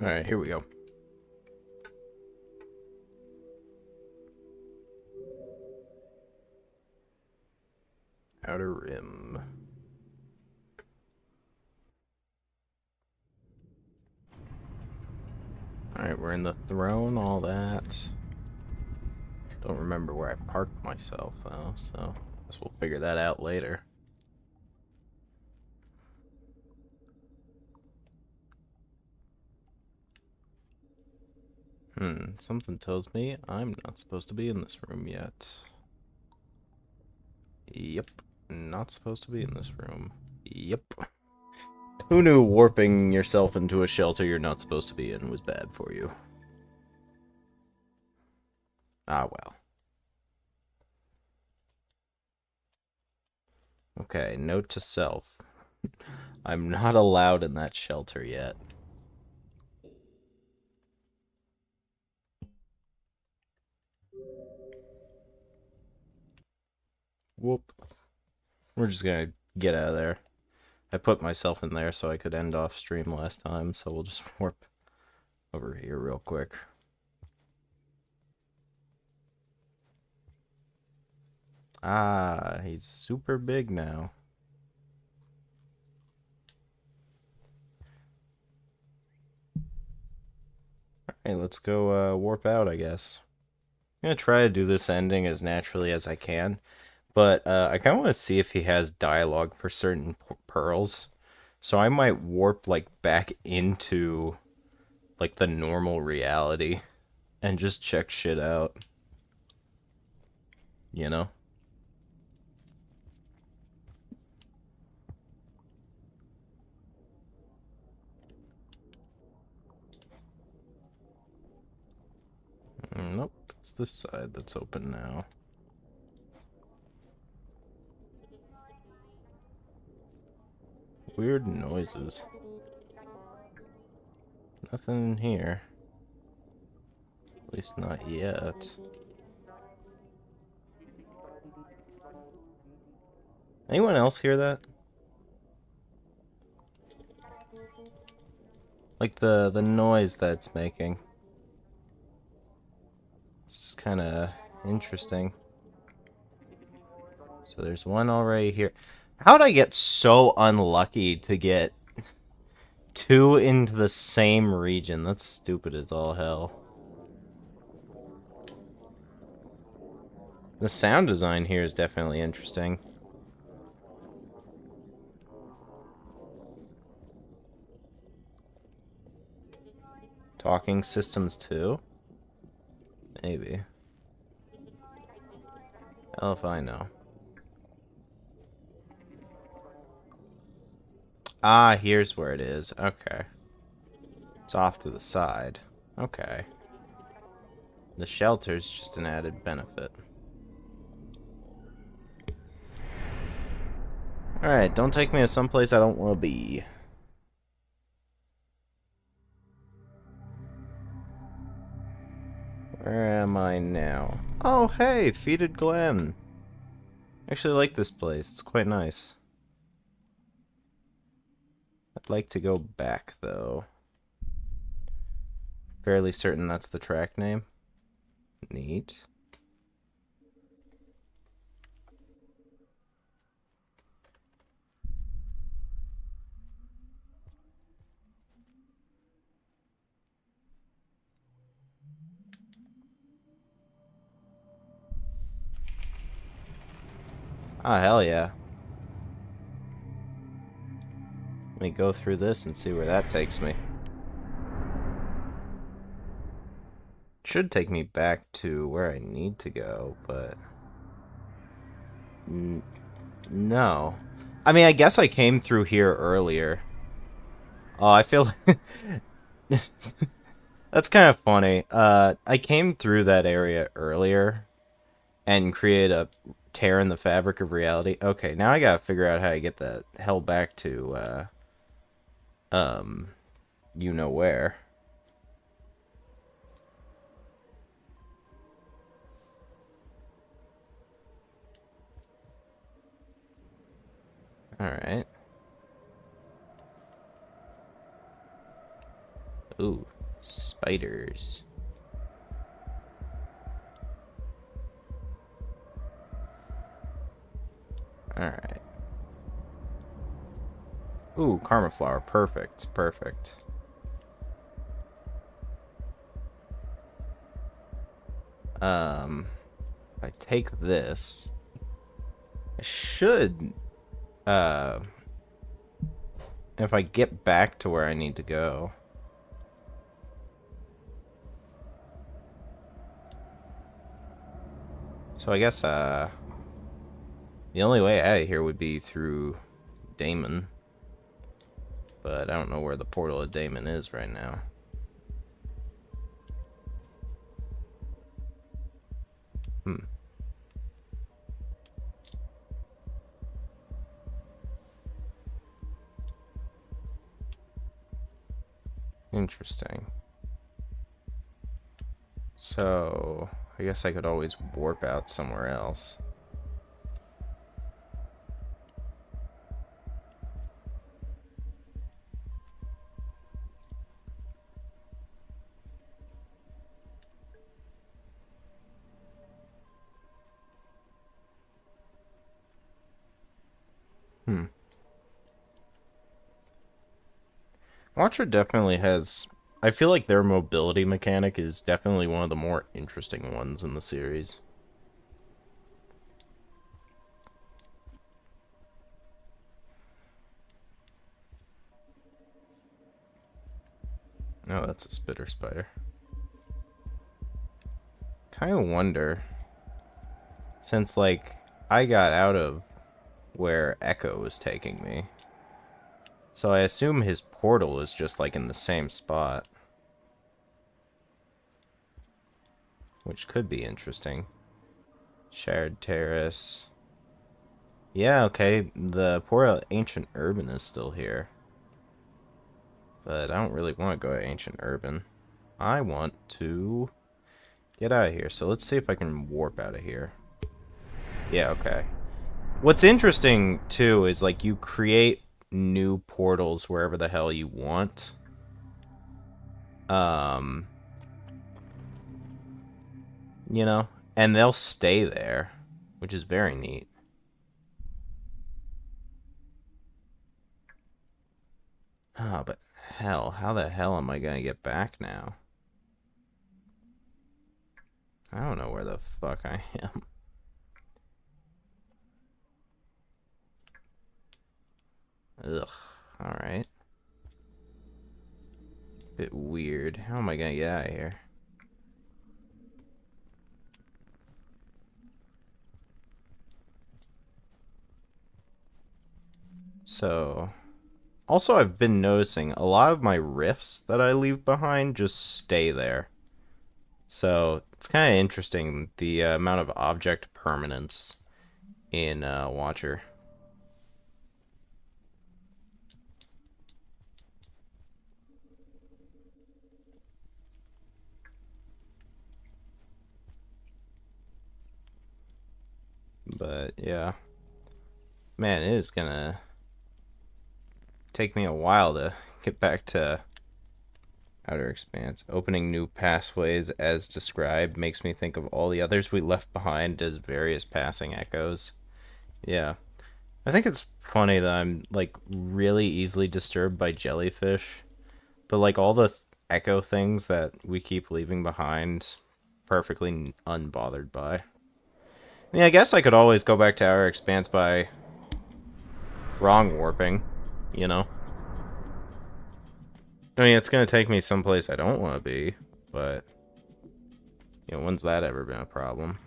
Alright, here we go. Outer Rim. Alright, we're in the throne, all that. Don't remember where I parked myself, though, so I guess we'll figure that out later. Something tells me I'm not supposed to be in this room yet. Yep, not supposed to be in this room. Yep. Who knew warping yourself into a shelter you're not supposed to be in was bad for you? Ah, well. Okay, note to self. I'm not allowed in that shelter yet. Whoop. We're just gonna get out of there. I put myself in there so I could end off stream last time, so we'll just warp over here real quick. Ah, he's super big now. Alright, let's go warp out, I guess. I'm gonna try to do this ending as naturally as I can, but I kind of want to see if he has dialogue for certain pearls. So I might warp like back into like the normal reality and just check shit out, you know? Nope, it's this side that's open now. Weird noises. Nothing in here. At least not yet. Anyone else hear that? Like the noise that's making. It's just kind of interesting. So there's one already here. How'd I get so unlucky to get two into the same region? That's stupid as all hell. The sound design here is definitely interesting. Talking systems too? Maybe. Hell if I know. Ah, here's where it is. Okay. It's off to the side. Okay. The shelter's just an added benefit. Alright, don't take me to someplace I don't want to be. Where am I now? Oh, hey, Fetid Glen. I actually like this place. It's quite nice. I'd like to go back, though. Fairly certain that's the track name. Neat. Ah, hell yeah. Let me go through this and see where that takes me. Should take me back to where I need to go, but... No. I mean, I guess I came through here earlier. Oh, I feel... That's kind of funny. I came through that area earlier and create a tear in the fabric of reality. Okay, now I gotta figure out how to get the hell back to, you know where. Alright. Ooh, spiders. Alright. Ooh, karma flower. Perfect. Perfect. If I take this, I should, if I get back to where I need to go. So I guess, the only way out of here would be through Daemon. But I don't know where the portal of Daemon is right now. Interesting. So, I guess I could always warp out somewhere else. Watcher definitely has... I feel like their mobility mechanic is definitely one of the more interesting ones in the series. Oh, that's a spitter spider. Kind of wonder, since, like, I got out of where Echo was taking me, so I assume his portal is just, like, in the same spot. Which could be interesting. Shared Terrace. Yeah, okay, the poor Ancient Urban is still here. But I don't really want to go to Ancient Urban. I want to get out of here. So let's see if I can warp out of here. Yeah, okay. What's interesting, too, is, like, you create new portals wherever the hell you want. You know? And they'll stay there, which is very neat. Ah, but hell, how the hell am I gonna get back now? I don't know where the fuck I am. Ugh, alright. Bit weird. How am I gonna get out of here? So, also I've been noticing a lot of my rifts that I leave behind just stay there. So, it's kind of interesting the amount of object permanence in Watcher. But, yeah. Man, it is gonna take me a while to get back to Outer Expanse. Opening new pathways as described makes me think of all the others we left behind as various passing echoes. Yeah. I think it's funny that I'm, like, really easily disturbed by jellyfish, but, like, all the echo things that we keep leaving behind, perfectly unbothered by. I mean, I guess I could always go back to Outer Expanse by wrong warping, you know? I mean, it's gonna take me someplace I don't want to be, but, you know, when's that ever been a problem?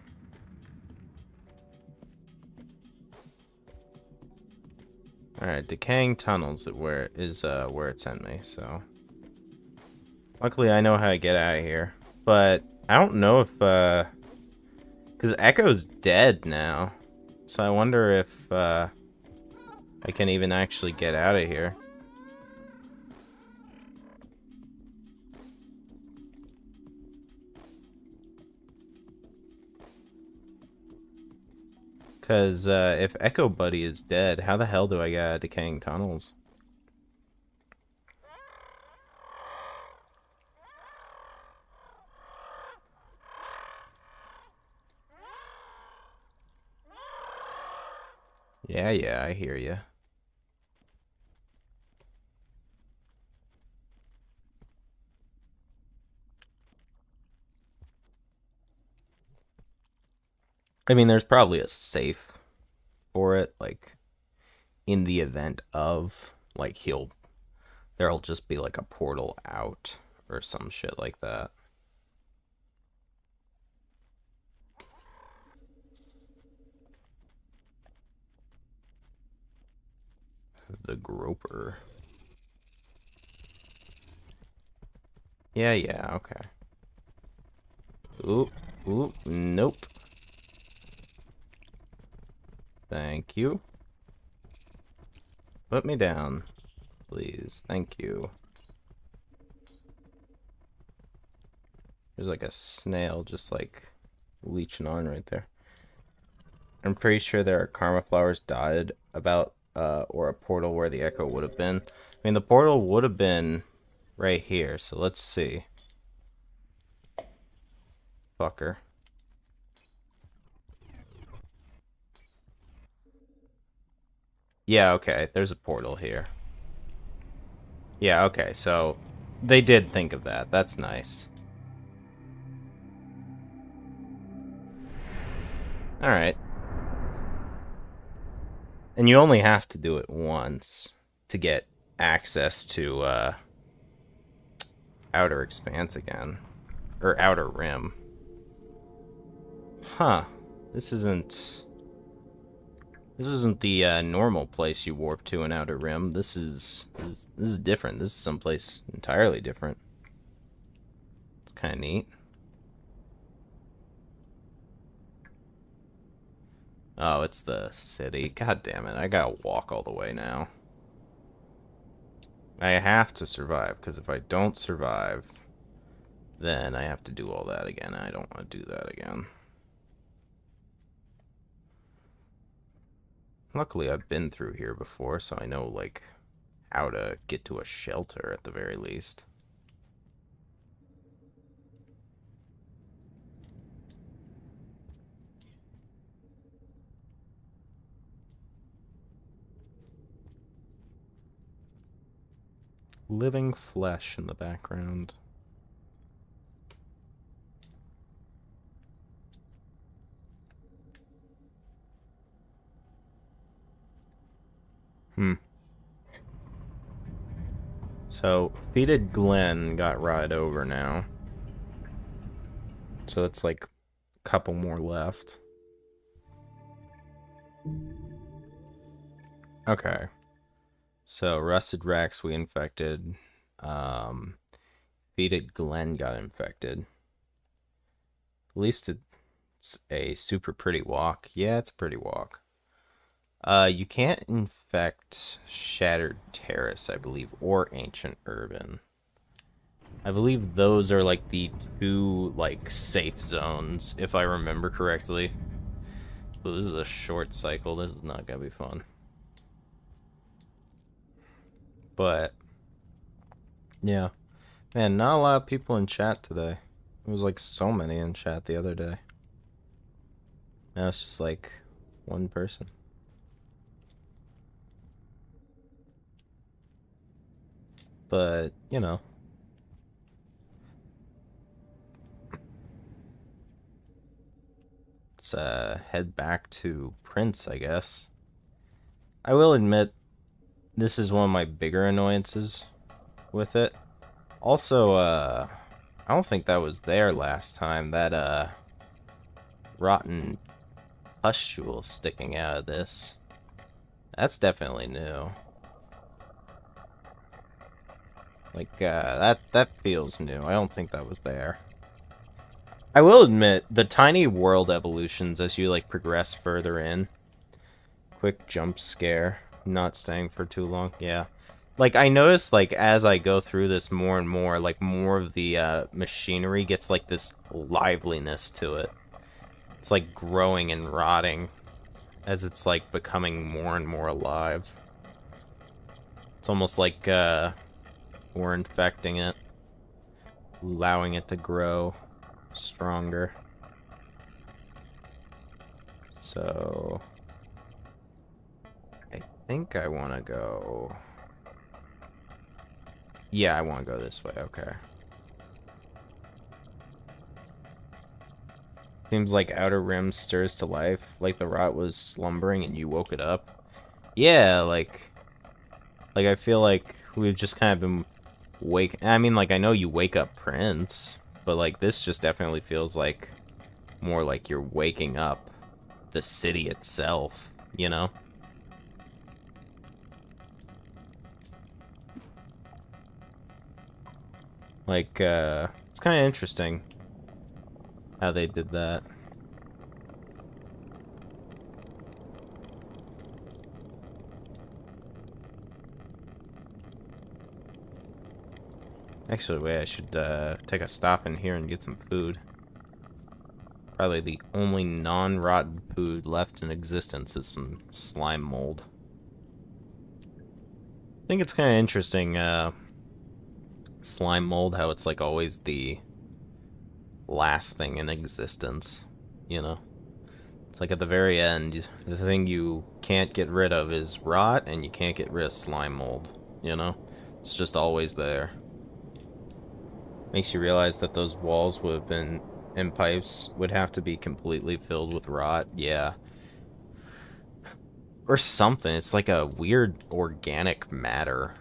Alright, decaying tunnels where it sent me, so. Luckily I know how to get out of here. But I don't know if because Echo's dead now. So I wonder if I can even actually get out of here. Because if Echo Buddy is dead, how the hell do I get out of decaying tunnels? Yeah, yeah, I hear you. I mean, there's probably a safe for it, like in the event of like there'll just be like a portal out or some shit like that. The Groper. Yeah, yeah, okay. Oop, oop, nope. Thank you. Put me down, please. Thank you. There's like a snail just like leeching on right there. I'm pretty sure there are karma flowers dotted about or a portal where the echo would have been. I mean the portal would have been right here, so let's see. Fucker. Yeah, okay, there's a portal here. Yeah, okay, so they did think of that. That's nice. Alright. And you only have to do it once to get access to Outer Expanse again. Or Outer Rim. Huh. This isn't... This isn't the normal place you warp to in Outer Rim. This is different. This is someplace entirely different. It's kind of neat. Oh, it's the city. God damn it. I gotta walk all the way now. I have to survive, because if I don't survive, then I have to do all that again. I don't want to do that again. Luckily, I've been through here before, so I know, like, how to get to a shelter at the very least. Living flesh in the background. Hmm. So, Fetid Glen got ride over now. So it's like a couple more left. Okay. So, Rusted Rex we infected. Um, Fetid Glen got infected. At least it's a super pretty walk. Yeah, it's a pretty walk. You can't infect Shattered Terrace, I believe, or Ancient Urban. I believe those are like the two like safe zones, if I remember correctly. Well, this is a short cycle. This is not gonna be fun. But yeah, man, not a lot of people in chat today. It was like so many in chat the other day. Now it's just like one person. But you know, let's head back to Prince, I guess. I will admit, this is one of my bigger annoyances with it. Also, I don't think that was there last time. That rotten pustule sticking out of this. That's definitely new. Like that feels new. I don't think that was there. I will admit the tiny world evolutions as you like progress further in. Quick jump scare, not staying for too long. Yeah. Like I noticed like as I go through this more and more, like more of the machinery gets like this liveliness to it. It's like growing and rotting as it's like becoming more and more alive. It's almost like we're infecting it, allowing it to grow stronger. So think I want to go... Yeah, I want to go this way. Okay. Seems like Outer Rim stirs to life, like the rot was slumbering and you woke it up. Yeah, like I feel like we've just kind of been I mean, like, I know you wake up Prince, but like this just definitely feels like more like you're waking up the city itself, you know? Like, it's kind of interesting how they did that. Actually, wait, I should take a stop in here and get some food. Probably the only non-rotten food left in existence is some slime mold. I think it's kind of interesting, slime mold, how it's like always the last thing in existence, you know? It's like at the very end, the thing you can't get rid of is rot, and you can't get rid of slime mold, you know? It's just always there. Makes you realize that those walls would have been, and pipes would have to be completely filled with rot, yeah. Or something, it's like a weird organic matter,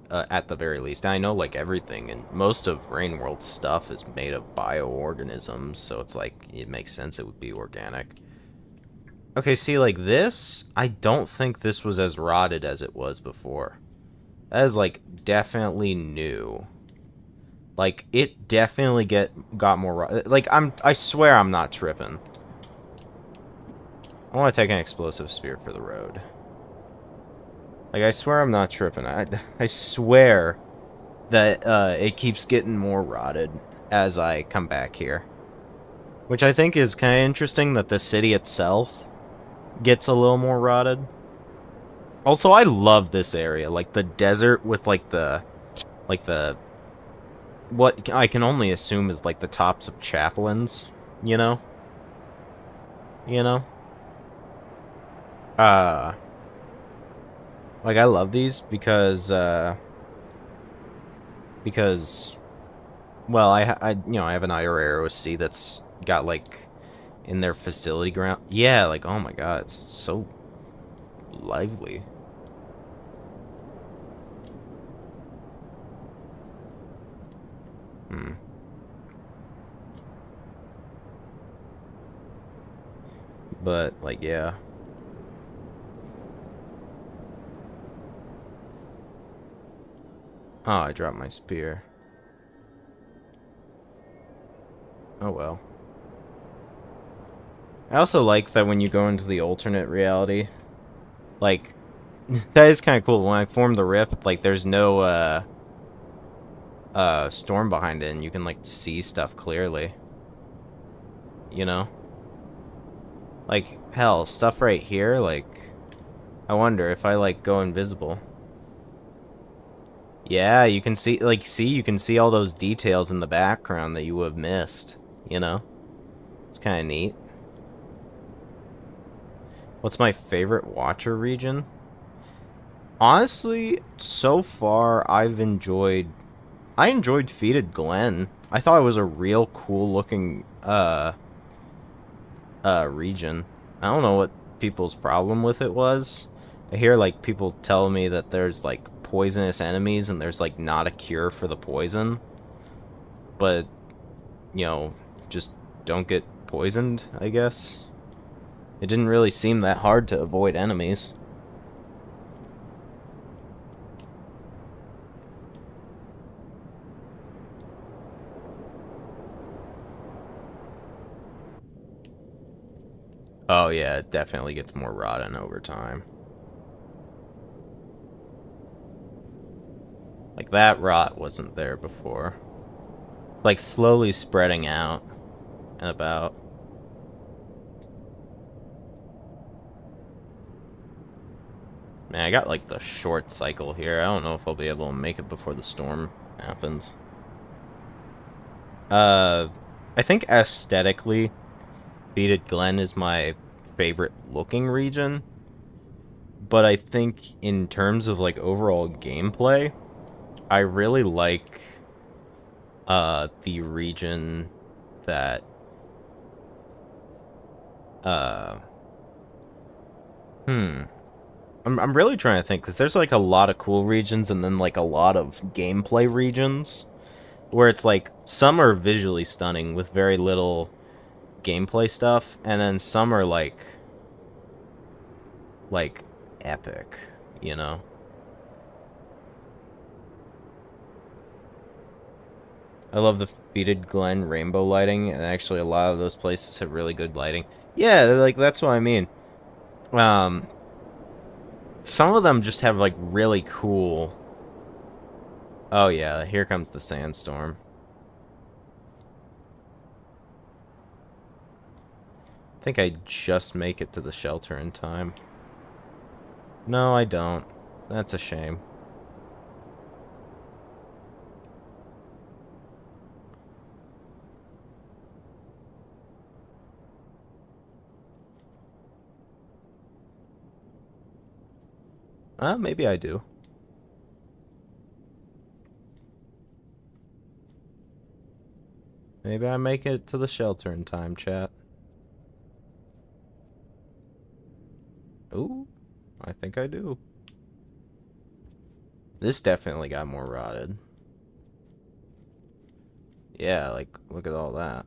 at the very least. I know, like, everything, and most of Rainworld's stuff is made of bioorganisms, so it's like, it makes sense it would be organic. Okay, see, like this, I don't think this was as rotted as it was before. That is, like, definitely new. Like, it definitely got more rotted. Like, I swear I'm not tripping. I want to take an explosive spear for the road. Like, I swear I'm not tripping. I swear that it keeps getting more rotted as I come back here. Which I think is kind of interesting that the city itself gets a little more rotted. Also, I love this area. Like, the desert with, like, what I can only assume is, like, the tops of chaplains, you know? You know? Uh... Like, I love these because, well, I you know, I have an IR AOC that's got, like, in their facility ground. Yeah, like, oh my god, it's so lively. Hmm. But, like, yeah. Oh, I dropped my spear. Oh well. I also like that when you go into the alternate reality, like, that is kind of cool. When I form the rift, like, there's no, storm behind it, and you can, like, see stuff clearly. You know? Like, hell, stuff right here, like, I wonder if I, like, go invisible. Yeah, you can see, like, you can see all those details in the background that you would have missed, you know? It's kind of neat. What's my favorite Watcher region? Honestly, so far, I enjoyed Fetid Glen. I thought it was a real cool looking, region. I don't know what people's problem with it was. I hear, like, people tell me that there's, like, poisonous enemies and there's, like, not a cure for the poison. But, you know, just don't get poisoned, I guess. It didn't really seem that hard to avoid enemies. Oh yeah, it definitely gets more rotten over time. Like, that rot wasn't there before. It's like slowly spreading out and about. Man, I got, like, the short cycle here. I don't know if I'll be able to make it before the storm happens. I think aesthetically, Fetid Glen is my favorite looking region. but I think in terms of like overall gameplay, I really like the region that uh hmm I'm really trying to think because there's like a lot of cool regions and then like a lot of gameplay regions where it's like some are visually stunning with very little gameplay stuff, and then some are like epic, you know. I love the Fetid Glen rainbow lighting, and actually a lot of those places have really good lighting. Yeah, like that's what I mean. Um, some of them just have like really cool. Oh yeah, here comes the sandstorm. I think I just make it to the shelter in time. No, I don't. That's a shame. Maybe I do. Maybe I make it to the shelter in time, chat. Ooh, I think I do. This definitely got more rotted. Yeah, like, look at all that.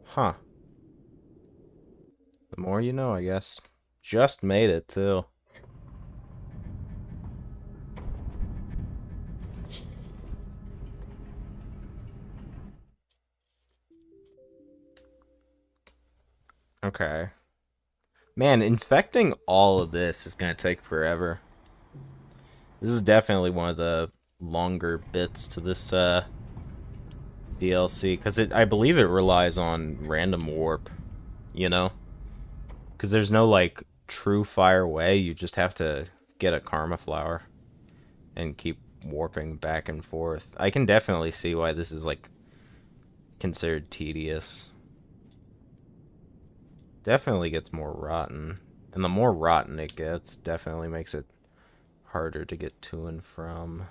Huh. The more you know, I guess. Just made it, too. Okay. Man, infecting all of this is gonna take forever. This is definitely one of the longer bits to this, DLC, because I believe it relies on random warp, you know? Because there's no, like, true fire way, you just have to get a karma flower and keep warping back and forth. I can definitely see why this is, like, considered tedious. Definitely gets more rotten. And the more rotten it gets, definitely makes it harder to get to and from.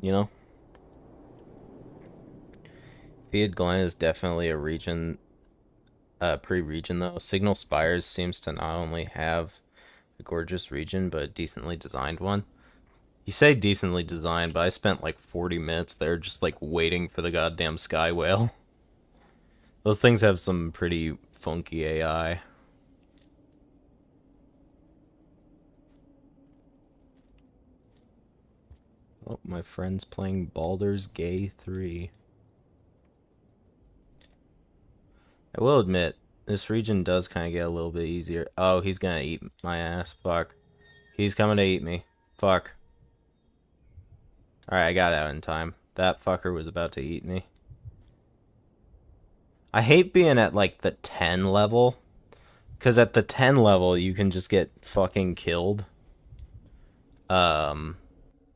You know? Fetid Glen is definitely a region, pre-region though. Signal Spires seems to not only have a gorgeous region, but a decently designed one. You say decently designed, but I spent like 40 minutes there just like waiting for the goddamn sky whale. Those things have some pretty funky AI. Oh, my friend's playing Baldur's Gate 3. I will admit, this region does kind of get a little bit easier. Oh, he's gonna eat my ass. Fuck. He's coming to eat me. Fuck. Alright, I got out in time. That fucker was about to eat me. I hate being at, like, the 10 level. Because at the 10 level, you can just get fucking killed. By,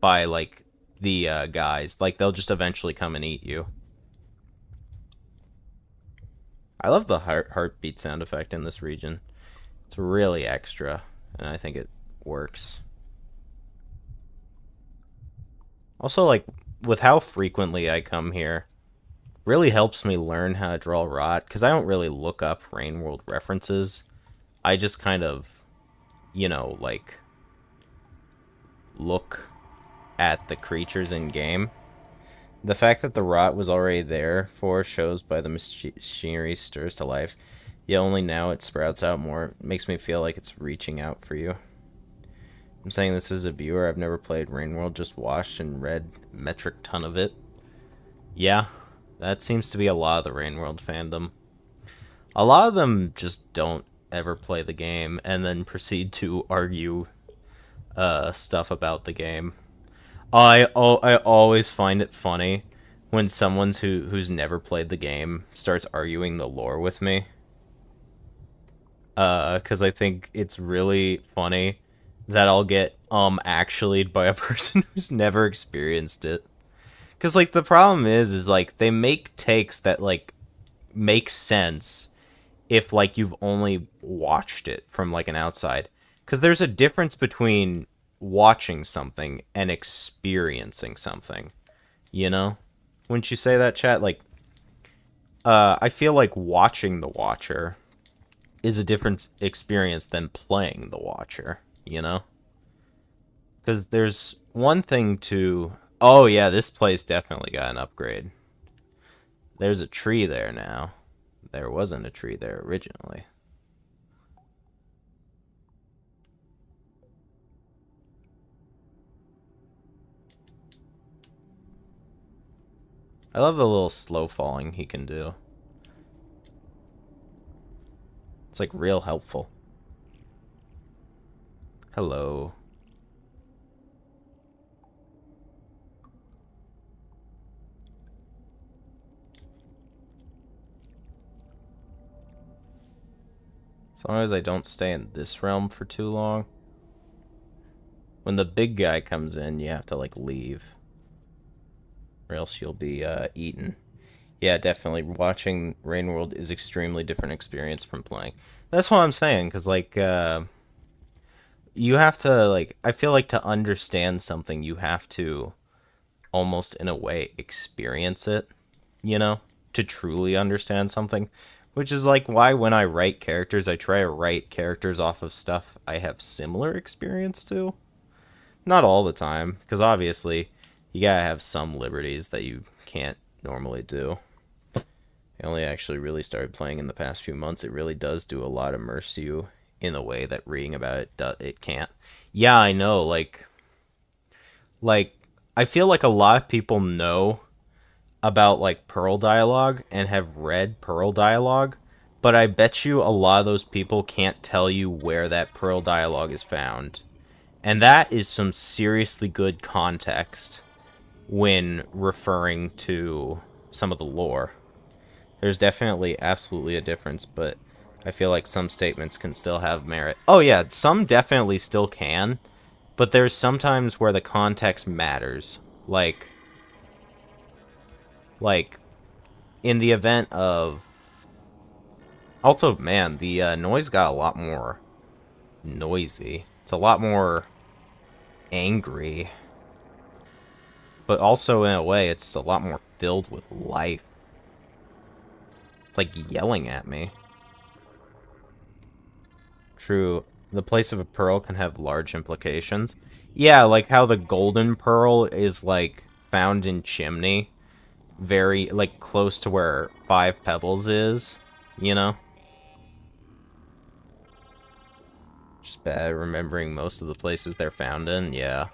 like, the, guys. Like, they'll just eventually come and eat you. I love the heartbeat sound effect in this region. It's really extra, and I think it works. Also, like, with how frequently I come here, really helps me learn how to draw rot, because I don't really look up Rain World references. I just kind of, you know, like, look at the creatures in game. The fact that the rot was already there for shows by the machinery stirs to life, yet only now it sprouts out more. It makes me feel like it's reaching out for you. I'm saying this as a viewer. I've never played Rain World, just watched and read a metric ton of it. Yeah, that seems to be a lot of the Rain World fandom. A lot of them just don't ever play the game and then proceed to argue stuff about the game. I always find it funny when someone's who's never played the game starts arguing the lore with me. Because I think it's really funny that I'll get actually by a person who's never experienced it. Because, like, the problem is, like, they make takes that, like, make sense if, like, you've only watched it from, like, an outside. Because there's a difference between watching something and experiencing something, you know? Wouldn't you say that, chat? Like, I feel like watching The Watcher is a different experience than playing The Watcher, you know? Because there's one thing to. Oh, yeah, this place definitely got an upgrade. There's a tree there now. There wasn't a tree there originally. I love the little slow falling he can do. It's like real helpful. Hello. As long as I don't stay in this realm for too long. When the big guy comes in, you have to, like, leave. Or else you'll be eaten. Yeah, definitely. Watching Rain World is extremely different experience from playing. That's what I'm saying, because, like, you have to, like, I feel like to understand something, you have to almost, in a way, experience it, you know, to truly understand something. Which is, like, why when I write characters, I try to write characters off of stuff I have similar experience to. Not all the time, because obviously, you gotta have some liberties that you can't normally do. I only actually really started playing in the past few months. It really does do a lot, immerse you in a way that reading about it can't. Yeah, I know. Like I feel like a lot of people know about, like, Pearl dialogue and have read Pearl dialogue, but I bet you a lot of those people can't tell you where that Pearl dialogue is found. And that is some seriously good context when referring to some of the lore. There's definitely absolutely a difference, but I feel like some statements can still have merit. Oh yeah, some definitely still can, but there's sometimes where the context matters. Like in the event of. Also, man, the noise got a lot more noisy. It's a lot more angry, but also in a way, it's a lot more filled with life. It's like yelling at me. True. The place of a pearl can have large implications. Yeah, like how the golden pearl is, like, found in Chimney. Very, like, close to where Five Pebbles is. You know? Just bad remembering most of the places they're found in, yeah.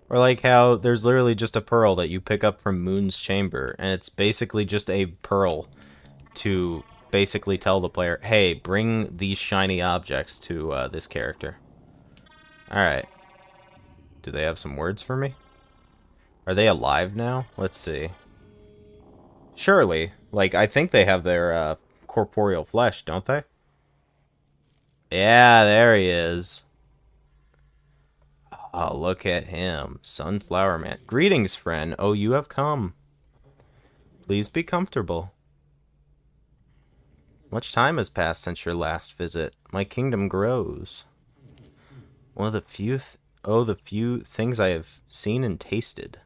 Or like how there's literally just a pearl that you pick up from Moon's Chamber, and it's basically just a pearl to basically tell the player, hey, bring these shiny objects to this character. Alright. Do they have some words for me? Are they alive now? Let's see. Surely. Like, I think they have their corporeal flesh, don't they? Yeah, there he is. Oh, look at him. Sunflower Man. Greetings, friend. Oh, you have come. Please be comfortable. Much time has passed since your last visit. My kingdom grows. One of the the few things I have seen and tasted.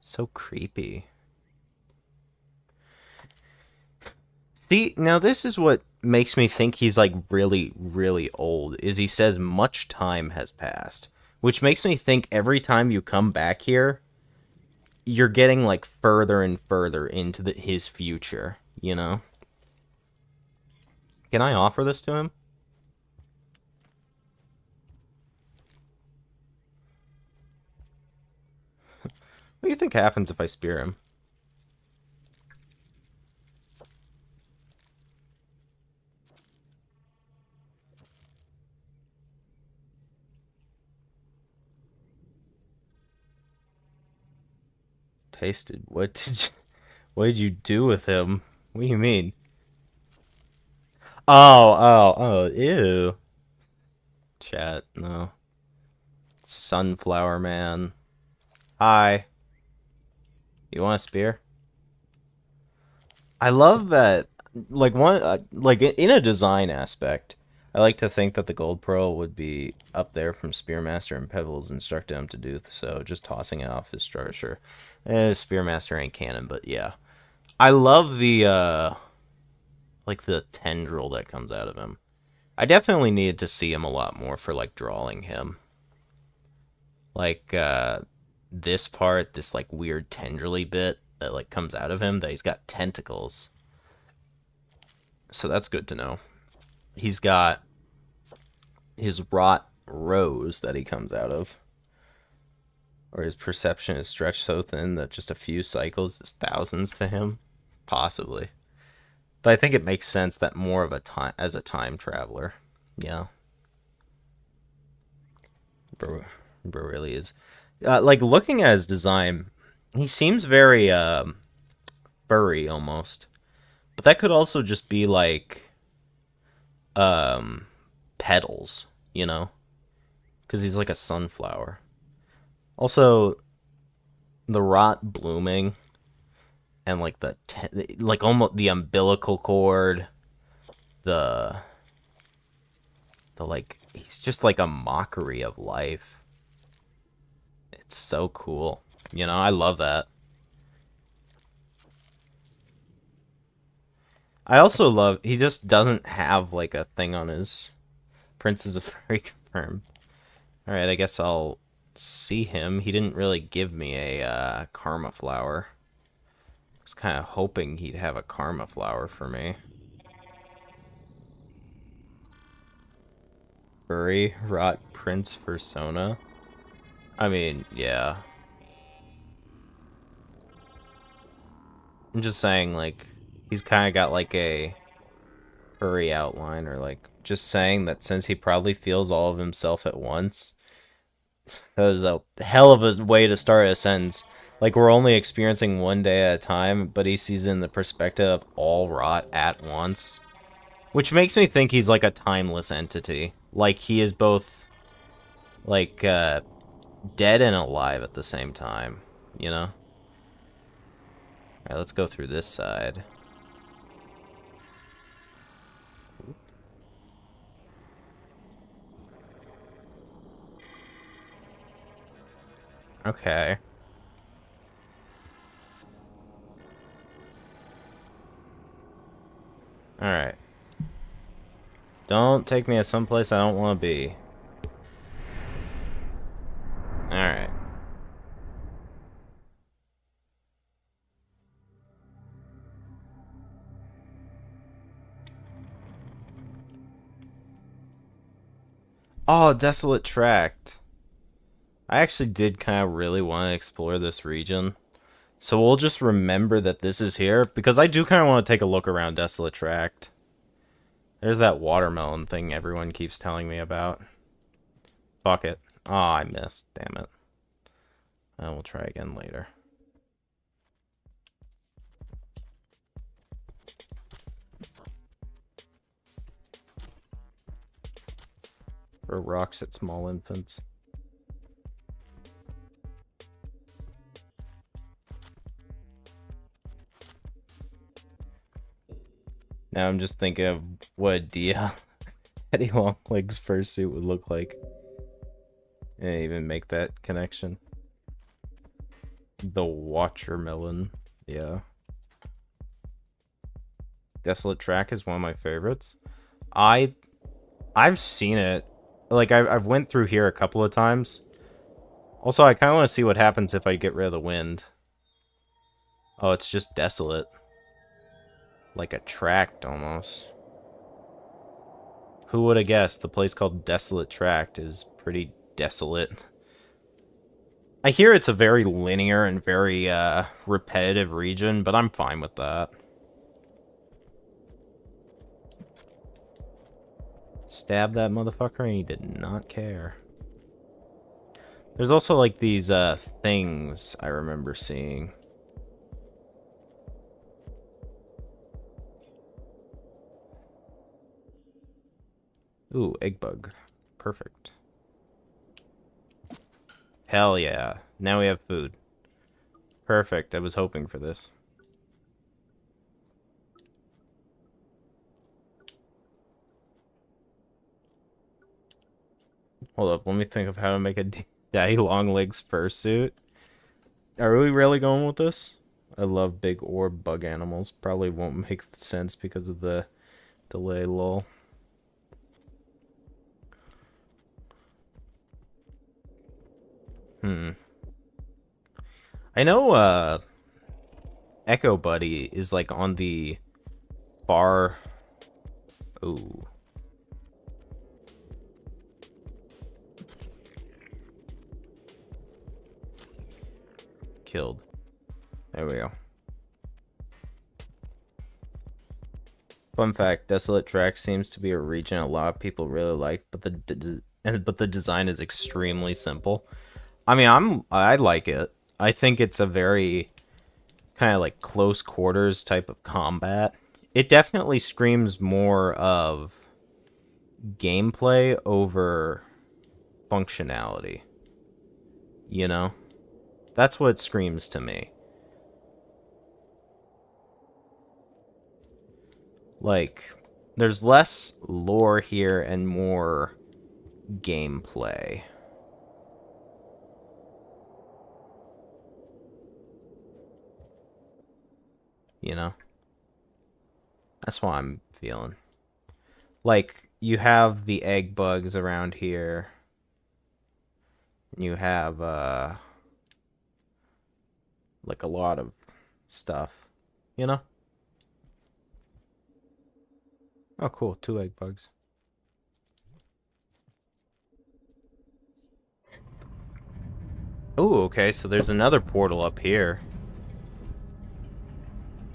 So creepy. See, now this is what makes me think he's, like, really, really old, is he says much time has passed. Which makes me think every time you come back here, you're getting, like, further and further into his future, you know? Can I offer this to him? What do you think happens if I spear him? Tasted? What did you do with him? What do you mean? Oh, ew. Chat, no. Sunflower Man. Hi. You want a spear? I love that, like like in a design aspect, I like to think that the gold pearl would be up there from Spearmaster and Pebbles instructing him to do so, just tossing it off his structure. Spearmaster ain't canon, but yeah. I love the like the tendril that comes out of him. I definitely needed to see him a lot more for like drawing him. Like this part, this like weird tendrily bit that like comes out of him, that he's got tentacles. So that's good to know. He's got his rot rose that he comes out of. Or his perception is stretched so thin that just a few cycles is thousands to him. Possibly. But I think it makes sense that more of a time as a time traveler. Yeah. Bro really is. Like looking at his design, he seems very furry almost. But that could also just be like um petals, you know? Because he's like a sunflower. Also, the rot blooming and like like almost the umbilical cord, the like he's just like a mockery of life. It's so cool. You know, I love that. I also love he just doesn't have like a thing on his Prince is a furry confirmed. All right, I guess I'll see him. He didn't really give me a karma flower. I was kind of hoping he'd have a karma flower for me. Furry rot prince persona. I mean, yeah. I'm just saying, like, he's kind of got like a furry outline, or like just saying that since he probably feels all of himself at once, that is a hell of a way to start a sentence. Like, we're only experiencing one day at a time, but he sees in the perspective of all rot at once. Which makes me think he's like a timeless entity. Like, he is both, like, dead and alive at the same time, you know? Alright, let's go through this side. Okay. Alright. Don't take me to someplace I don't want to be. Alright. Oh, Desolate Tract. I actually did kind of really want to explore this region. So we'll just remember that this is here, because I do kind of want to take a look around Desolate Tract. There's that watermelon thing everyone keeps telling me about. Fuck it. Oh, I missed. Damn it. We'll try again later. Or rocks at small infants. Now I'm just thinking of what Dia Eddie Longleg's fursuit would look like. I didn't even make that connection. The Watchermelon. Yeah. Desolate Track is one of my favorites. I've seen it. Like, I've went through here a couple of times. Also, I kind of want to see what happens if I get rid of the wind. Oh, it's just desolate. Like a tract, almost. Who would have guessed the place called Desolate Tract is pretty desolate. I hear it's a very linear and very repetitive region, but I'm fine with that. Stab that motherfucker and he did not care. There's also like these things I remember seeing. Ooh, egg bug. Perfect. Hell yeah. Now we have food. Perfect. I was hoping for this. Hold up. Let me think of how to make a daddy long legs fursuit. Are we really going with this? I love big orb bug animals. Probably won't make sense because of the delay, lol. I know, Echo Buddy is, like, on the bar... Ooh. Killed. There we go. Fun fact, Desolate Track seems to be a region a lot of people really like, but the design is extremely simple. I mean, I like it. I think it's a very kind of like close quarters type of combat. It definitely screams more of gameplay over functionality. You know? That's what it screams to me. Like, there's less lore here and more gameplay. You know? That's what I'm feeling. Like, you have the egg bugs around here. You have, like a lot of stuff. You know? Oh, cool. 2 egg bugs. Oh, okay. So there's another portal up here.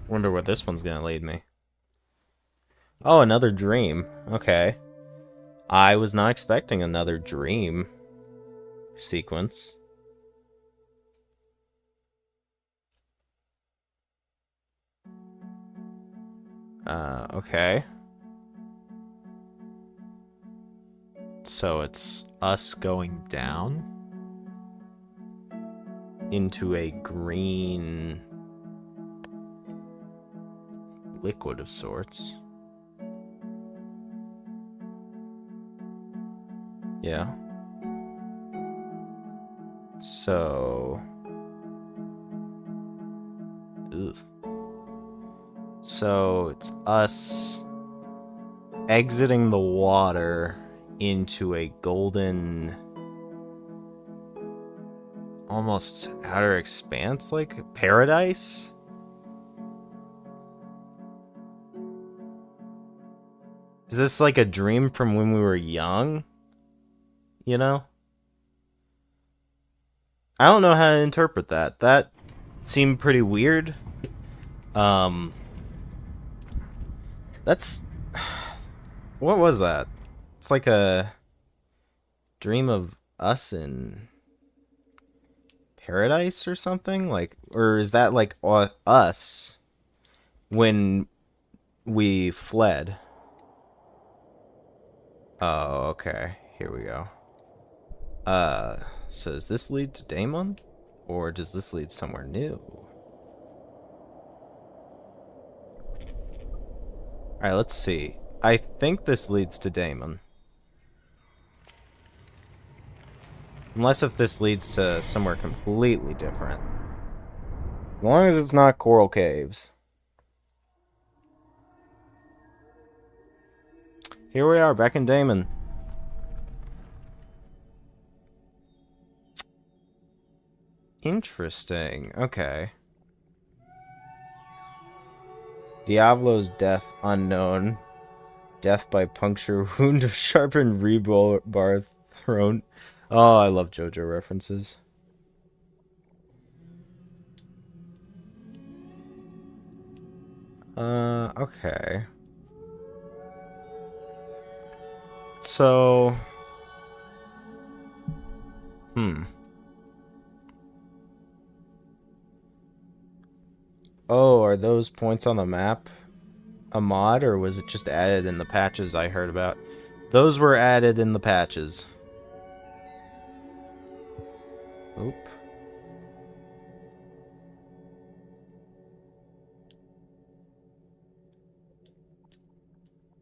Wonder where this one's gonna lead me. Oh, another dream. Okay. I was not expecting another dream sequence. Okay. So it's us going down into a green liquid of sorts. Yeah. So... Ugh. So it's us exiting the water into a golden, almost outer expanse, like paradise? Is this like a dream from when we were young? You know? I don't know how to interpret that. That seemed pretty weird. That's... What was that? It's like a dream of us in paradise or something? Like, or is that like us when we fled? Oh, okay. Here we go. So does this lead to Daemon? Or does this lead somewhere new? Alright, let's see. I think this leads to Daemon. Unless if this leads to somewhere completely different. As long as it's not Coral Caves. Here we are, back in Daemon. Interesting. Okay. Diablo's death unknown. Death by puncture wound of sharpened rebar thrown. Oh, I love JoJo references. Okay. So... Oh, are those points on the map a mod, or was it just added in the patches I heard about? Those were added in the patches. Oop.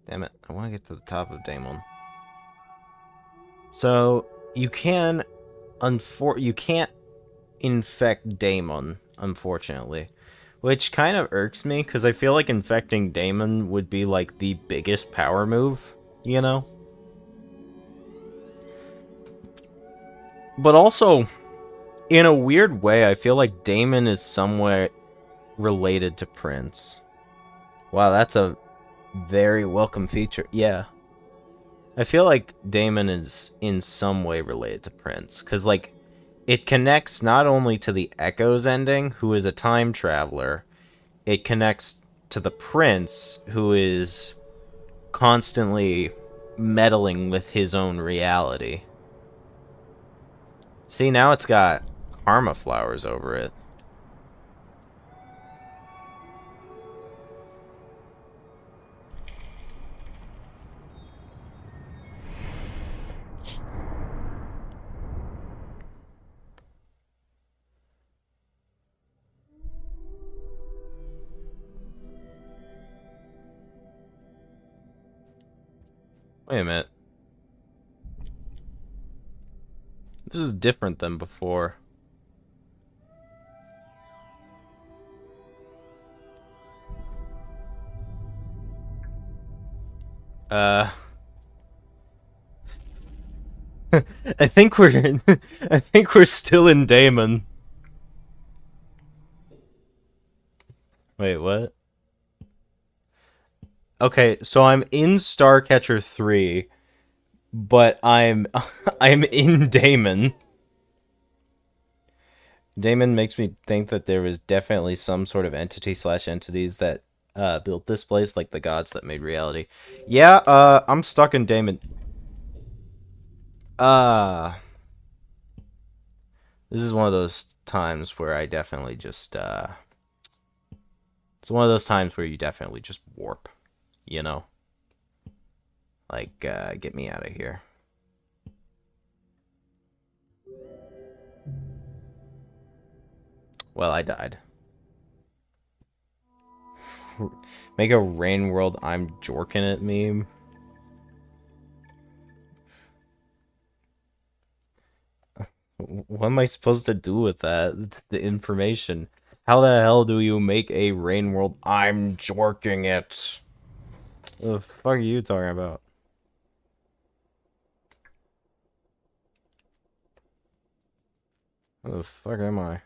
Damn it, I want to get to the top of Daemon. So, you can't infect Daemon, unfortunately. Which kind of irks me, because I feel like infecting Daemon would be like the biggest power move, you know? But also, in a weird way, I feel like Daemon is somewhat related to Prince. Wow, that's a very welcome feature. Yeah. I feel like Daemon is in some way related to Prince, because, like, it connects not only to the Echoes ending, who is a time traveler, it connects to the Prince, who is constantly meddling with his own reality. See, now it's got karma flowers over it. Wait a minute. This is different than before. Uh... I think we're in, I think we're still in Daemon. Wait, what? Okay, so I'm in Starcatcher 3, but I'm I'm in Daemon. Daemon makes me think that there was definitely some sort of entity slash entities that built this place, like the gods that made reality. Yeah, I'm stuck in Daemon. Uh, this is one of those times where I definitely just it's one of those times where you definitely just warp, you know? Like, get me out of here. Well, I died. Make a rain world I'm jorking it meme. What am I supposed to do with that? The information. How the hell do you make a rain world I'm jorking it? What the fuck are you talking about? What the fuck am I?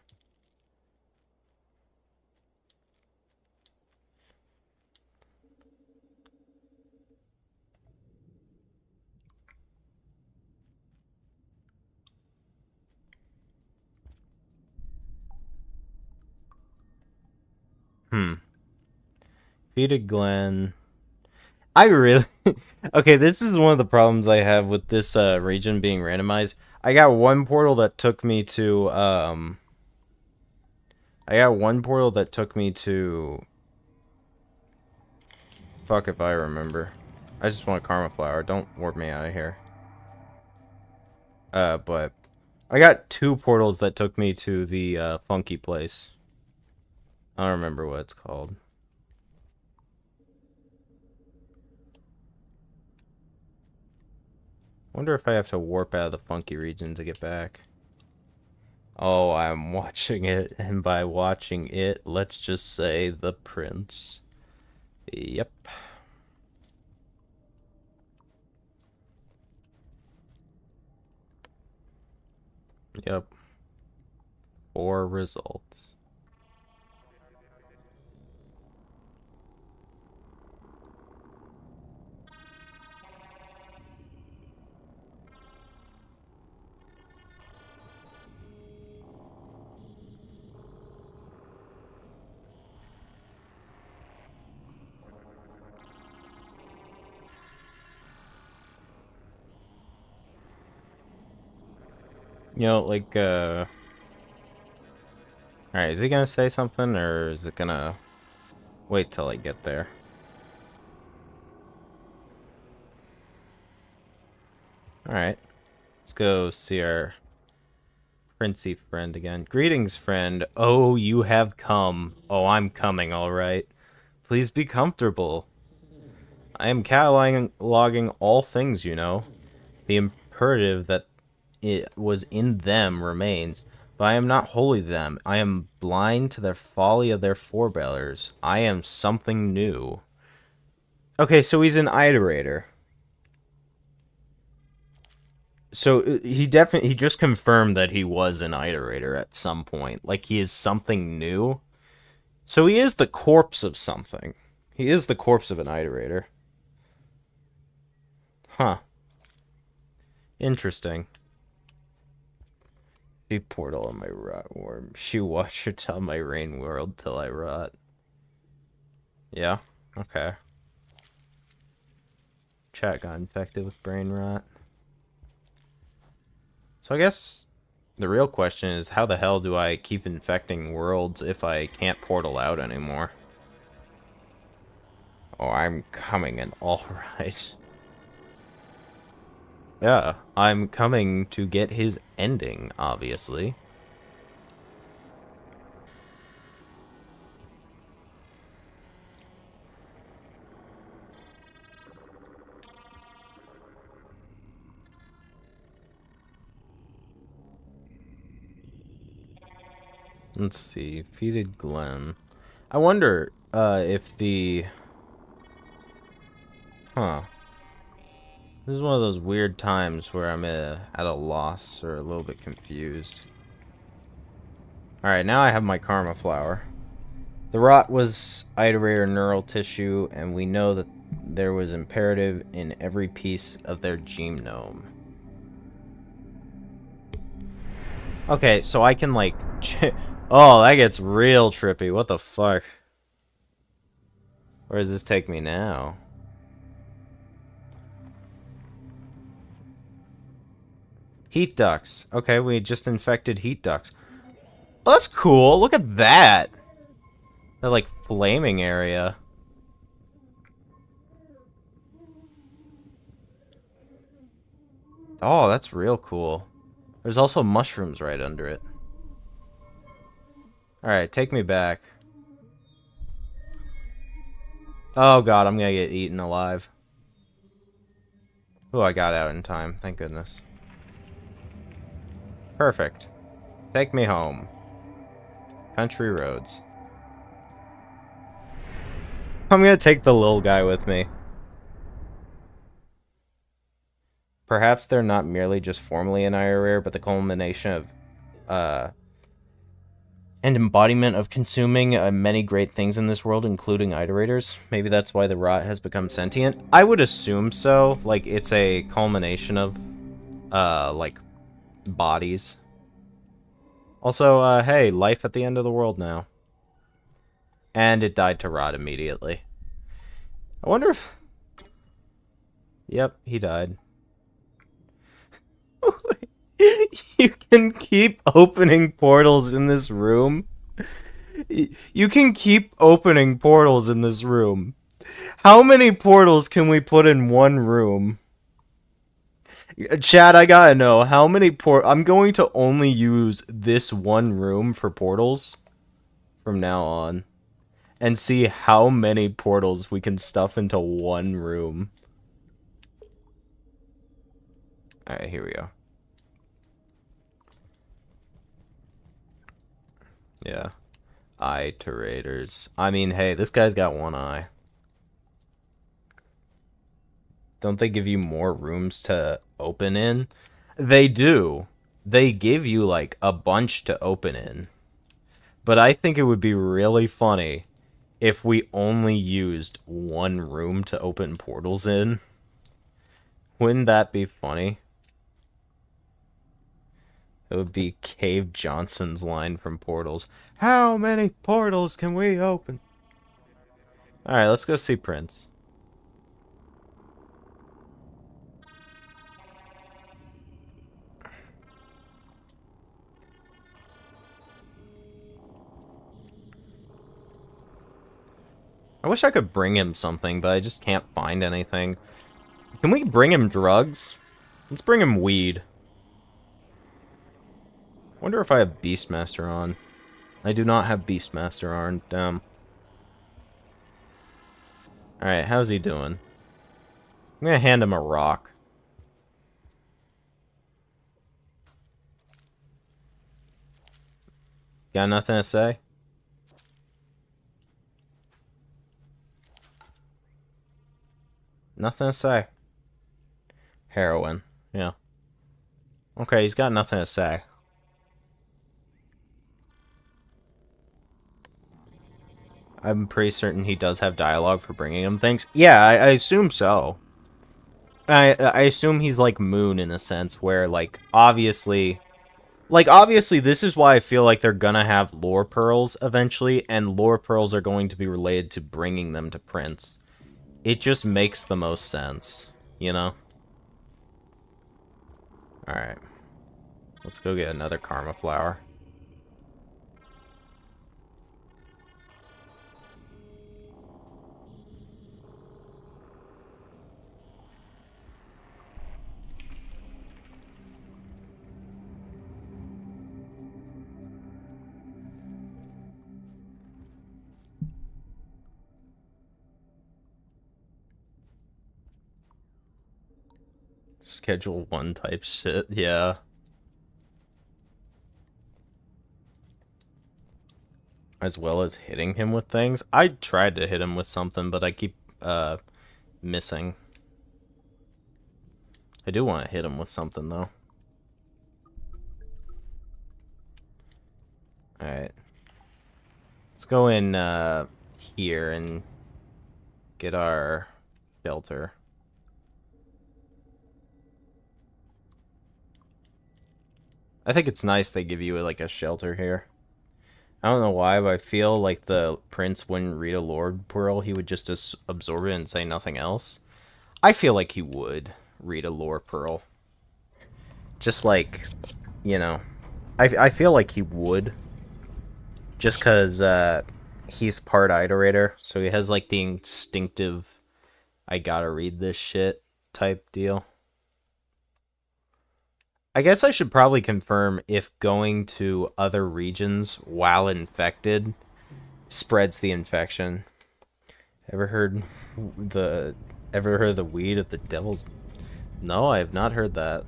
Hmm. Defeated Glenn. I really... Okay, this is one of the problems I have with this region being randomized. I got one portal that took me to, I got one portal that took me to... Fuck if I remember. I just want a Karma Flower. Don't warp me out of here. But... I got two portals that took me to the, funky place. I don't remember what it's called. Wonder if I have to warp out of the funky region to get back. Oh, I'm watching it, and by watching it, let's just say the prince. Yep. Yep. 4 results. You know, like, Alright, is he gonna say something, or is it gonna wait till I get there? Alright. Let's go see our Princey friend again. Greetings, friend. Oh, you have come. Oh, I'm coming, alright. Please be comfortable. I am cataloging all things, you know. The imperative that it was in them remains, but I am not wholly them. I am blind to their folly of their forebears. I am something new. Okay, so he's an iterator. So he just confirmed that he was an iterator at some point. Like he is something new. So he is the corpse of something. He is the corpse of an iterator. Huh. Interesting. The portal on my rot worm. She watched her tell my rain world till I rot. Yeah. Okay. Chat got infected with brain rot. So I guess the real question is, how the hell do I keep infecting worlds if I can't portal out anymore? Oh, I'm coming in. Alright. Yeah, I'm coming to get his ending, obviously. Let's see. Defeated Glenn. I wonder if the... Huh. This is one of those weird times where I'm at a loss or a little bit confused. Alright, now I have my Karma Flower. The rot was iterator neural tissue, and we know that there was imperative in every piece of their genome. Okay, so I can, like... Oh, that gets real trippy. What the fuck? Where does this take me now? Heat ducts. Okay, we just infected heat ducts. Oh, that's cool. Look at that. That, like, flaming area. Oh, that's real cool. There's also mushrooms right under it. Alright, take me back. Oh god, I'm gonna get eaten alive. Oh, I got out in time. Thank goodness. Perfect. Take me home. Country roads. I'm gonna take the little guy with me. Perhaps they're not merely just formally an IRA, but the culmination of, and embodiment of consuming many great things in this world, including iterators. Maybe that's why the rot has become sentient. I would assume so. Like, it's a culmination of, like, bodies. Also, hey, life at the end of the world now. And it died to rot immediately. I wonder if... Yep, he died. You can keep opening portals in this room. You can keep opening portals in this room. How many portals can we put in one room? Chad, I gotta know, how many I'm going to only use this one room for portals from now on. And see how many portals we can stuff into one room. Alright, here we go. Yeah. Iterators. I mean, hey, this guy's got one eye. Don't they give you more rooms to open in? They do. They give you, like, a bunch to open in. But I think it would be really funny if we only used one room to open portals in. Wouldn't that be funny? It would be Cave Johnson's line from Portals. How many portals can we open? Alright, let's go see Prince. I wish I could bring him something, but I just can't find anything. Can we bring him drugs? Let's bring him weed. Wonder if I have Beastmaster on. I do not have Beastmaster on. Damn. Alright, how's he doing? I'm gonna hand him a rock. Got nothing to say? Nothing to say. Heroin. Yeah. Okay, he's got nothing to say. I'm pretty certain he does have dialogue for bringing him things. Yeah, I assume so. I assume he's like Moon in a sense, where like obviously this is why I feel like they're gonna have lore pearls eventually, and lore pearls are going to be related to bringing them to Prince. It just makes the most sense, you know? Alright. Let's go get another Karma Flower. Schedule 1 type shit, yeah. As well as hitting him with things. I tried to hit him with something, but I keep missing. I do want to hit him with something, though. Alright. Let's go in here and get our shelter. I think it's nice they give you like a shelter here. I don't know why, but I feel like the prince wouldn't read a Lord Pearl. He would just absorb it and say nothing else. I feel like he would read a Lore Pearl. Just like, you know, I feel like he would. Just because he's part Iterator, so he has like the instinctive, I gotta read this shit type deal. I guess I should probably confirm if going to other regions while infected spreads the infection. Ever heard the weed of the devil's? No, I have not heard that.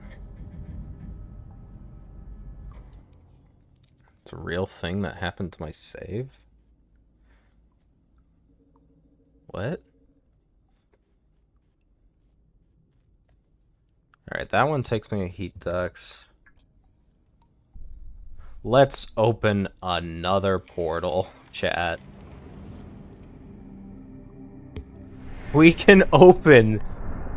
It's a real thing that happened to my save? What? Alright, that one takes me to Heat Ducts. Let's open another portal, chat. We can open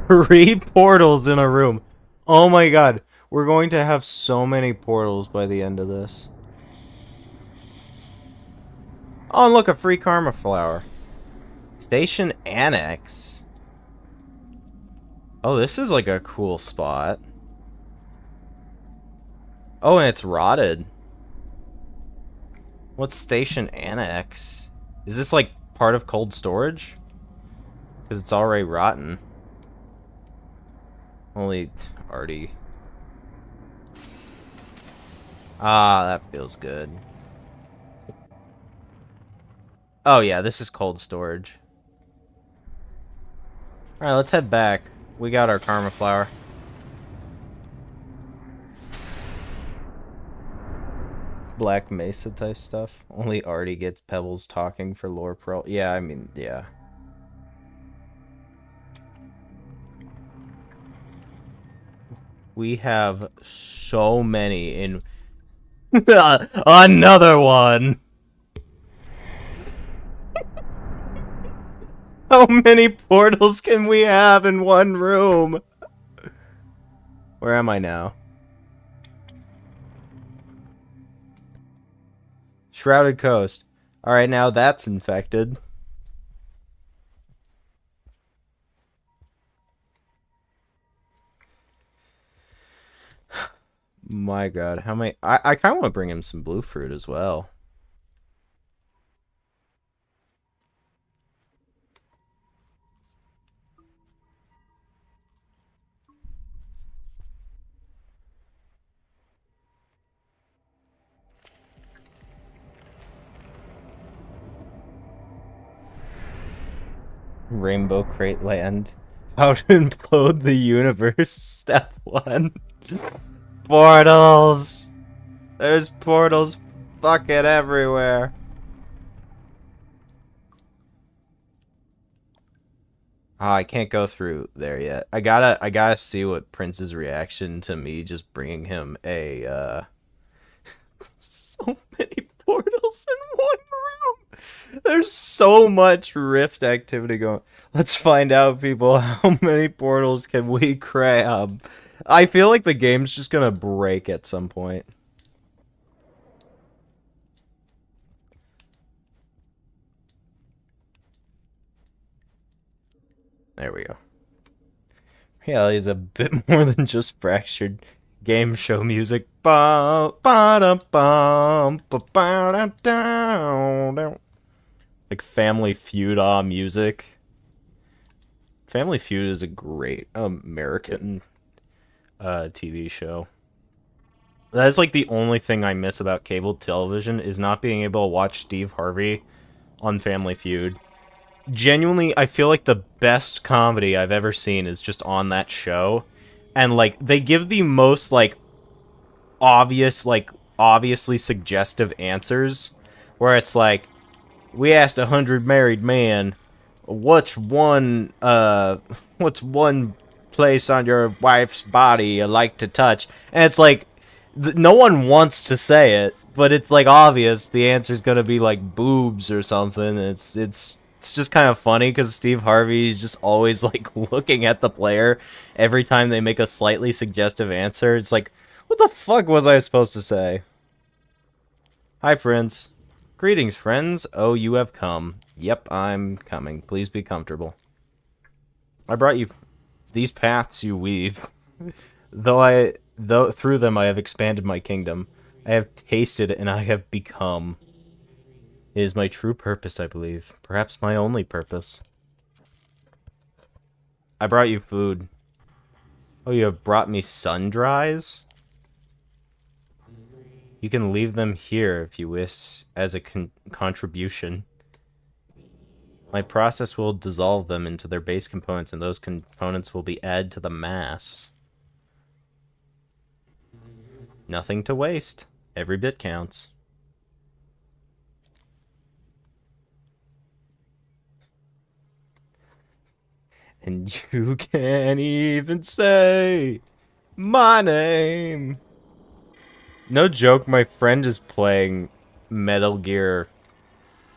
3 portals in a room. Oh my god. We're going to have so many portals by the end of this. Oh, and look, a free Karma Flower. Station Annex. Oh, this is like a cool spot. Oh, and it's rotted. What's Station Annex? Is this like part of cold storage? Because it's already rotten. Only already. Ah, that feels good. Oh yeah, this is cold storage. Alright, let's head back. We got our Karma Flower. Black Mesa type stuff. Only Artie gets Pebbles talking for Lore Pearl. Yeah, I mean, yeah. We have so many in... Another one! How many portals can we have in one room? Where am I now? Shrouded Coast. Alright, now that's infected. My god, how many... I kind of want to bring him some blue fruit as well. Rainbow Crate Land. How to implode the universe. Step 1. Portals! There's portals fucking everywhere. Oh, I can't go through there yet. I gotta see what Prince's reaction to me just bringing him a, so many portals in one room. There's so much Rift activity going. Let's find out, people. How many portals can we grab? I feel like the game's just gonna break at some point. There we go. Yeah, he's a bit more than just fractured game show music. Like Family Feud music. Family Feud is a great American TV show. That is like the only thing I miss about cable television is not being able to watch Steve Harvey on Family Feud. Genuinely, I feel like the best comedy I've ever seen is just on that show. And, like, they give the most, like, obviously suggestive answers. Where it's like, we asked 100 married men, what's one place on your wife's body you like to touch? And it's like, no one wants to say it, but it's, like, obvious the answer's gonna be, like, boobs or something. It's just kind of funny because Steve Harvey is just always like looking at the player every time they make a slightly suggestive answer. It's like, what the fuck was I supposed to say? Hi, Prince. Greetings, friends. Oh, you have come. Yep, I'm coming. Please be comfortable. I brought you these paths you weave. Though through them I have expanded my kingdom. I have tasted and I have become. It is my true purpose, I believe. Perhaps my only purpose. I brought you food. Oh, you have brought me sun-dries? You can leave them here if you wish, as a contribution. My process will dissolve them into their base components, and those components will be added to the mass. Nothing to waste. Every bit counts. And you can't even say my name. No joke, my friend is playing Metal Gear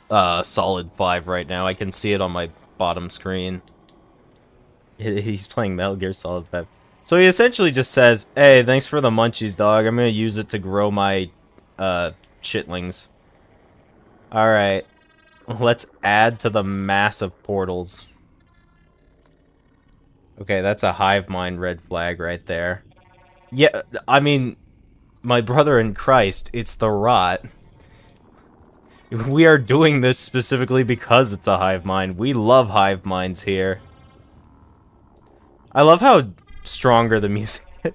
Solid 5 right now. I can see it on my bottom screen. He's playing Metal Gear Solid 5. So he essentially just says, hey, thanks for the munchies, dog. I'm gonna use it to grow my shitlings. Alright. Let's add to the massive portals. Okay, that's a hive mind red flag right there. Yeah, I mean, my brother in Christ, it's the rot. We are doing this specifically because it's a hive mind. We love hive minds here. I love how stronger the music is.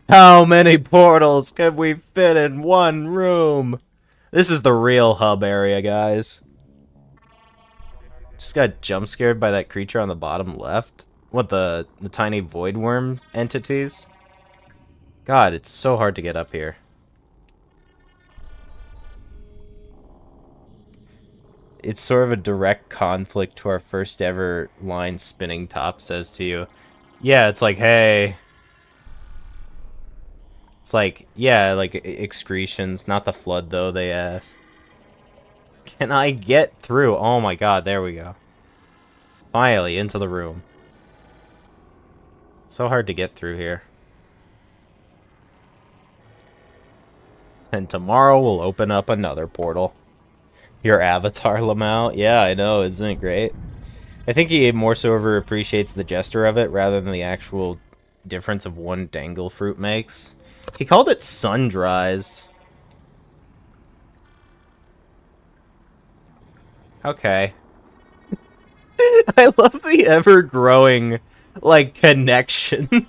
How many portals can we fit in one room? This is the real hub area, guys. Just got jump scared by that creature on the bottom left. What, the tiny void worm entities? God, it's so hard to get up here. It's sort of a direct conflict to our first ever line Spinning Top says to you. Yeah, it's like, hey. It's like, yeah, like excretions. Not the flood, though, they ask. Can I get through? Oh my god, there we go. Finally, into the room. So hard to get through here. And tomorrow we'll open up another portal. Your avatar, Lamau? Yeah, I know, isn't it great? I think he more so over appreciates the gesture of it rather than the actual difference of one dangle fruit makes. He called it sun-dries. Okay. I love the ever-growing, like, connection.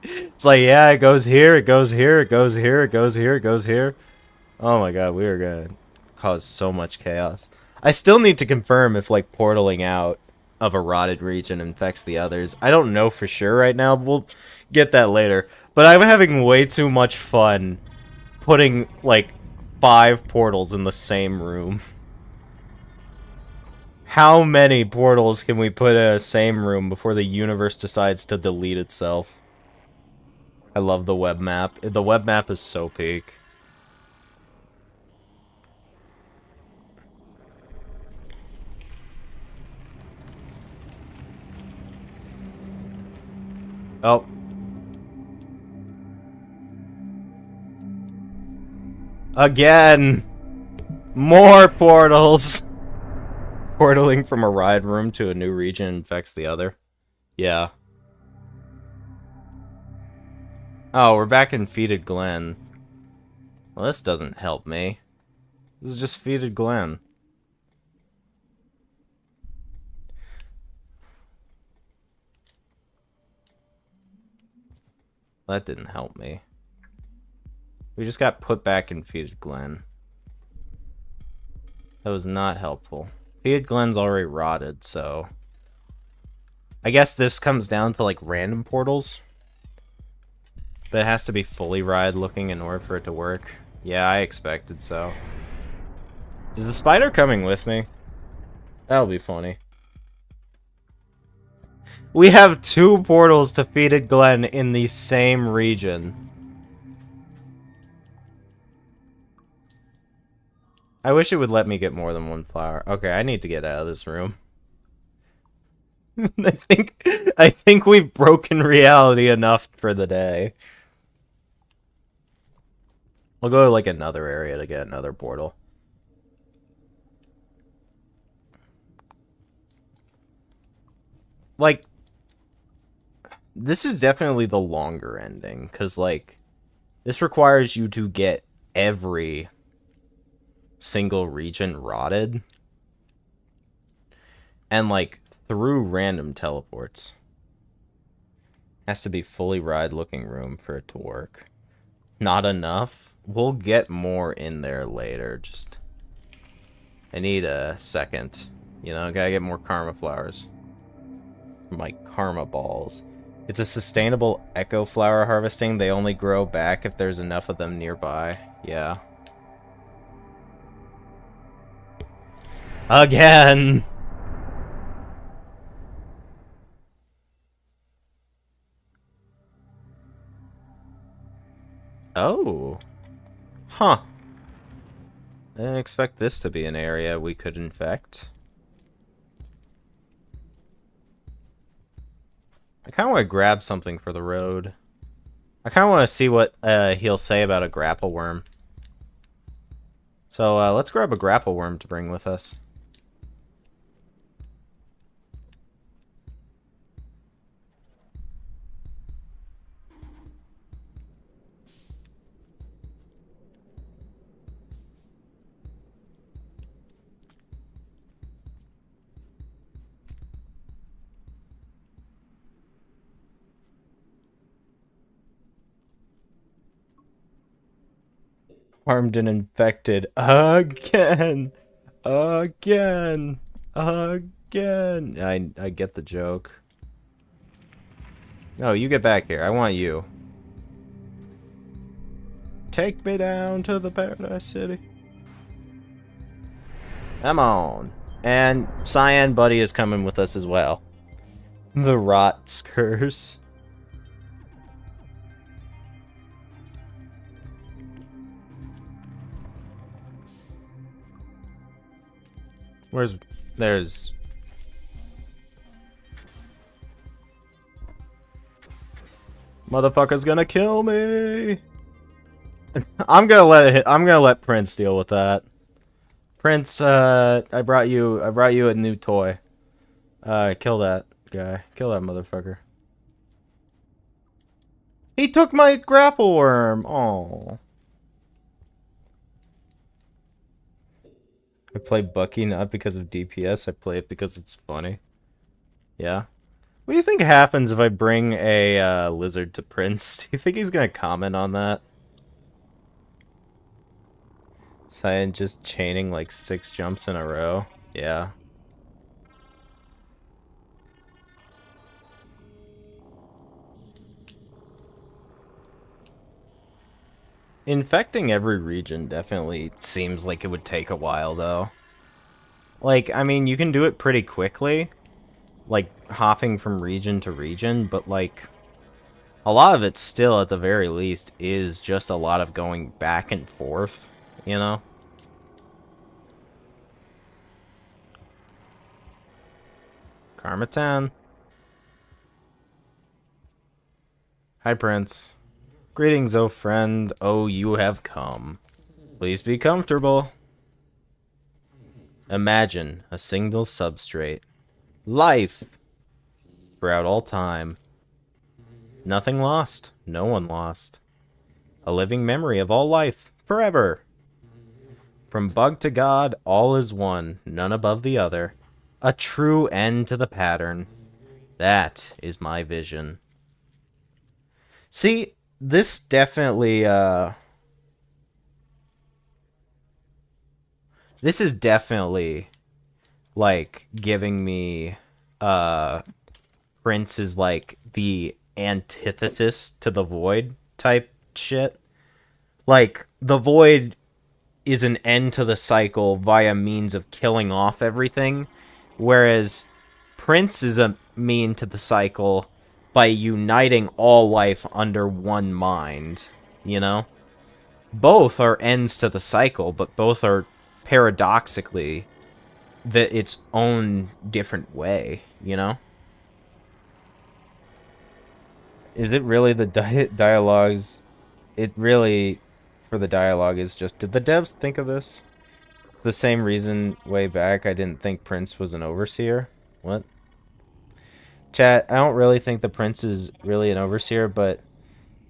It's like, yeah, it goes here, it goes here, it goes here, it goes here, it goes here. Oh my god, we are gonna cause so much chaos. I still need to confirm if, like, portaling out of a rotted region infects the others. I don't know for sure right now. We'll get that later. But I'm having way too much fun putting, like, 5 portals in the same room. How many portals can we put in a same room before the universe decides to delete itself? I love the web map. The web map is so peak. Oh. Again! More portals! Portaling from a ride room to a new region infects the other. Yeah. Oh, we're back in Fetid Glen. Well, this doesn't help me. This is just Fetid Glen. That didn't help me. We just got put back in Fetid Glen. That was not helpful. Fetid Glen's already rotted, so... I guess this comes down to, like, random portals. But it has to be fully ride-looking in order for it to work. Yeah, I expected so. Is the spider coming with me? That'll be funny. We have 2 portals to Fetid Glen in the same region. I wish it would let me get more than 1 flower. Okay, I need to get out of this room. I think we've broken reality enough for the day. We'll go to, like, another area to get another portal. Like, this is definitely the longer ending, because, like, this requires you to get every single region rotted. And, like, through random teleports. Has to be fully ride-looking room for it to work. Not enough. We'll get more in there later. Just, I need a second. You know, gotta get more karma flowers. My karma balls. It's a sustainable echo flower harvesting. They only grow back if there's enough of them nearby. Yeah. Again! Oh. Huh. I didn't expect this to be an area we could infect. I kind of want to grab something for the road. I kind of want to see what he'll say about a grapple worm. So let's grab a grapple worm to bring with us. Harmed and infected again. Again. Again. I get the joke. No, you get back here. I want you. Take me down to the Paradise City. Come on. And Cyan Buddy is coming with us as well. The Rot's Curse. There's... Motherfucker's gonna kill me. I'm gonna let Prince deal with that. Prince, I brought you a new toy. Kill that guy. Kill that motherfucker. He took my grapple worm. Oh. I play Bucky not because of DPS. I play it because it's funny. Yeah. What do you think happens if I bring a lizard to Prince? Do you think he's gonna comment on that? Cyan just chaining like 6 jumps in a row. Yeah. Infecting every region definitely seems like it would take a while, though. Like, I mean, you can do it pretty quickly, like, hopping from region to region, but, like, a lot of it still, at the very least, is just a lot of going back and forth, you know? Karma 10. Hi, Prince. Greetings, oh friend. Oh, you have come. Please be comfortable. Imagine a single substrate. Life! Throughout all time. Nothing lost. No one lost. A living memory of all life. Forever. From bug to god, all is one. None above the other. A true end to the pattern. That is my vision. See, this definitely, this is definitely, like, giving me, Prince is, like, the antithesis to the Void type shit. Like, the Void is an end to the cycle via means of killing off everything, whereas Prince is a mean to the cycle by uniting all life under one mind, you know? Both are ends to the cycle, but both are paradoxically its own different way, you know? Is it really the dialogues? It really, for the dialogue, is just, did the devs think of this? It's the same reason way back I didn't think Prince was an overseer. What? Chat, I don't really think the Prince is really an overseer, but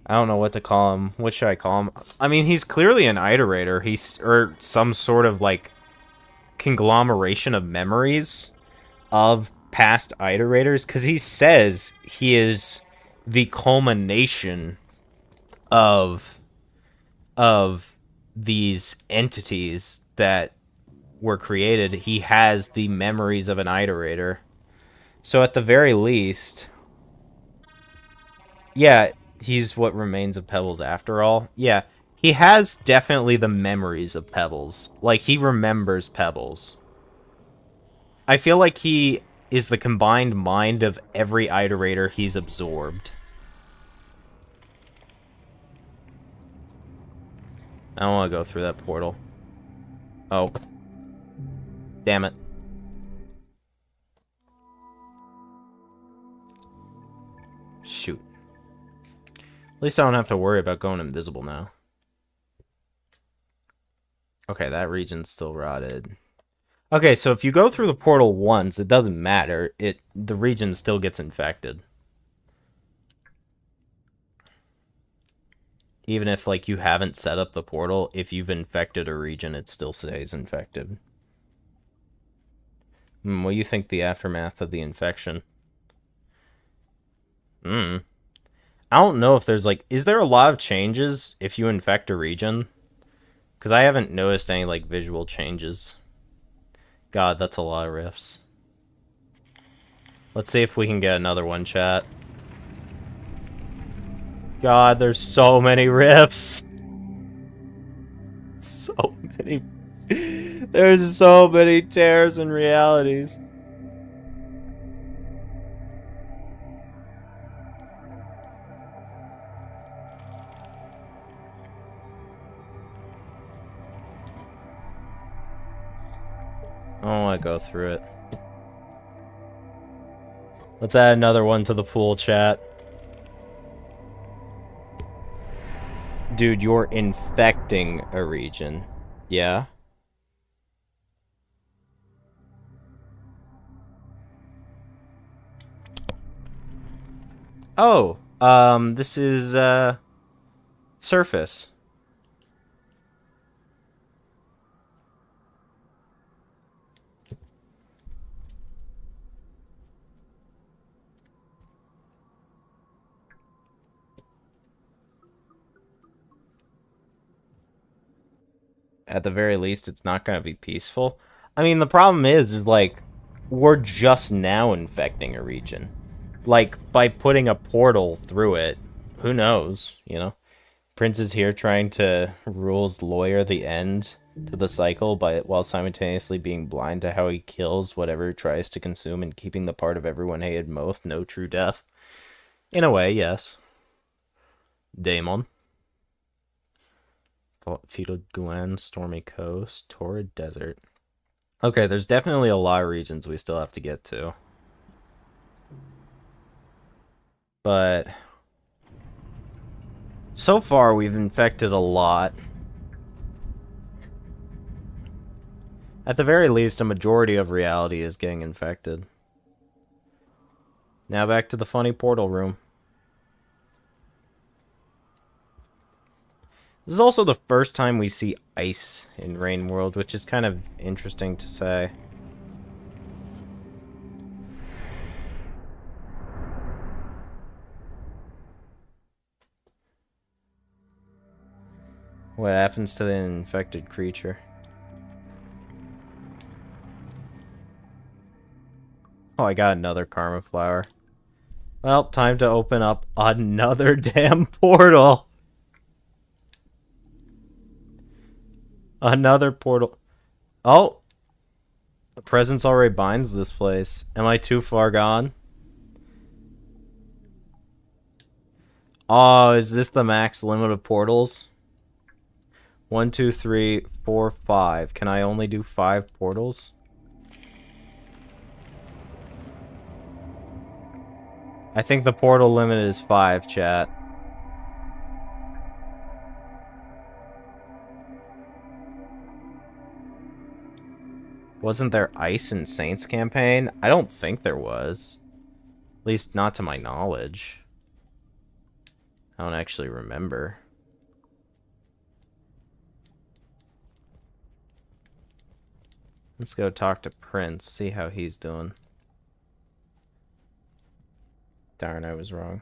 I don't know what to call him. What should I call him? I mean, he's clearly an iterator. He's, or some sort of, like, conglomeration of memories of past iterators, because he says he is the culmination of these entities that were created. He has the memories of an iterator. So at the very least, yeah, he's what remains of Pebbles after all. Yeah, he has definitely the memories of Pebbles. Like, he remembers Pebbles. I feel like he is the combined mind of every iterator he's absorbed. I don't want to go through that portal. Oh. Damn it. Shoot. At least I don't have to worry about going invisible now. Okay, that region's still rotted. Okay, so if you go through the portal once, it doesn't matter. The region still gets infected. Even if, like, you haven't set up the portal, if you've infected a region, it still stays infected. What do you think the aftermath of the infection? I don't know if there's, like... Is there a lot of changes if you infect a region? Because I haven't noticed any, like, visual changes. God, that's a lot of rifts. Let's see if we can get another one, chat. God, there's so many rifts. So many. There's so many tears and realities. I don't want to go through it. Let's add another one to the pool, chat. Dude, you're infecting a region. Yeah? Oh, this is, Surface. At the very least, it's not going to be peaceful. I mean, the problem is, like, we're just now infecting a region. Like, by putting a portal through it, who knows, you know? Prince is here trying to rules lawyer the end to the cycle while simultaneously being blind to how he kills whatever tries to consume and keeping the part of everyone hated most, no true death. In a way, yes. Daemon. Feudal Guen, Stormy Coast, Torrid Desert. Okay, there's definitely a lot of regions we still have to get to. But so far we've infected a lot. At the very least, a majority of reality is getting infected. Now back to the funny portal room. This is also the first time we see ice in Rain World, which is kind of interesting to say. What happens to the infected creature? Oh, I got another Karma Flower. Well, time to open up another damn portal. Another portal. Oh! The presence already binds this place. Am I too far gone? Oh, is this the max limit of portals? 1, 2, 3, 4, 5. Can I only do 5 portals? I think the portal limit is 5, chat. Wasn't there ice in Saints campaign? I don't think there was. At least not to my knowledge. I don't actually remember. Let's go talk to Prince, see how he's doing. Darn, I was wrong.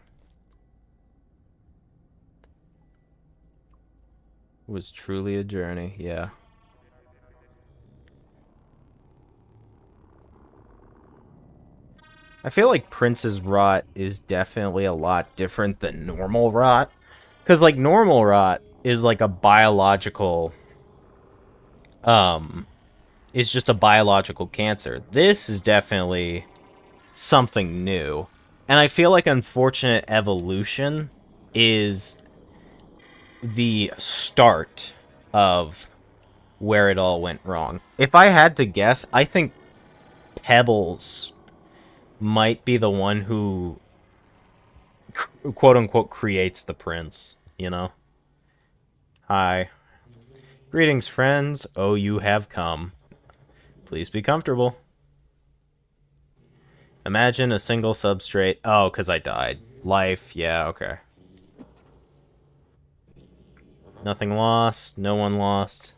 It was truly a journey, yeah. I feel like Prince's rot is definitely a lot different than normal rot. Because, like, normal rot is like a biological... is just a biological cancer. This is definitely something new. And I feel like unfortunate evolution is the start of where it all went wrong. If I had to guess, I think Pebbles might be the one who quote-unquote creates the prince, you know? Hi. Greetings, friends. Oh, you have come. Please be comfortable. Imagine a single substrate. Oh, because I died. Life, yeah, okay. Nothing lost. No one lost.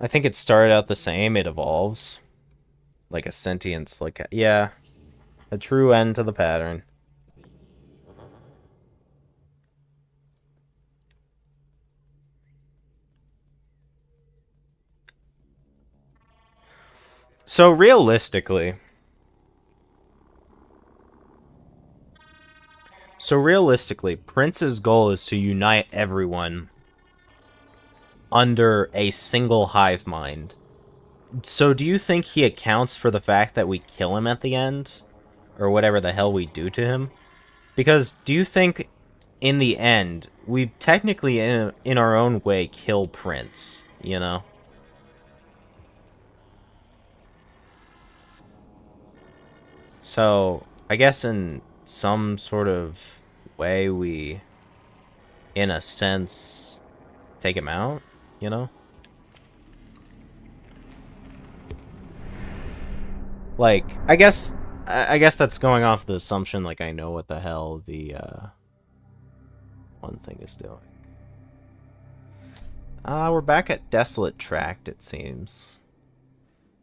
I think it started out the same. It evolves. Like a sentience. Like, yeah. A true end to the pattern. So realistically, Prince's goal is to unite everyone under a single hive mind. So do you think he accounts for the fact that we kill him at the end? Or whatever the hell we do to him? Because do you think, in the end, we technically, in our own way, kill Prince, you know? So, I guess in some sort of way we, in a sense, take him out, you know? Like, I guess that's going off the assumption, like, I know what the hell the, one thing is doing. We're back at Desolate Tract, it seems.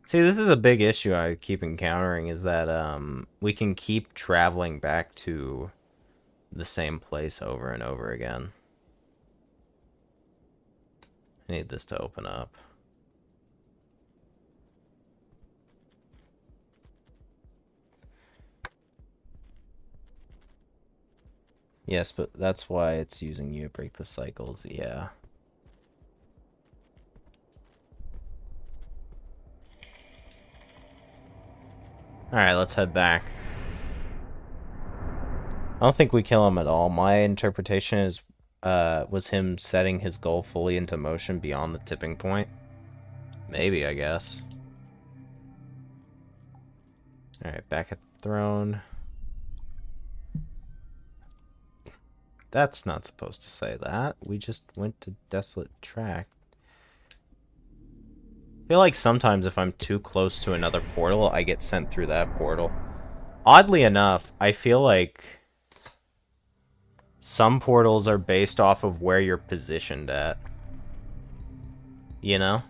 See, this is a big issue I keep encountering, is that, we can keep traveling back to the same place over and over again. I need this to open up. Yes, but that's why it's using you to break the cycles, yeah. Alright, let's head back. I don't think we kill him at all. My interpretation is was him setting his goal fully into motion beyond the tipping point. Maybe, I guess. Alright, back at the throne. That's not supposed to say that. We just went to Desolate Tract. I feel like sometimes if I'm too close to another portal, I get sent through that portal. Oddly enough, I feel like some portals are based off of where you're positioned at. You know?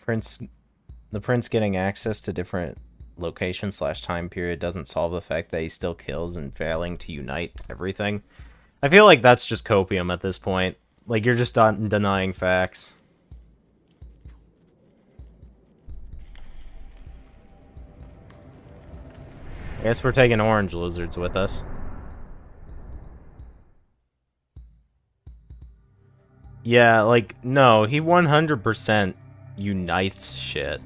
The prince getting access to different location / time period doesn't solve the fact that he still kills and failing to unite everything. I feel like that's just copium at this point. Like, you're just denying facts. I guess we're taking orange lizards with us. Yeah, like, no, he 100% unites shit.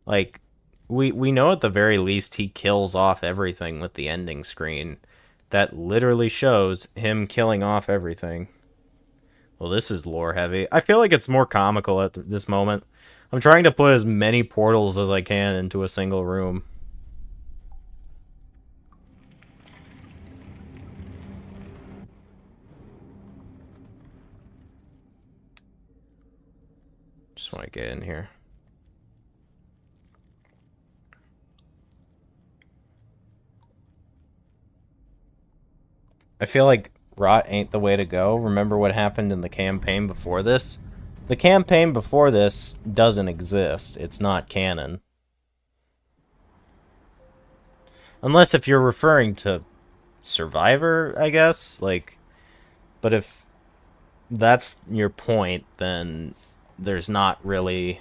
Like, we know at the very least he kills off everything with the ending screen. That literally shows him killing off everything. Well, this is lore heavy. I feel like it's more comical at this moment. I'm trying to put as many portals as I can into a single room. Just want to get in here. I feel like rot ain't the way to go. Remember what happened in the campaign before this? The campaign before this doesn't exist. It's not canon. Unless if you're referring to Survivor, I guess. Like, but if that's your point, then there's not really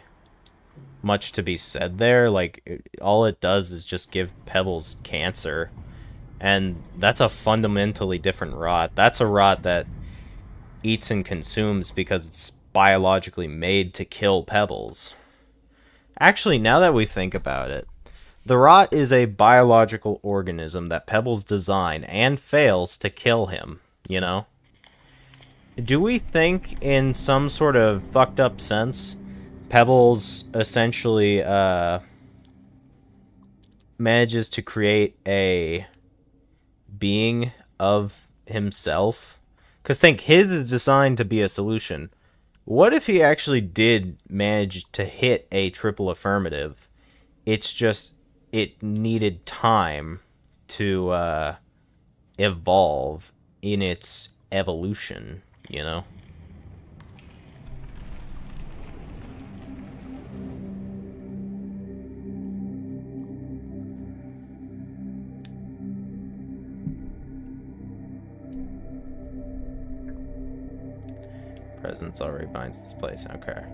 much to be said there. Like, all it does is just give Pebbles cancer. And that's a fundamentally different rot. That's a rot that eats and consumes because it's biologically made to kill Pebbles. Actually, now that we think about it, the rot is a biological organism that Pebbles design and fails to kill him, you know? Do we think, in some sort of fucked up sense, Pebbles essentially manages to create a being of himself? Because think, his is designed to be a solution. What if he actually did manage to hit a triple affirmative? It's just, it needed time to evolve in its evolution, you know? Presence already binds this place. Okay.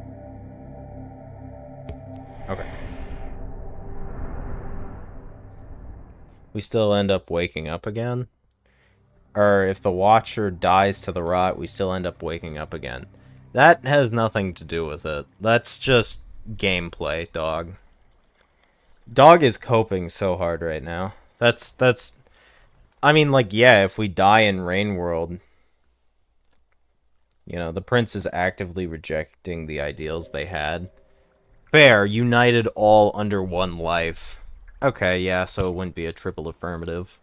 Okay. We still end up waking up again? Or if the Watcher dies to the rot, we still end up waking up again. That has nothing to do with it. That's just gameplay, dog. Dog is coping so hard right now. That's I mean, like, yeah, if we die in Rain World, you know, the prince is actively rejecting the ideals they had. Fair, united all under one life. Okay, yeah, so it wouldn't be a triple affirmative.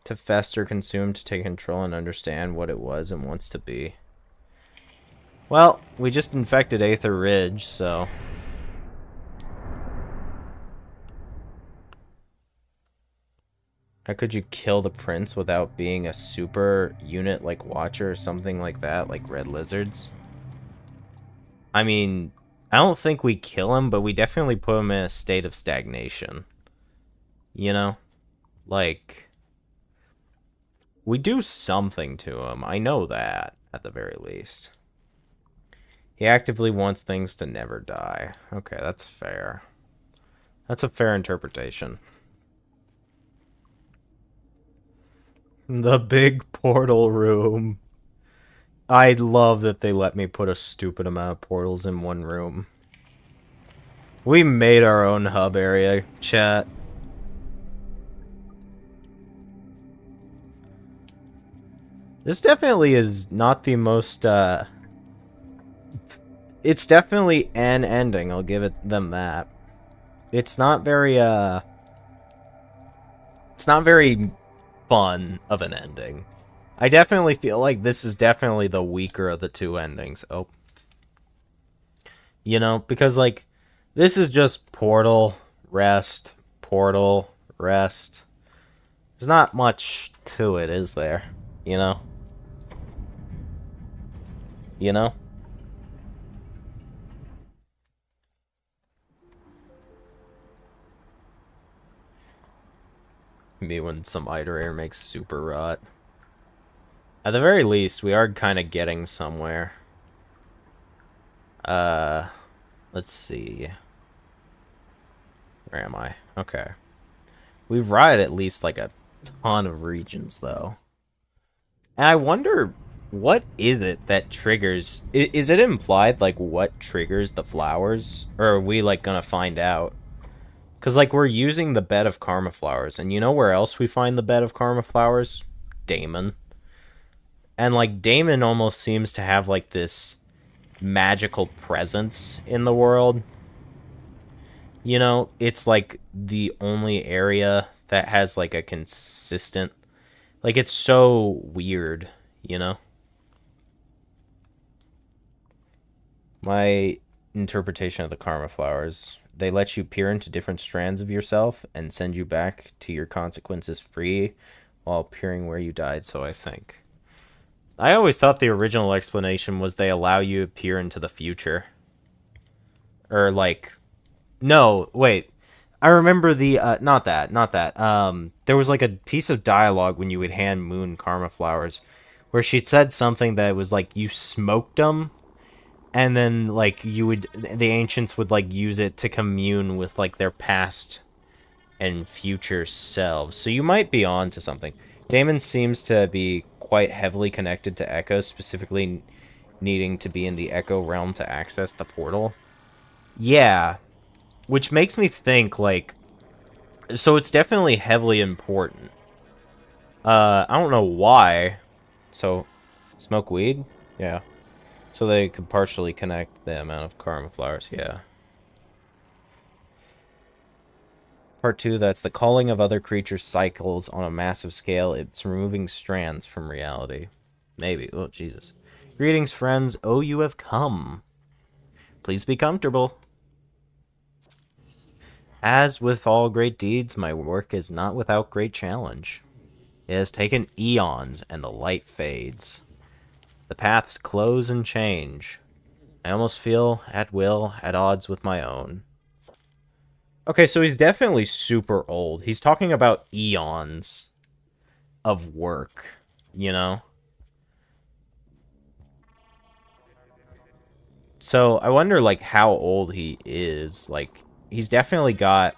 To fester, consume, to take control, and understand what it was and wants to be. Well, we just infected Aether Ridge, so... How could you kill the prince without being a super unit like Watcher or something like that, like Red Lizards? I mean, I don't think we kill him, but we definitely put him in a state of stagnation. You know? Like, we do something to him. I know that, at the very least. He actively wants things to never die. Okay, that's fair. That's a fair interpretation. The big portal room. I love that they let me put a stupid amount of portals in one room. We made our own hub area, chat. This definitely is not the most, it's definitely an ending, I'll give them that. It's not very, it's not very fun of an ending. I definitely feel like this is definitely the weaker of the two endings. Oh. You know, because, like, this is just portal, rest, portal, rest. There's not much to it, is there? You know? You know? Me when some Iterator makes super rot. At the very least, we are kind of getting somewhere. Let's see. Where am I? Okay. We've rotted at least like a ton of regions, though. And I wonder, what is it that triggers... Is it implied, like, what triggers the flowers? Or are we, like, gonna find out? Because, like, we're using the bed of karma flowers. And you know where else we find the bed of karma flowers? Daemon. And, like, Daemon almost seems to have, like, this magical presence in the world. You know, it's, like, the only area that has, like, a consistent... Like, it's so weird, you know? My interpretation of the karma flowers, they let you peer into different strands of yourself and send you back to your consequences free while peering where you died, so I think. I always thought the original explanation was they allow you to peer into the future. Or, like... No, wait. I remember the, not that. There was, like, a piece of dialogue when you would hand Moon karma flowers where she said something that was, like, you smoked them, and then, like, the ancients would, like, use it to commune with, like, their past and future selves. So you might be on to something. Daemon seems to be quite heavily connected to Echo, specifically needing to be in the Echo realm to access the portal. Yeah, which makes me think, like, so it's definitely heavily important. I don't know why. So, smoke weed? Yeah. So they could partially connect the amount of karma flowers, yeah. Part 2, that's the calling of other creatures cycles on a massive scale. It's removing strands from reality. Maybe. Oh, Jesus. Greetings, friends. Oh, you have come. Please be comfortable. As with all great deeds, my work is not without great challenge. It has taken eons, and the light fades. The paths close and change. I almost feel, at will, at odds with my own. Okay, so he's definitely super old. He's talking about eons of work, you know? So I wonder, like, how old he is. Like, he's definitely got...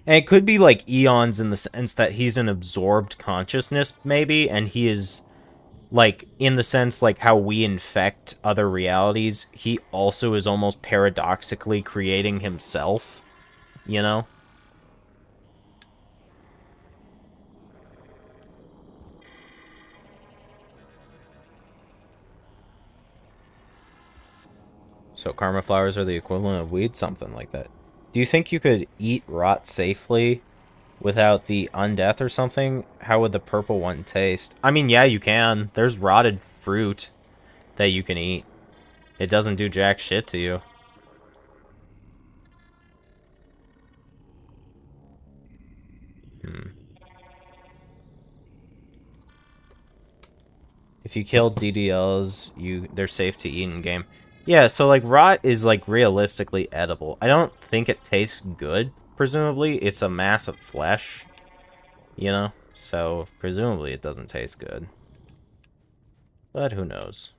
And it could be, like, eons in the sense that he's an absorbed consciousness, maybe, and he is, like, in the sense, like, how we infect other realities, he also is almost paradoxically creating himself, you know? So karma flowers are the equivalent of weed? Something like that. Do you think you could eat rot safely without the undeath or something? How would the purple one taste? I mean, yeah, you can. There's rotted fruit that you can eat. It doesn't do jack shit to you. Hmm. If you kill DDLs, they're safe to eat in game. Yeah, so like rot is like realistically edible. I don't think it tastes good. Presumably, it's a mass of flesh, you know. So presumably, it doesn't taste good. But who knows?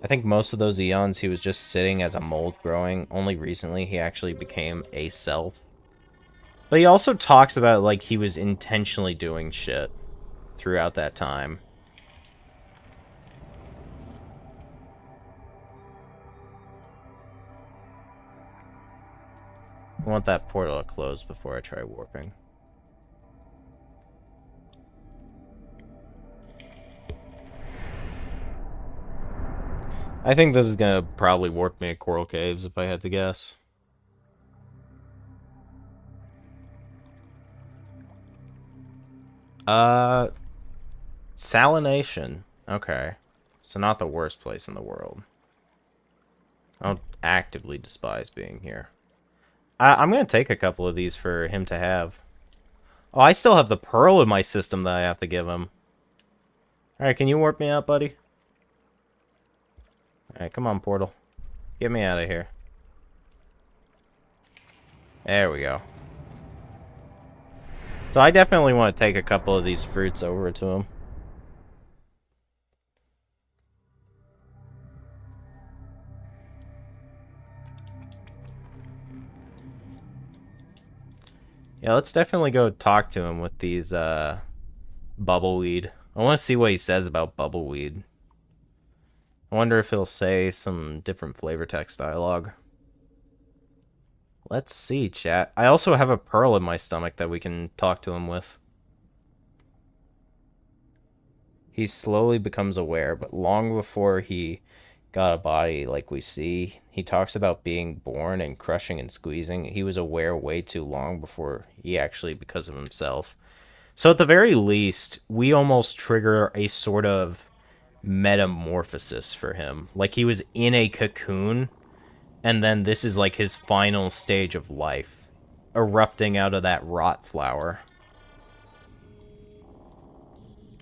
I think most of those eons he was just sitting as a mold growing. Only recently he actually became a self. But he also talks about like he was intentionally doing shit throughout that time. I want that portal to close before I try warping. I think this is gonna probably warp me at Coral Caves if I had to guess. Salination. Okay. So not the worst place in the world. I don't actively despise being here. I'm gonna take a couple of these for him to have. Oh, I still have the pearl in my system that I have to give him. Alright, can you warp me out, buddy? Alright, come on, portal. Get me out of here. There we go. So I definitely want to take a couple of these fruits over to him. Yeah, let's definitely go talk to him with these bubbleweed. I want to see what he says about bubbleweed. I wonder if he'll say some different flavor text dialogue. Let's see, chat. I also have a pearl in my stomach that we can talk to him with. He slowly becomes aware, but long before he got a body like we see, he talks about being born and crushing and squeezing. He was aware way too long before he actually because of himself. So at the very least, we almost trigger a sort of metamorphosis for him. Like he was in a cocoon, and then this is like his final stage of life, erupting out of that rot flower.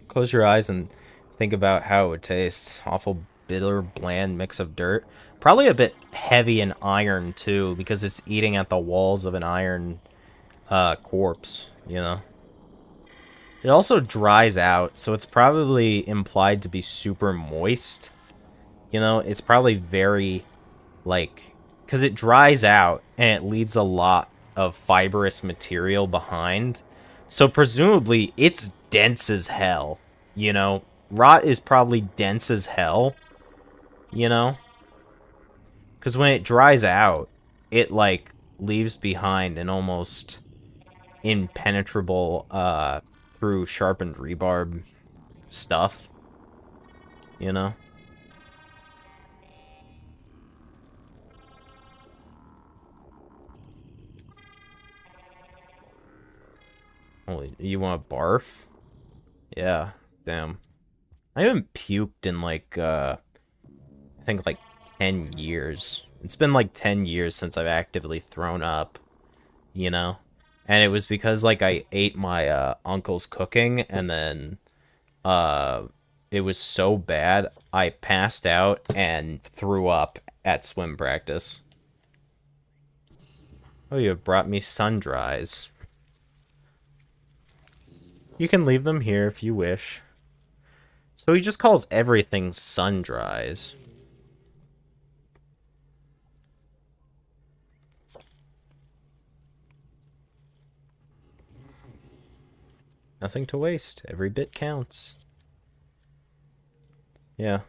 Close your eyes and think about how it would taste. Awful bitter, bland mix of dirt. Probably a bit heavy in iron, too, because it's eating at the walls of an iron corpse, you know? It also dries out, so it's probably implied to be super moist. You know, it's probably very, like... Because it dries out, and it leaves a lot of fibrous material behind. So presumably, it's dense as hell, you know? Rot is probably dense as hell, you know? Because when it dries out, it, like, leaves behind an almost impenetrable, through sharpened rebarb stuff, you know? Holy, you want to barf? Yeah, damn. I haven't puked in like, I think like 10 years. It's been like 10 years since I've actively thrown up, you know? And it was because like I ate my uncle's cooking and then it was so bad I passed out and threw up at swim practice. Oh, you have brought me sundries. You can leave them here if you wish. So he just calls everything sundries. Nothing to waste. Every bit counts. Yeah.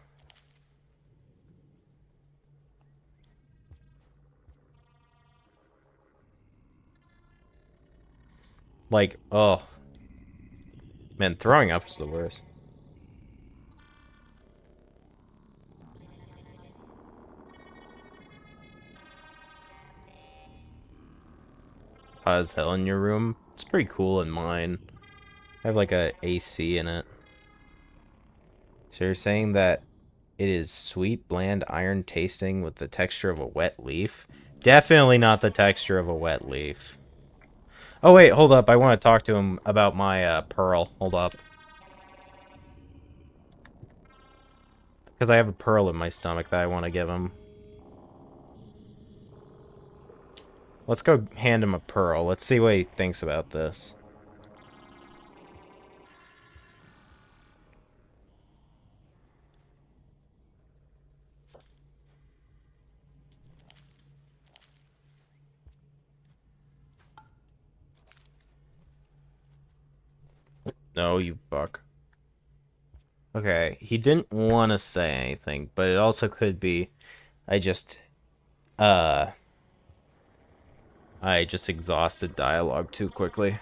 Like, oh. Man, throwing up is the worst. Hot as hell in your room. It's pretty cool in mine. I have like a AC in it. So you're saying that it is sweet, bland, iron tasting with the texture of a wet leaf? Definitely not the texture of a wet leaf. Oh, wait, hold up. I want to talk to him about my, pearl. Hold up. Because I have a pearl in my stomach that I want to give him. Let's go hand him a pearl. Let's see what he thinks about this. No, you fuck. Okay, he didn't want to say anything, but it also could be I just, uh, I just exhausted dialogue too quickly.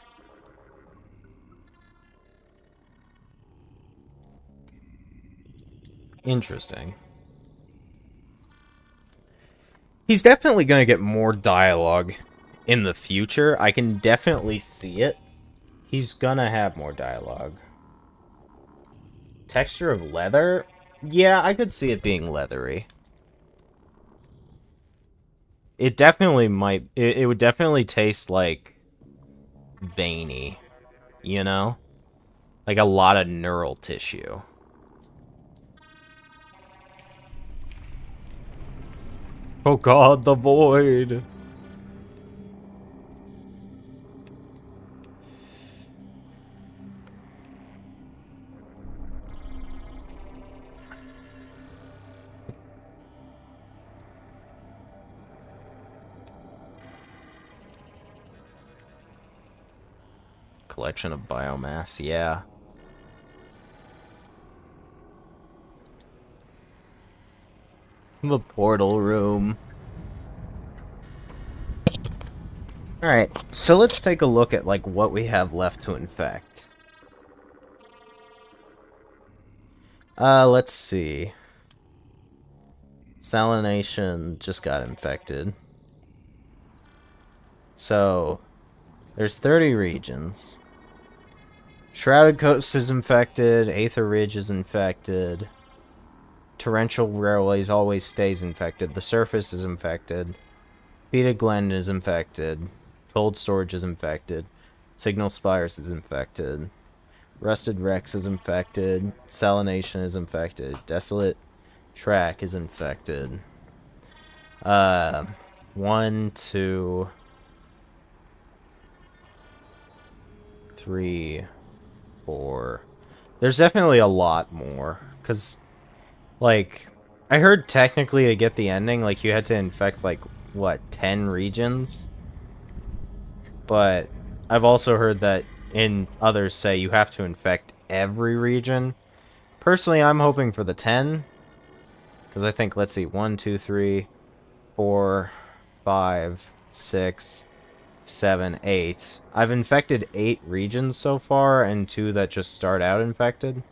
Interesting. He's definitely going to get more dialogue in the future. I can definitely see it. He's going to have more dialogue. Texture of leather? Yeah, I could see it being leathery. It definitely might... It would definitely taste like veiny, you know? Like a lot of neural tissue. Oh god, the void! Collection of biomass, yeah. The portal room. Alright, so let's take a look at, like, what we have left to infect. Let's see. Salination just got infected. So, there's 30 regions. Shrouded Coast is infected, Aether Ridge is infected. Torrential Railways always stays infected. The surface is infected. Beta Glen is infected. Cold Storage is infected. Signal Spires is infected. Rusted Rex is infected. Salination is infected. Desolate Track is infected. 1, 2, 3, 4. There's definitely a lot more. Because, like, I heard technically to get the ending, like, you had to infect, like, what, 10 regions? But I've also heard that in others say you have to infect every region. Personally, I'm hoping for the 10. Because I think, let's see, 1, 2, 3, 4, 5, 6, 7, 8. I've infected 8 regions so far, and 2 that just start out infected.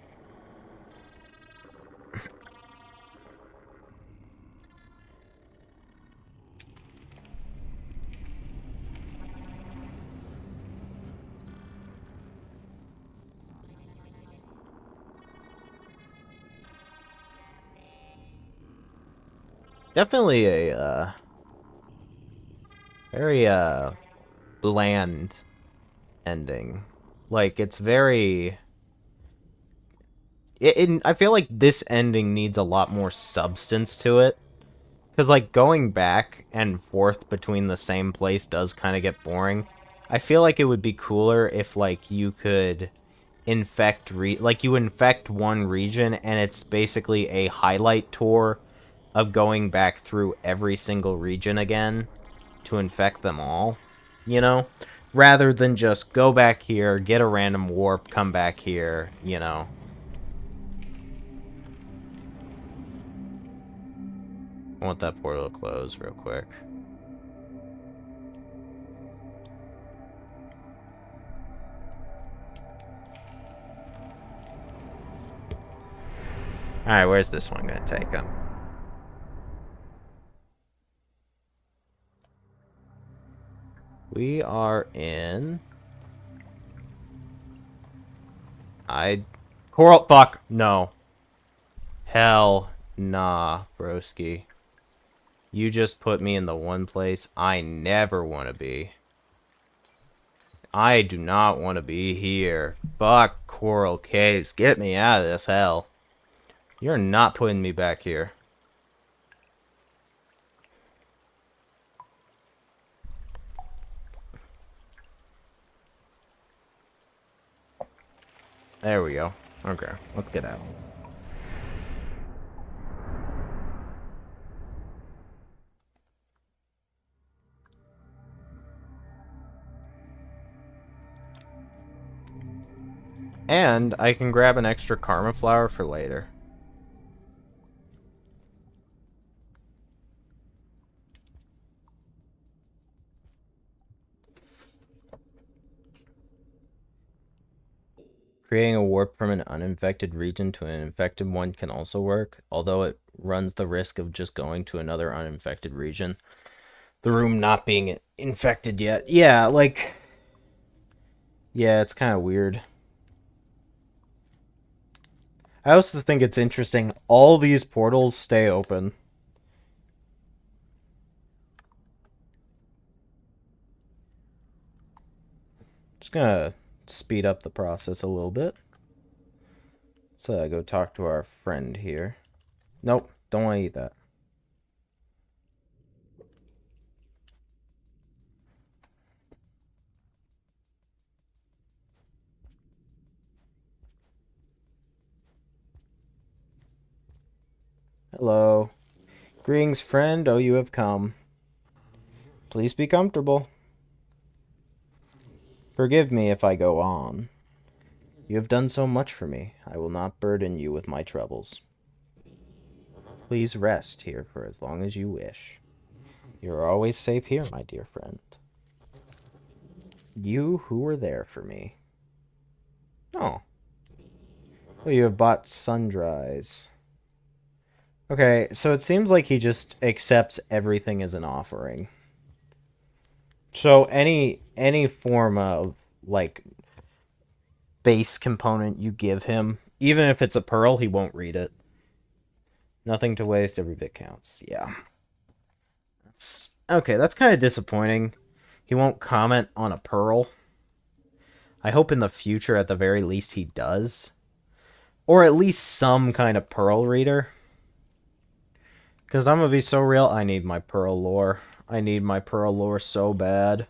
It's definitely a, very, bland ending. Like, it's very... I feel like this ending needs a lot more substance to it. Because, like, going back and forth between the same place does kind of get boring. I feel like it would be cooler if, like, you could infect... like, you infect one region, and it's basically a highlight tour of going back through every single region again to infect them all, you know? Rather than just go back here, get a random warp, come back here, you know? I want that portal to close real quick. Alright, where's this one gonna take him? We are in... Coral... Fuck! No. Hell nah, broski. You just put me in the one place I never want to be. I do not want to be here. Fuck Coral Caves. Get me out of this hell. You're not putting me back here. There we go. Okay, let's get out. And I can grab an extra Karma Flower for later. Creating a warp from an uninfected region to an infected one can also work, although it runs the risk of just going to another uninfected region. The room not being infected yet. Yeah, like... Yeah, it's kind of weird. I also think it's interesting, all these portals stay open. Just gonna speed up the process a little bit. Let's go talk to our friend here. Nope, don't want to eat that. Hello. Greetings, friend. Oh, you have come. Please be comfortable. Forgive me if I go on. You have done so much for me. I will not burden you with my troubles. Please rest here for as long as you wish. You are always safe here, my dear friend. You who were there for me. Oh. Oh, you have bought Sundries. Okay, so it seems like he just accepts everything as an offering. So any form of, like, base component you give him, even if it's a pearl, he won't read it. Nothing to waste, every bit counts. Yeah. Okay, that's kind of disappointing. He won't comment on a pearl. I hope in the future, at the very least, he does. Or at least some kind of pearl reader. Because I'm gonna be so real, I need my pearl lore. I need my pearl lore so bad.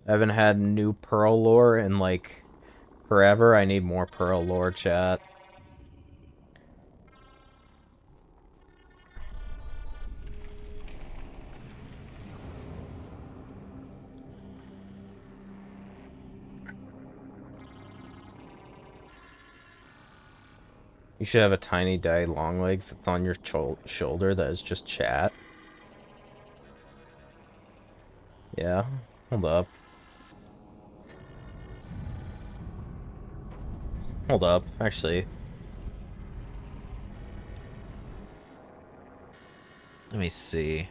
I haven't had new pearl lore in, like, forever. I need more pearl lore, chat. You should have a tiny day long legs that's on your shoulder that is just chat. Yeah, hold up. Hold up, actually. Let me see.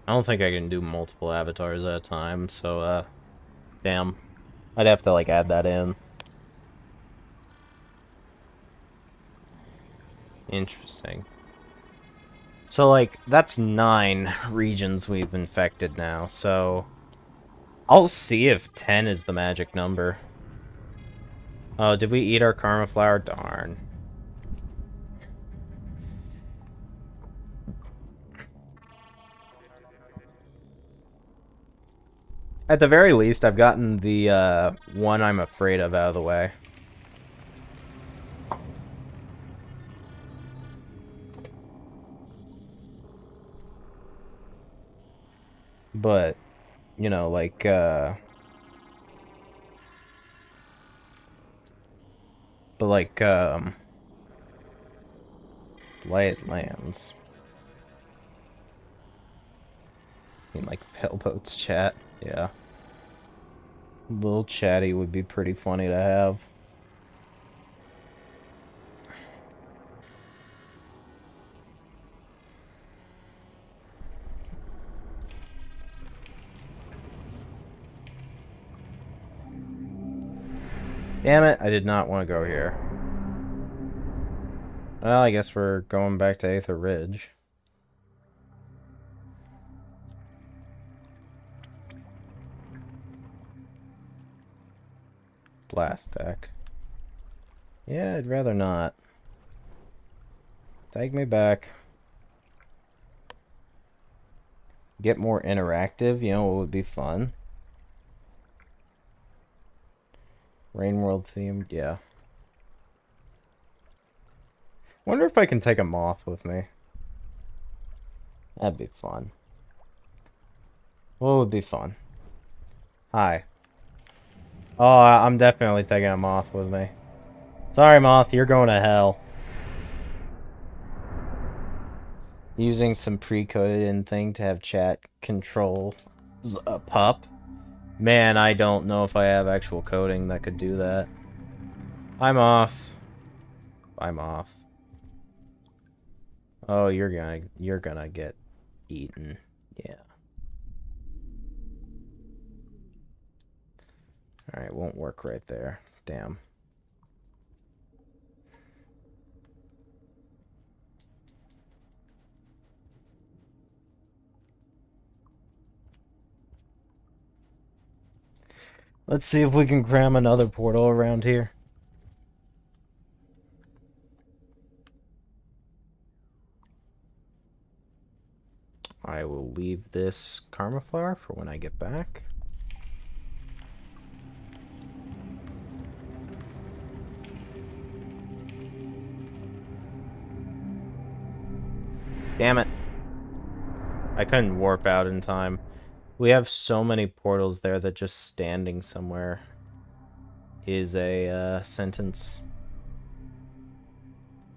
I don't think I can do multiple avatars at a time, so, damn. I'd have to, like, add that in. Interesting. So, like, that's 9 regions we've infected now, so... I'll see if 10 is the magic number. Oh, did we eat our Karma Flower? Darn. At the very least, I've gotten the, one I'm afraid of out of the way. But, you know, like, But, like, Light Lands. I mean, like, Failboats chat. Yeah. Little chatty would be pretty funny to have. Damn it, I did not want to go here. Well, I guess we're going back to Aether Ridge. blast deck. Yeah, I'd rather not. Take me back. Get more interactive, you know what would be fun? Rain World themed, yeah. Wonder if I can take a moth with me. That'd be fun. What would be fun? Hi. Oh, I'm definitely taking a moth with me. Sorry, moth, you're going to hell. Using some pre-coded thing to have chat control a pup. Man, I don't know if I have actual coding that could do that. I'm off. I'm off. Oh, you're gonna get eaten. Yeah. Alright, won't work right there. Damn. Let's see if we can cram another portal around here. I will leave this Karma Flower for when I get back. Damn it. I couldn't warp out in time. We have so many portals there that just standing somewhere is a sentence.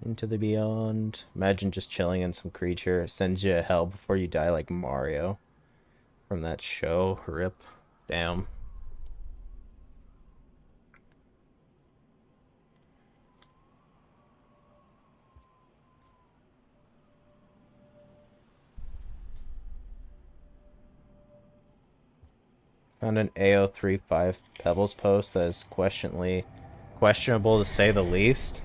Into the beyond. Imagine just chilling in some creature. Sends you to hell before you die like Mario. From that show. Rip. Damn. Found an AO35 Pebbles post that is questionable to say the least.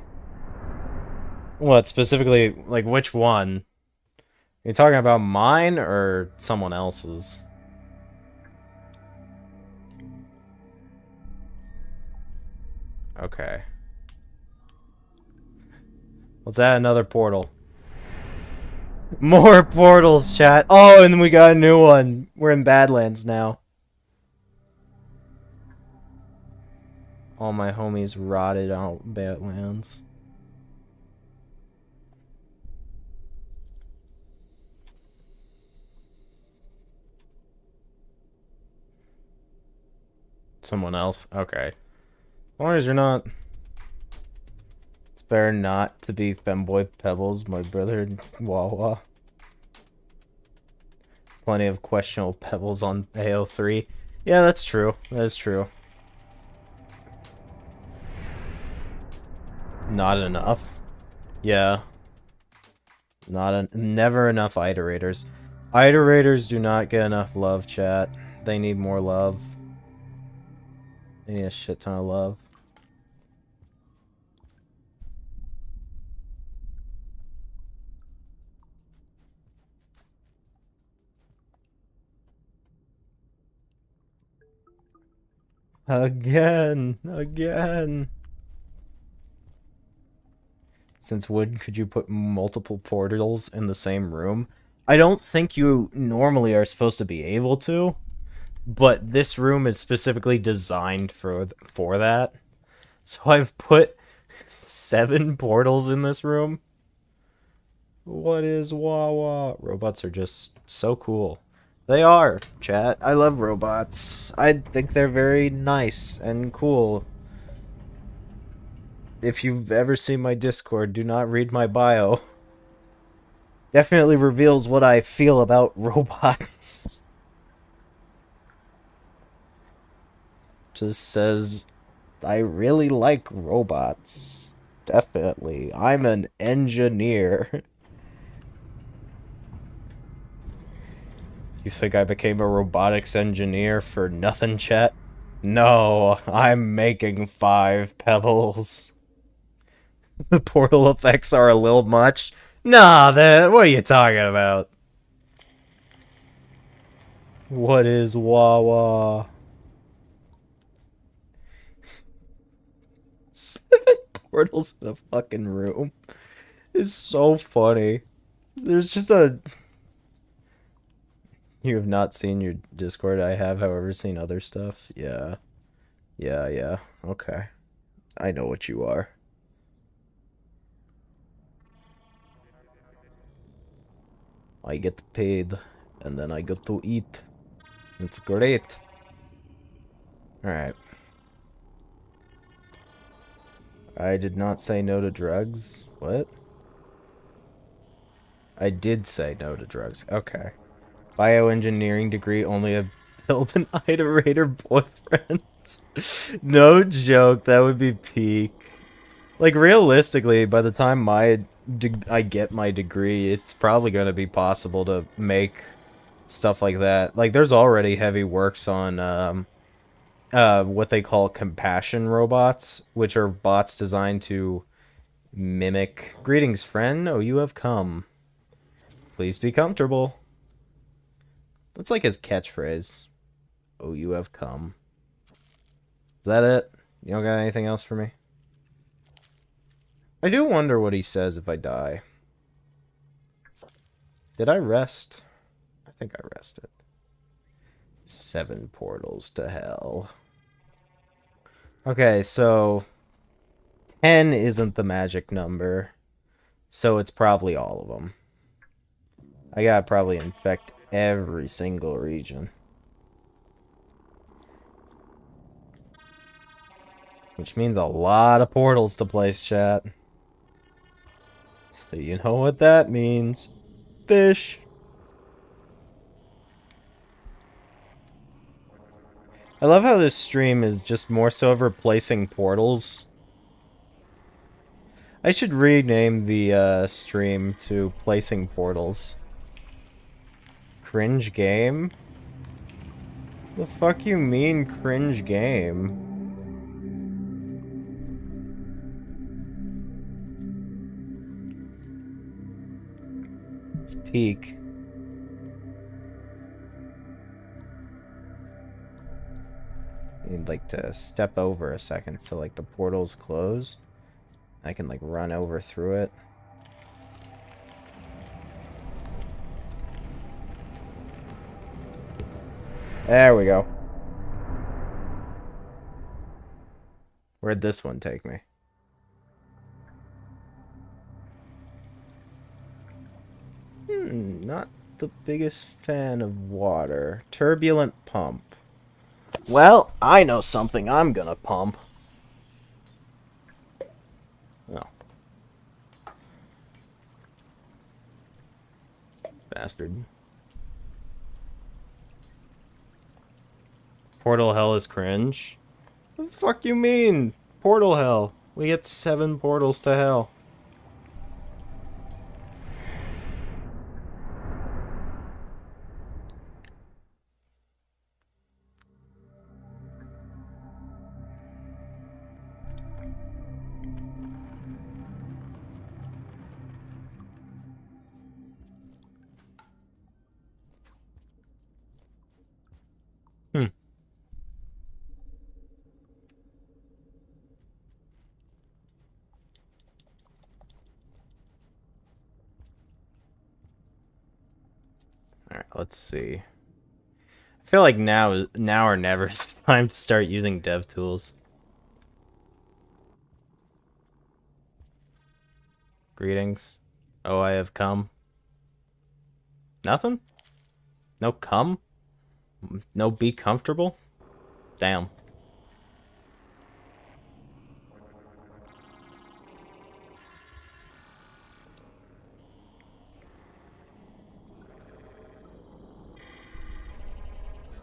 What, specifically, like, which one? Are you talking about mine or someone else's? Okay. Let's add another portal. More portals, chat. Oh, and we got a new one. We're in Badlands now. All my homies rotted out Badlands. Someone else? Okay. As long as you're not... It's better not to be Femboy Pebbles, my brother Wawa. Plenty of questionable Pebbles on AO3. Yeah, that's true. That is true. Not enough. Yeah. Never enough iterators. Iterators do not get enough love, chat. They need more love. They need a shit ton of love. Again. Since when could you put multiple portals in the same room? I don't think you normally are supposed to be able to, but this room is specifically designed for that. So I've put 7 portals in this room. What is Wawa? Robots are just so cool. They are, chat. I love robots. I think they're very nice and cool. If you've ever seen my Discord, do not read my bio. Definitely reveals what I feel about robots. Just says, I really like robots. Definitely. I'm an engineer. You think I became a robotics engineer for nothing, chat? No, I'm making 5 pebbles. The portal effects are a little much. Nah, what are you talking about? What is Wawa? portals in a fucking room. It's so funny. There's just a... You have not seen your Discord. I have, however, seen other stuff. Yeah. Yeah. Okay. I know what you are. I get paid, and then I get to eat. It's great. Alright. I did not say no to drugs. What? I did say no to drugs. Okay. Bioengineering degree, only a build an iterator boyfriend. No joke, that would be peak. Like, realistically, by the time I get my degree, it's probably going to be possible to make stuff like that. Like, there's already heavy works on what they call compassion robots, which are bots designed to mimic... Greetings, friend. Oh, you have come. Please be comfortable. That's like his catchphrase. Oh, you have come. Is that it? You don't got anything else for me? I do wonder what he says if I die. Did I rest? I think I rested. 7 portals to hell. Okay, so 10 isn't the magic number, so it's probably all of them. I gotta probably infect every single region. Which means a lot of portals to place, chat. So you know what that means. Fish. I love how this stream is just more so of replacing portals. I should rename the stream to Placing Portals. Cringe game? The fuck you mean cringe game? It's peak. You'd like to step over a second so like the portals close. I can like run over through it. There we go. Where'd this one take me? Not the biggest fan of water. Turbulent pump. Well, I know something I'm gonna pump. Oh. Bastard. Portal hell is cringe? What the fuck you mean? Portal hell. We get 7 portals to hell. Alright, let's see. I feel like now or never is time to start using dev tools. Greetings. Oh, I have come. Nothing? No come? No be comfortable? Damn.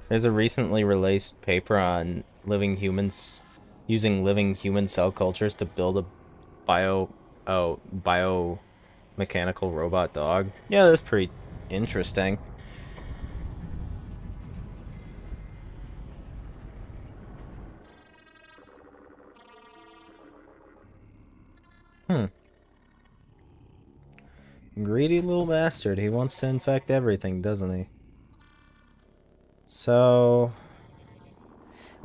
There's a recently released paper on living humans, using living human cell cultures to build a biomechanical robot dog. Yeah, that's pretty interesting. Greedy little bastard. He wants to infect everything, doesn't he? So...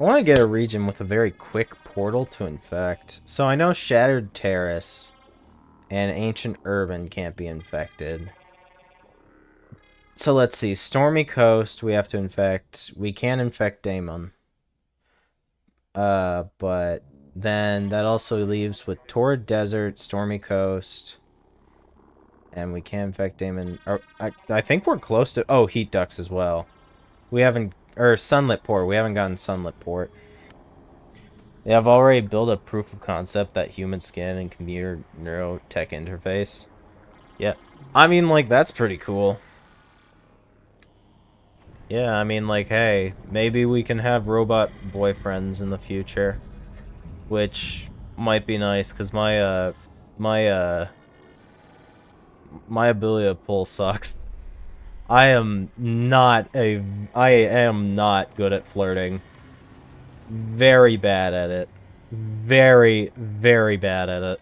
I want to get a region with a very quick portal to infect. So I know Shattered Terrace and Ancient Urban can't be infected. So let's see. Stormy Coast we have to infect. We can infect Daemon. But then that also leaves with Torrid Desert, Stormy Coast, and we can infect Daemon. Or, I think we're close to... Oh, Heat Ducks as well. We haven't... Or Sunlit Port. We haven't gotten Sunlit Port. They have already built a proof of concept that human skin and computer neurotech interface. Yeah. I mean, like, that's pretty cool. Yeah, I mean, like, hey, maybe we can have robot boyfriends in the future. Which might be nice, because my ability to pull sucks. I am not good at flirting. Very bad at it. Very, very bad at it.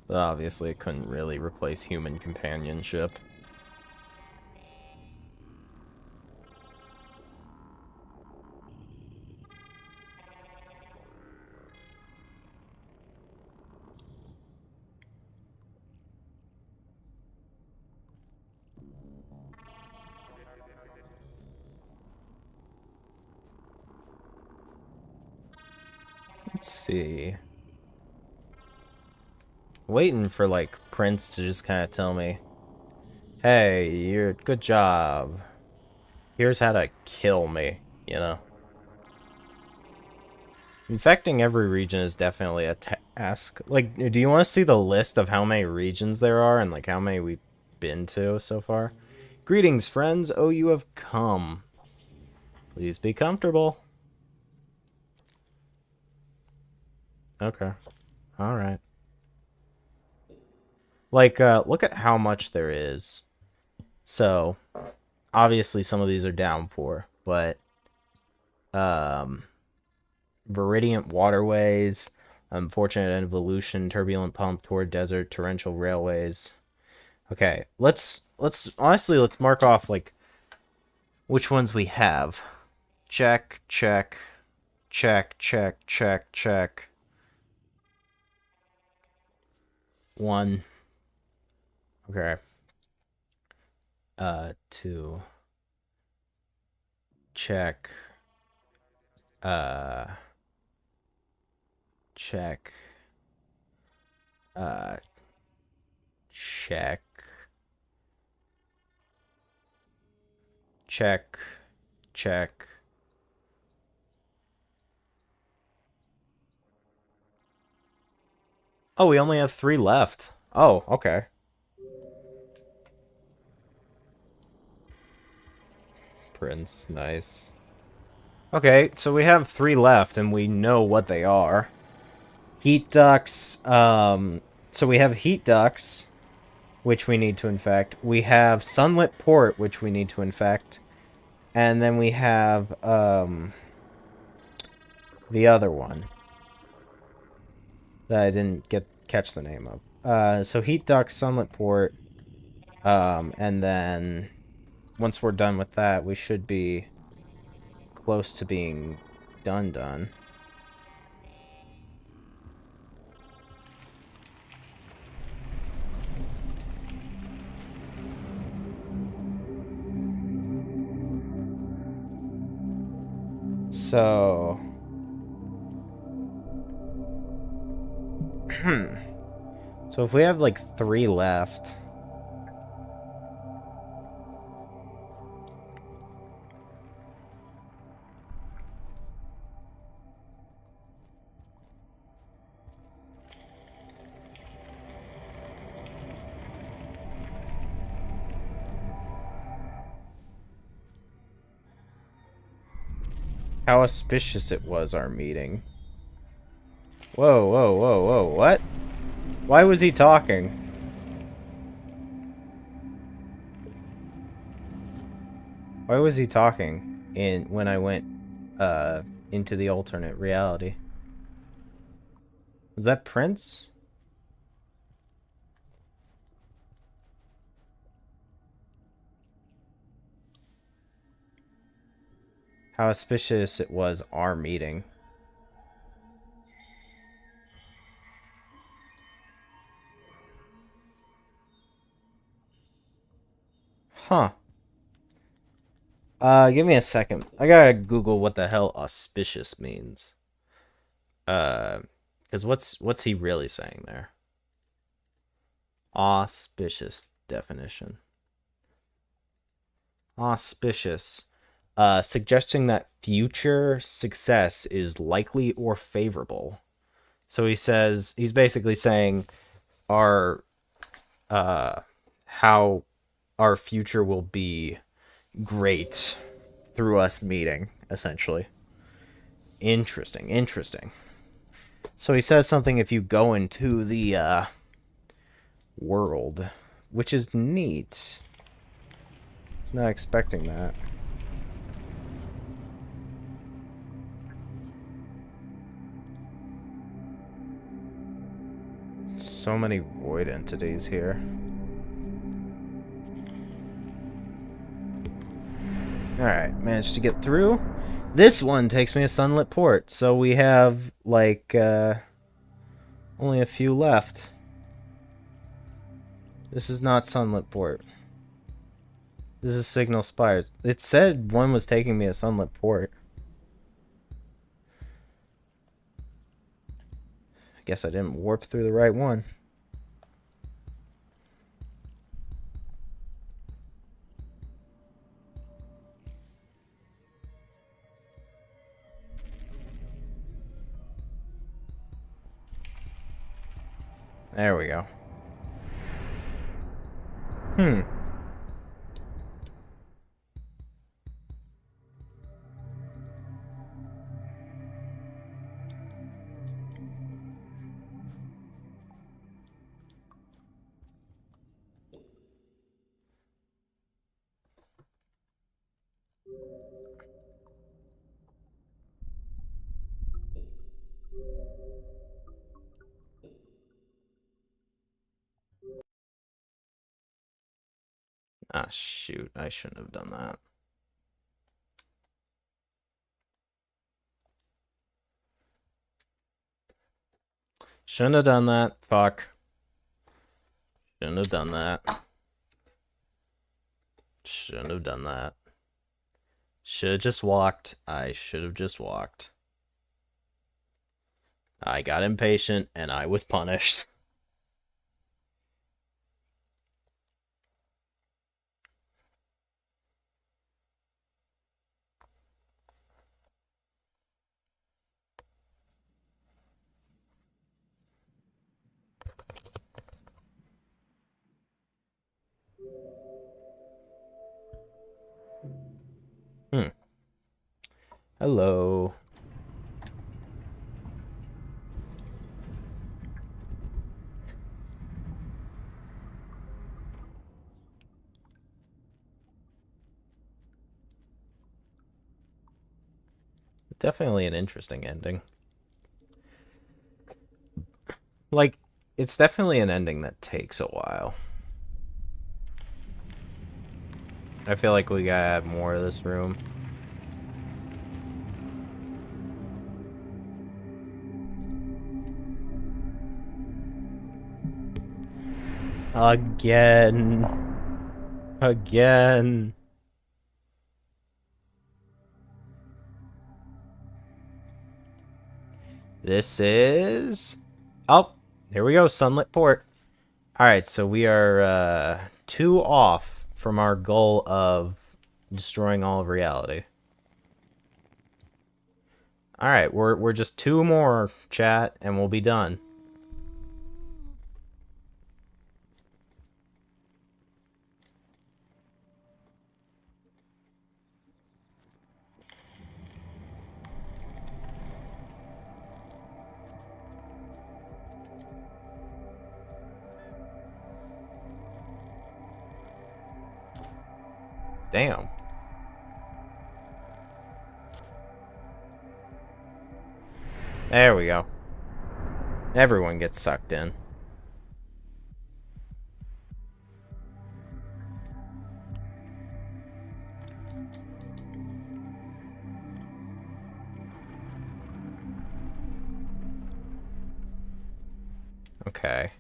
But obviously, it couldn't really replace human companionship. Let's see. Waiting for, like, Prince to just kind of tell me, hey, you're good job. Here's how to kill me, you know? Infecting every region is definitely a task. Like, do you want to see the list of how many regions there are and, like, how many we've been to so far? Greetings, friends. Oh, you have come. Please be comfortable. Okay. Alright. Like, look at how much there is. So, obviously some of these are downpour, but, Viridiant Waterways, Unfortunate Evolution, Turbulent Pump, Torrid Desert, Torrential Railways. Okay, let's mark off, like, which ones we have. Check, check, check, check, check, check. 1. Okay. 2. Check. Check. Check. Check. Check. Oh, we only have 3 left. Oh, okay. Prince, nice. Okay, so we have 3 left, and we know what they are. Heat ducts, so we have heat ducts, which we need to infect. We have Sunlit Port, which we need to infect. And then we have, the other one that I didn't catch the name of. So heat ducts, Sunlit Port, and then once we're done with that, we should be close to being done. So, so if we have like 3 left, how auspicious it was, our meeting. Whoa, whoa, whoa, whoa, what? Why was he talking? Why was he talking when I went, into the alternate reality? Was that Prince? How auspicious it was, our meeting. Huh. Give me a second. I gotta Google what the hell auspicious means. Because what's he really saying there? Auspicious definition. Auspicious. Suggesting that future success is likely or favorable. So he says, he's basically saying our how our future will be great through us meeting, essentially. Interesting, interesting. So he says something if you go into the world, which is neat. I was not expecting that. So many void entities here. Alright, managed to get through. This one takes me to Sunlit Port, so we have, like, only a few left. This is not Sunlit Port. This is Signal Spires. It said one was taking me to Sunlit Port. I guess I didn't warp through the right one. There we go. Ah, shoot. I shouldn't have done that. Shouldn't have done that. Fuck. Shouldn't have done that. Shouldn't have done that. Should have just walked. I should have just walked. I got impatient and I was punished. Hello. Definitely an interesting ending. Like, it's definitely an ending that takes a while. I feel like we gotta add more of this room. Again. Again. This is... Oh, here we go, Sunlit Port. Alright, so we are 2 off from our goal of destroying all of reality. Alright, we're just 2 more, chat, and we'll be done. Damn. There we go. Everyone gets sucked in. Okay.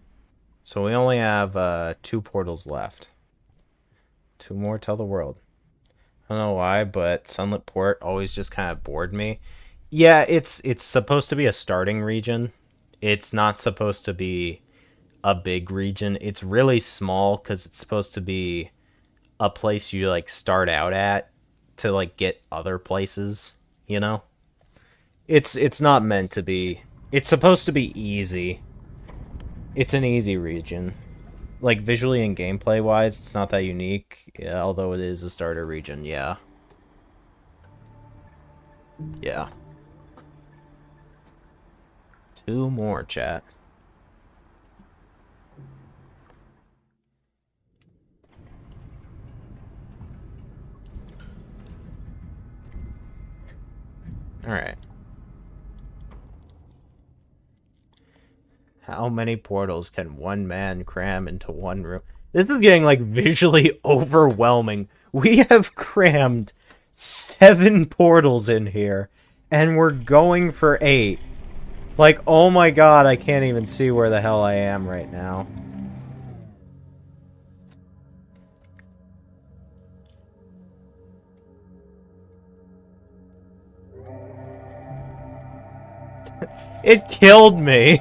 So we only have 2 portals left. 2 more tell the world. I don't know why, but Sunlit Port always just kind of bored me. Yeah, it's supposed to be a starting region. It's not supposed to be a big region. It's really small because it's supposed to be a place you like start out at to like get other places, you know? It's not meant to be. It's supposed to be easy. It's an easy region. Like visually and gameplay wise, it's not that unique, yeah, although it is a starter region, yeah. Yeah. 2 more, chat. Alright. How many portals can one man cram into one room? This is getting, like, visually overwhelming. We have crammed 7 portals in here, and we're going for 8. Like, oh my god, I can't even see where the hell I am right now. It killed me!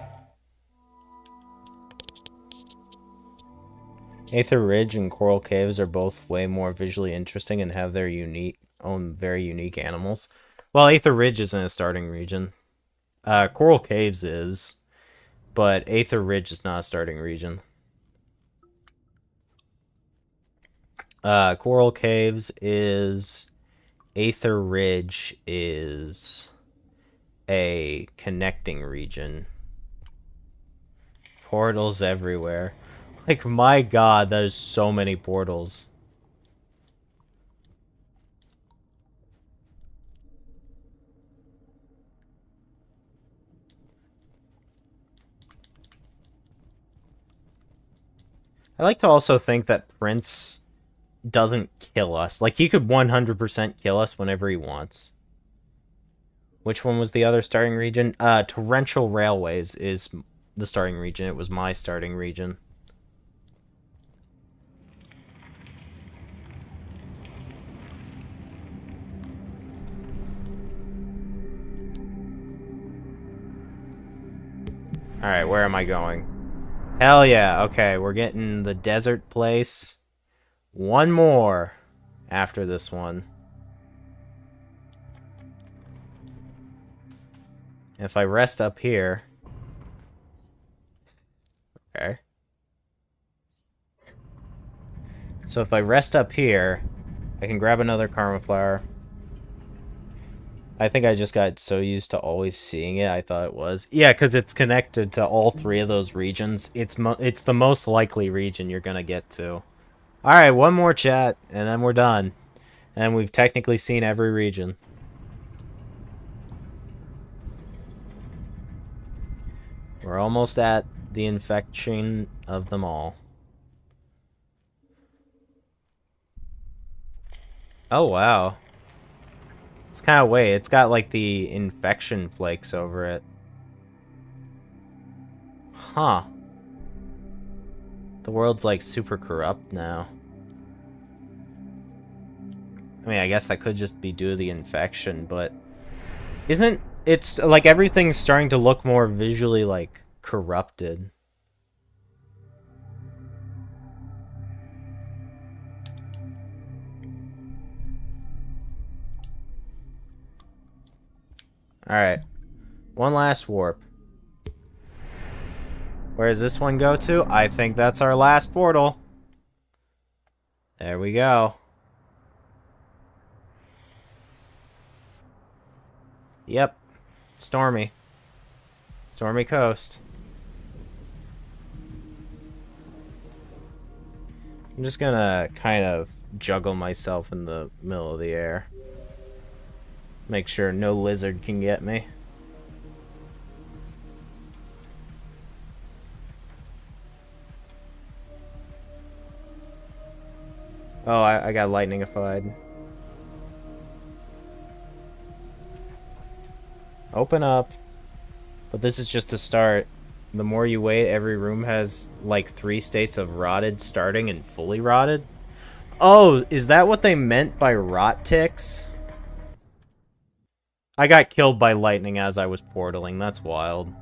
Aether Ridge and Coral Caves are both way more visually interesting and have their own very unique animals. Well, Aether Ridge isn't a starting region. Coral Caves is, but Aether Ridge is not a starting region. Coral Caves is... Aether Ridge is a connecting region. Portals everywhere. Like, my god, there's so many portals. I like to also think that Prince doesn't kill us. Like, he could 100% kill us whenever he wants. Which one was the other starting region? Torrential Railways is the starting region. It was my starting region. Alright, where am I going? Hell yeah, okay, we're getting the desert place. 1 more after this one. If I rest up here... Okay. So if I rest up here, I can grab another Karma Flower. I think I just got so used to always seeing it, I thought it was. Yeah, because it's connected to all 3 of those regions. It's the most likely region you're going to get to. Alright, 1 more chat, and then we're done. And we've technically seen every region. We're almost at the infection of them all. Oh, wow. It's kind of weird. It's got, like, the infection flakes over it. Huh. The world's, like, super corrupt now. I mean, I guess that could just be due to the infection, but... Isn't... It's, like, everything's starting to look more visually, like, corrupted. Alright. 1 last warp. Where does this one go to? I think that's our last portal. There we go. Yep. Stormy. Stormy Coast. I'm just gonna kind of juggle myself in the middle of the air. Make sure no lizard can get me. Oh, I got lightningified. Open up. But this is just the start. The more you wait, every room has like 3 states of rotted starting and fully rotted. Oh, is that what they meant by rot ticks? I got killed by lightning as I was portaling. That's wild.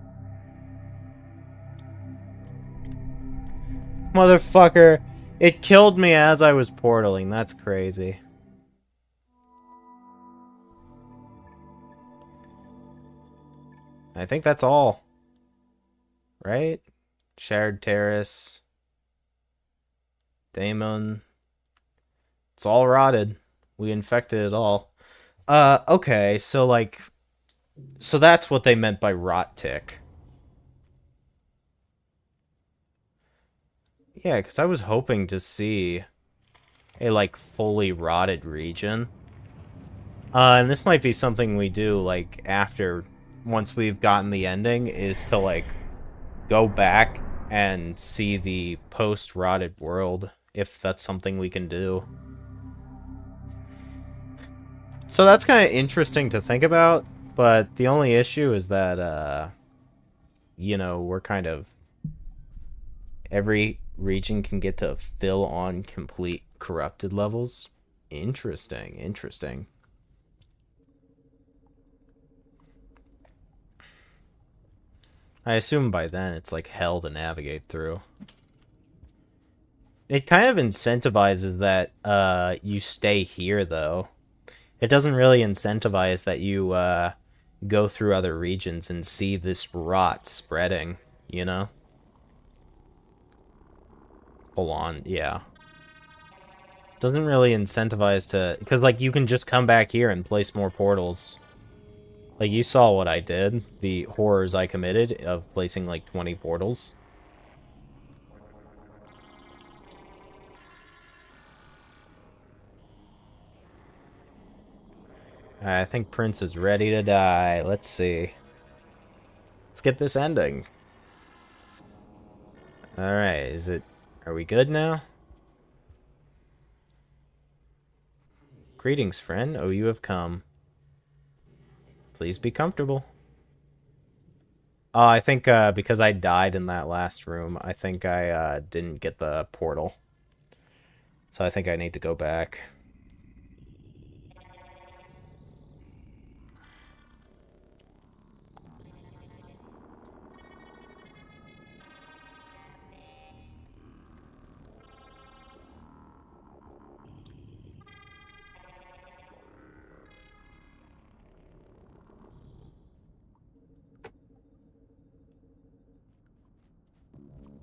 Motherfucker. It killed me as I was portaling. That's crazy. I think that's all. Right? Shared Terrace. Daemon. It's all rotted. We infected it all. Okay, so like... So that's what they meant by rot tick. Yeah, because I was hoping to see a, like, fully rotted region. And this might be something we do, like, after... Once we've gotten the ending, is to, like, go back and see the post-rotted world, if that's something we can do. So that's kind of interesting to think about, but the only issue is that, you know, we're kind of... Every region can get to fill on complete corrupted levels. Interesting, interesting. I assume by then it's like hell to navigate through. It kind of incentivizes that you stay here, though. It doesn't really incentivize that you go through other regions and see this rot spreading, you know? Full on, yeah. Doesn't really incentivize to... Because, like, you can just come back here and place more portals. Like, you saw what I did. The horrors I committed of placing, like, 20 portals. I think Prince is ready to die. Let's see. Let's get this ending. Alright, is it... Are we good now? Greetings, friend. Oh, you have come. Please be comfortable. Oh, I think because I died in that last room, I think I didn't get the portal. So I think I need to go back.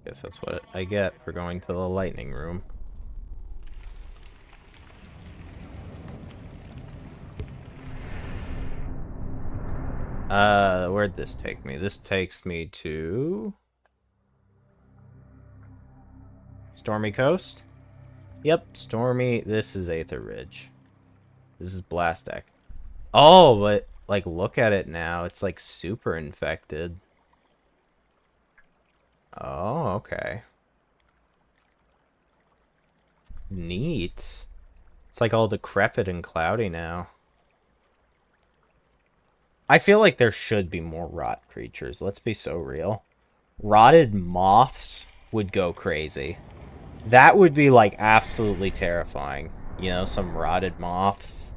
Guess that's what I get for going to the lightning room. Where'd this take me? This takes me to... Stormy Coast? Yep, Stormy... This is Aether Ridge. This is Blastek. Oh, but, like, look at it now. It's, like, super infected. Oh, okay. Neat. It's, like, all decrepit and cloudy now. I feel like there should be more rot creatures. Let's be so real. Rotted moths would go crazy. That would be, like, absolutely terrifying. You know, some rotted moths.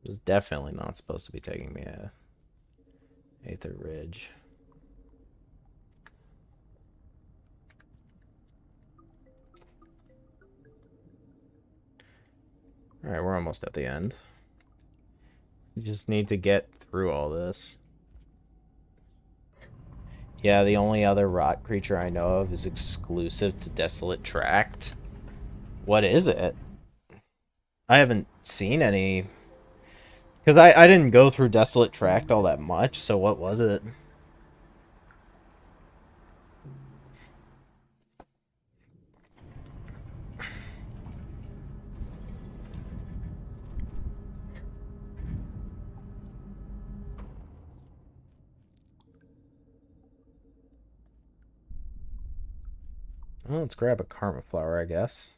It was definitely not supposed to be taking me a Aether Ridge. Alright, we're almost at the end. We just need to get through all this. Yeah, the only other rot creature I know of is exclusive to Desolate Tract. What is it? I haven't seen any... Because I didn't go through Desolate Tract all that much, so what was it? Well, let's grab a karma flower, I guess.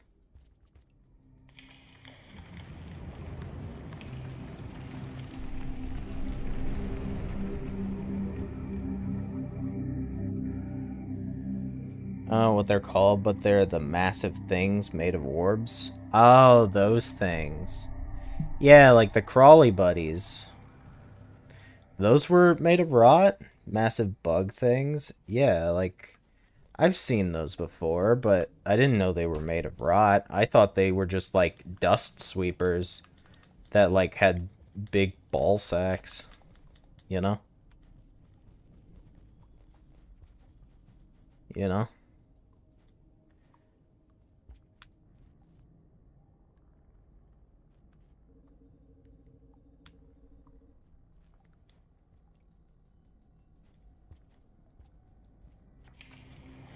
I don't know what they're called, but they're the massive things made of orbs. Oh, those things. Yeah, like the crawly buddies. Those were made of rot? Massive bug things? Yeah, like, I've seen those before, but I didn't know they were made of rot. I thought they were just, like, dust sweepers that, like, had big ball sacks. You know? You know?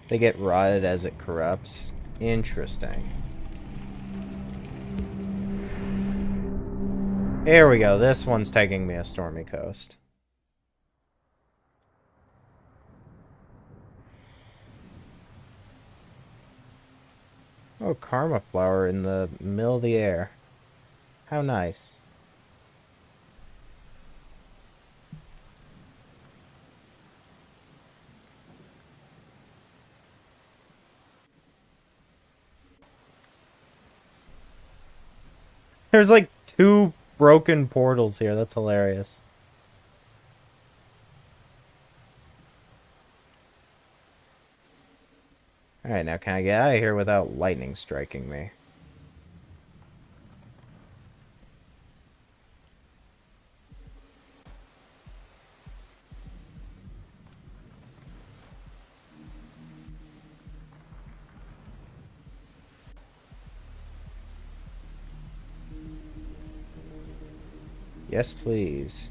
They get rotted as it corrupts. Interesting. Here we go. This one's taking me a stormy coast. Oh, karma flower in the middle of the air. How nice. There's like 2 broken portals here. That's hilarious. Alright, now can I get out of here without lightning striking me? Yes, please.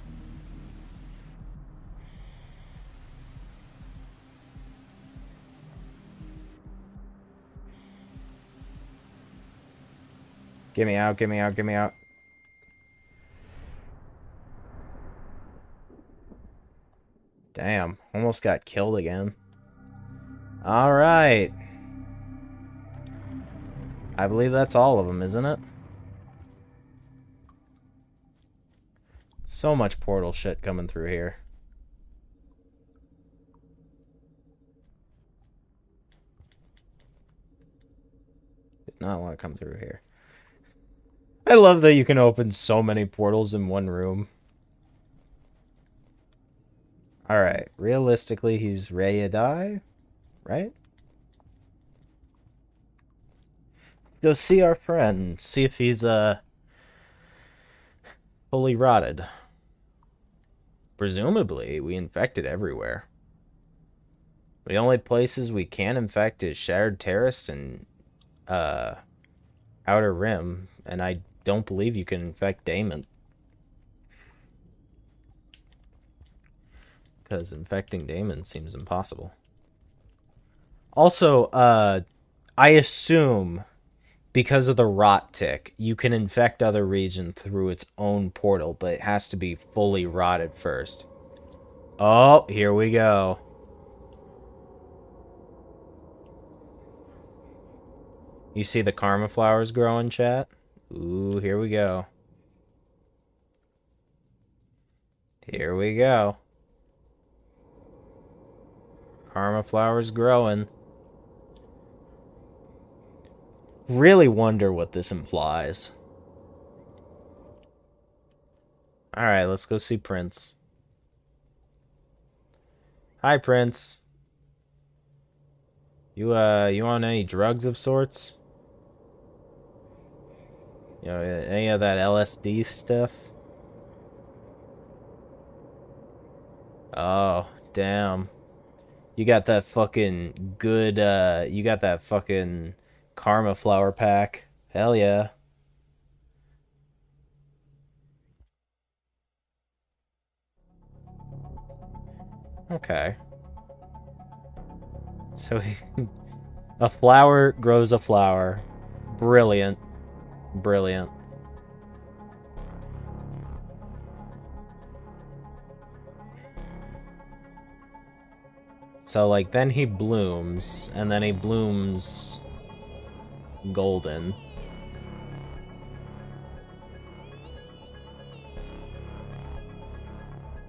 Get me out, get me out, get me out. Damn, almost got killed again. Alright. I believe that's all of them, isn't it? So much portal shit coming through here. Did not want to come through here. I love that you can open so many portals in one room. Alright, realistically, he's ready to die, right? Let's go see our friend, see if he's, fully rotted. Presumably, we infected everywhere. The only places we can infect is Shattered Terrace and, Outer Rim, and I don't believe you can infect Daemon. Because infecting Daemon seems impossible. Also, I assume because of the rot tick, you can infect other regions through its own portal, but it has to be fully rotted first. Oh, here we go. You see the karma flowers growing, chat? Ooh, here we go. Here we go. Karma flowers growing. Really wonder what this implies. Alright, let's go see Prince. Hi, Prince. You on any drugs of sorts? You know, any of that LSD stuff? Oh, damn. You got that fucking good, you got that fucking karma flower pack. Hell yeah. Okay. So, a flower grows a flower. Brilliant. Brilliant. So, like, then he blooms, and then he blooms golden.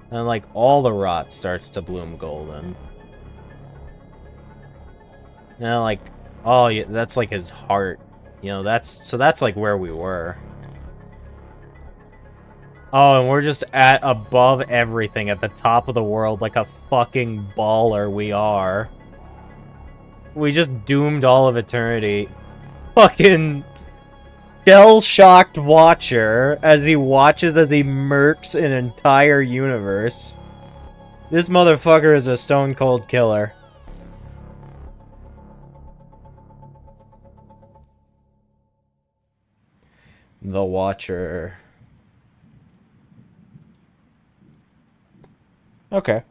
And, like, all the rot starts to bloom golden. And, like, oh, yeah, that's, like, his heart. You know, that's, like, where we were. Oh, and we're just at above everything, at the top of the world, like a fucking baller we are. We just doomed all of eternity. Fucking shell-shocked watcher as he watches as he murks an entire universe. This motherfucker is a stone-cold killer. The Watcher. Okay.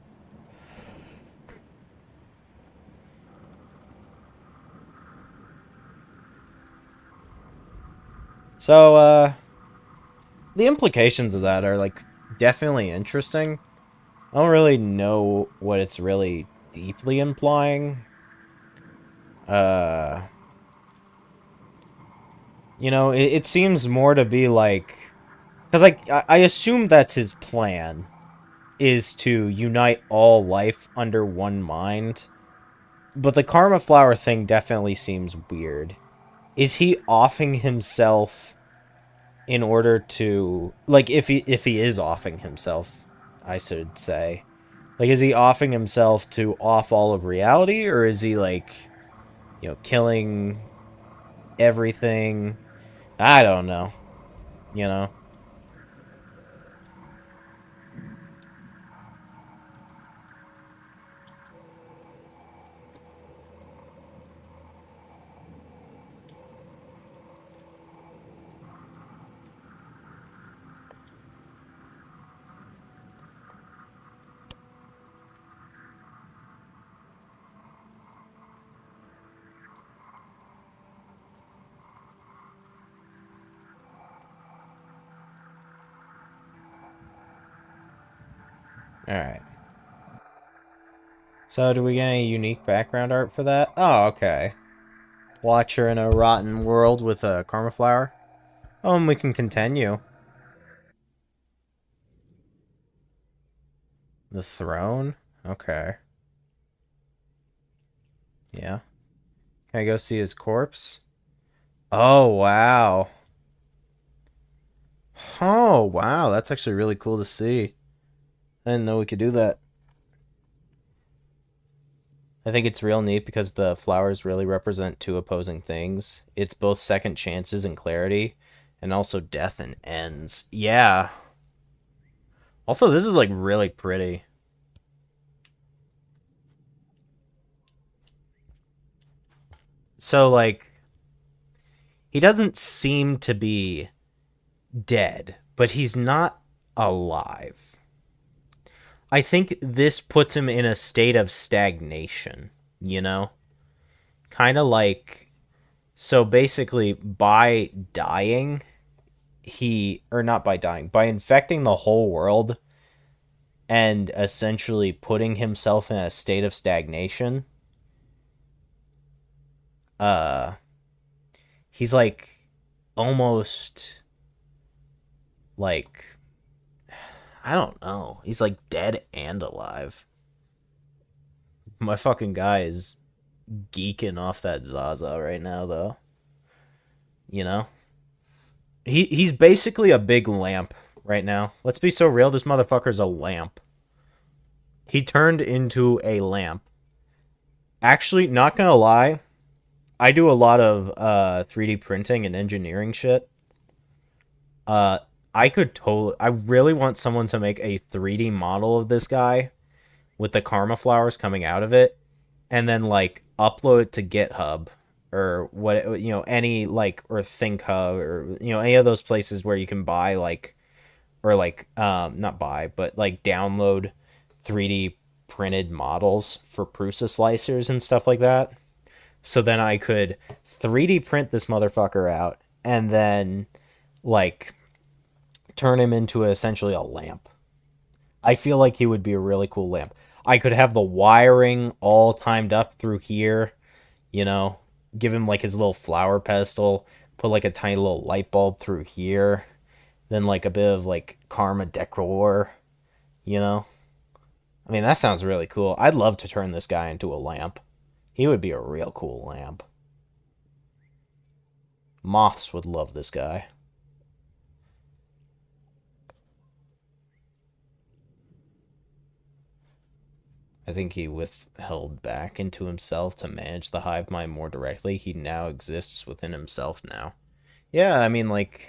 So, the implications of that are, like, definitely interesting. I don't really know what it's really deeply implying. You know, it seems more to be like... Because, like, I assume that's his plan, is to unite all life under one mind. But the Karma Flower thing definitely seems weird. Is he offing himself in order to... Like, if he is offing himself, I should say. Like, is he offing himself to off all of reality? Or is he, like, you know, killing everything? I don't know. You know? Alright. So, do we get any unique background art for that? Oh, okay. Watcher in a rotten world with a Karma Flower. Oh, and we can continue. The throne? Okay. Yeah. Can I go see his corpse? Oh, wow. Oh, wow. That's actually really cool to see. I didn't know we could do that. I think it's real neat because the flowers really represent two opposing things. It's both second chances and clarity, and also death and ends. Yeah. Also, this is, like, really pretty. So, like, he doesn't seem to be dead, but he's not alive. I think this puts him in a state of stagnation, you know? Kind of like, so basically, by dying, or not by dying, by infecting the whole world and essentially putting himself in a state of stagnation, uh, he's like almost like, I don't know. He's like dead and alive. My fucking guy is geeking off that Zaza right now, though. You know, he's basically a big lamp right now. Let's be so real. This motherfucker's a lamp. He turned into a lamp. Actually, not gonna lie, I do a lot of 3D printing and engineering shit. Uh, I could totally. I really want someone to make a 3D model of this guy with the karma flowers coming out of it, and then like upload it to GitHub or what, you know, any like, or ThinkHub, or you know, any of those places where you can buy like, or like not buy but like download 3D printed models for Prusa slicers and stuff like that. So then I could 3D print this motherfucker out and then like turn him into essentially a lamp. I feel like he would be a really cool lamp. I could have the wiring all timed up through here, you know, give him like his little flower pedestal, put like a tiny little light bulb through here, then like a bit of like karma decor, you know. I mean, that sounds really cool. I'd love to turn this guy into a lamp. He would be a real cool lamp. Moths would love this guy. I think he withheld back into himself to manage the hive mind more directly. He now exists within himself now. Yeah, I mean, like,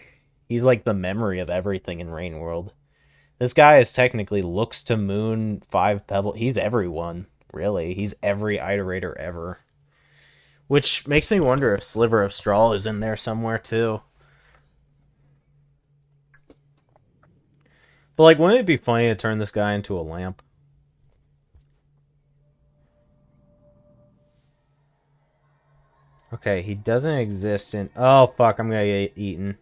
he's like the memory of everything in Rain World. This guy is technically looks to Moon, Five Pebble. He's everyone, really. He's every iterator ever. Which makes me wonder if Sliver of Straw is in there somewhere, too. But, like, wouldn't it be funny to turn this guy into a lamp? Okay, he doesn't exist in... Oh, fuck, I'm gonna get eaten.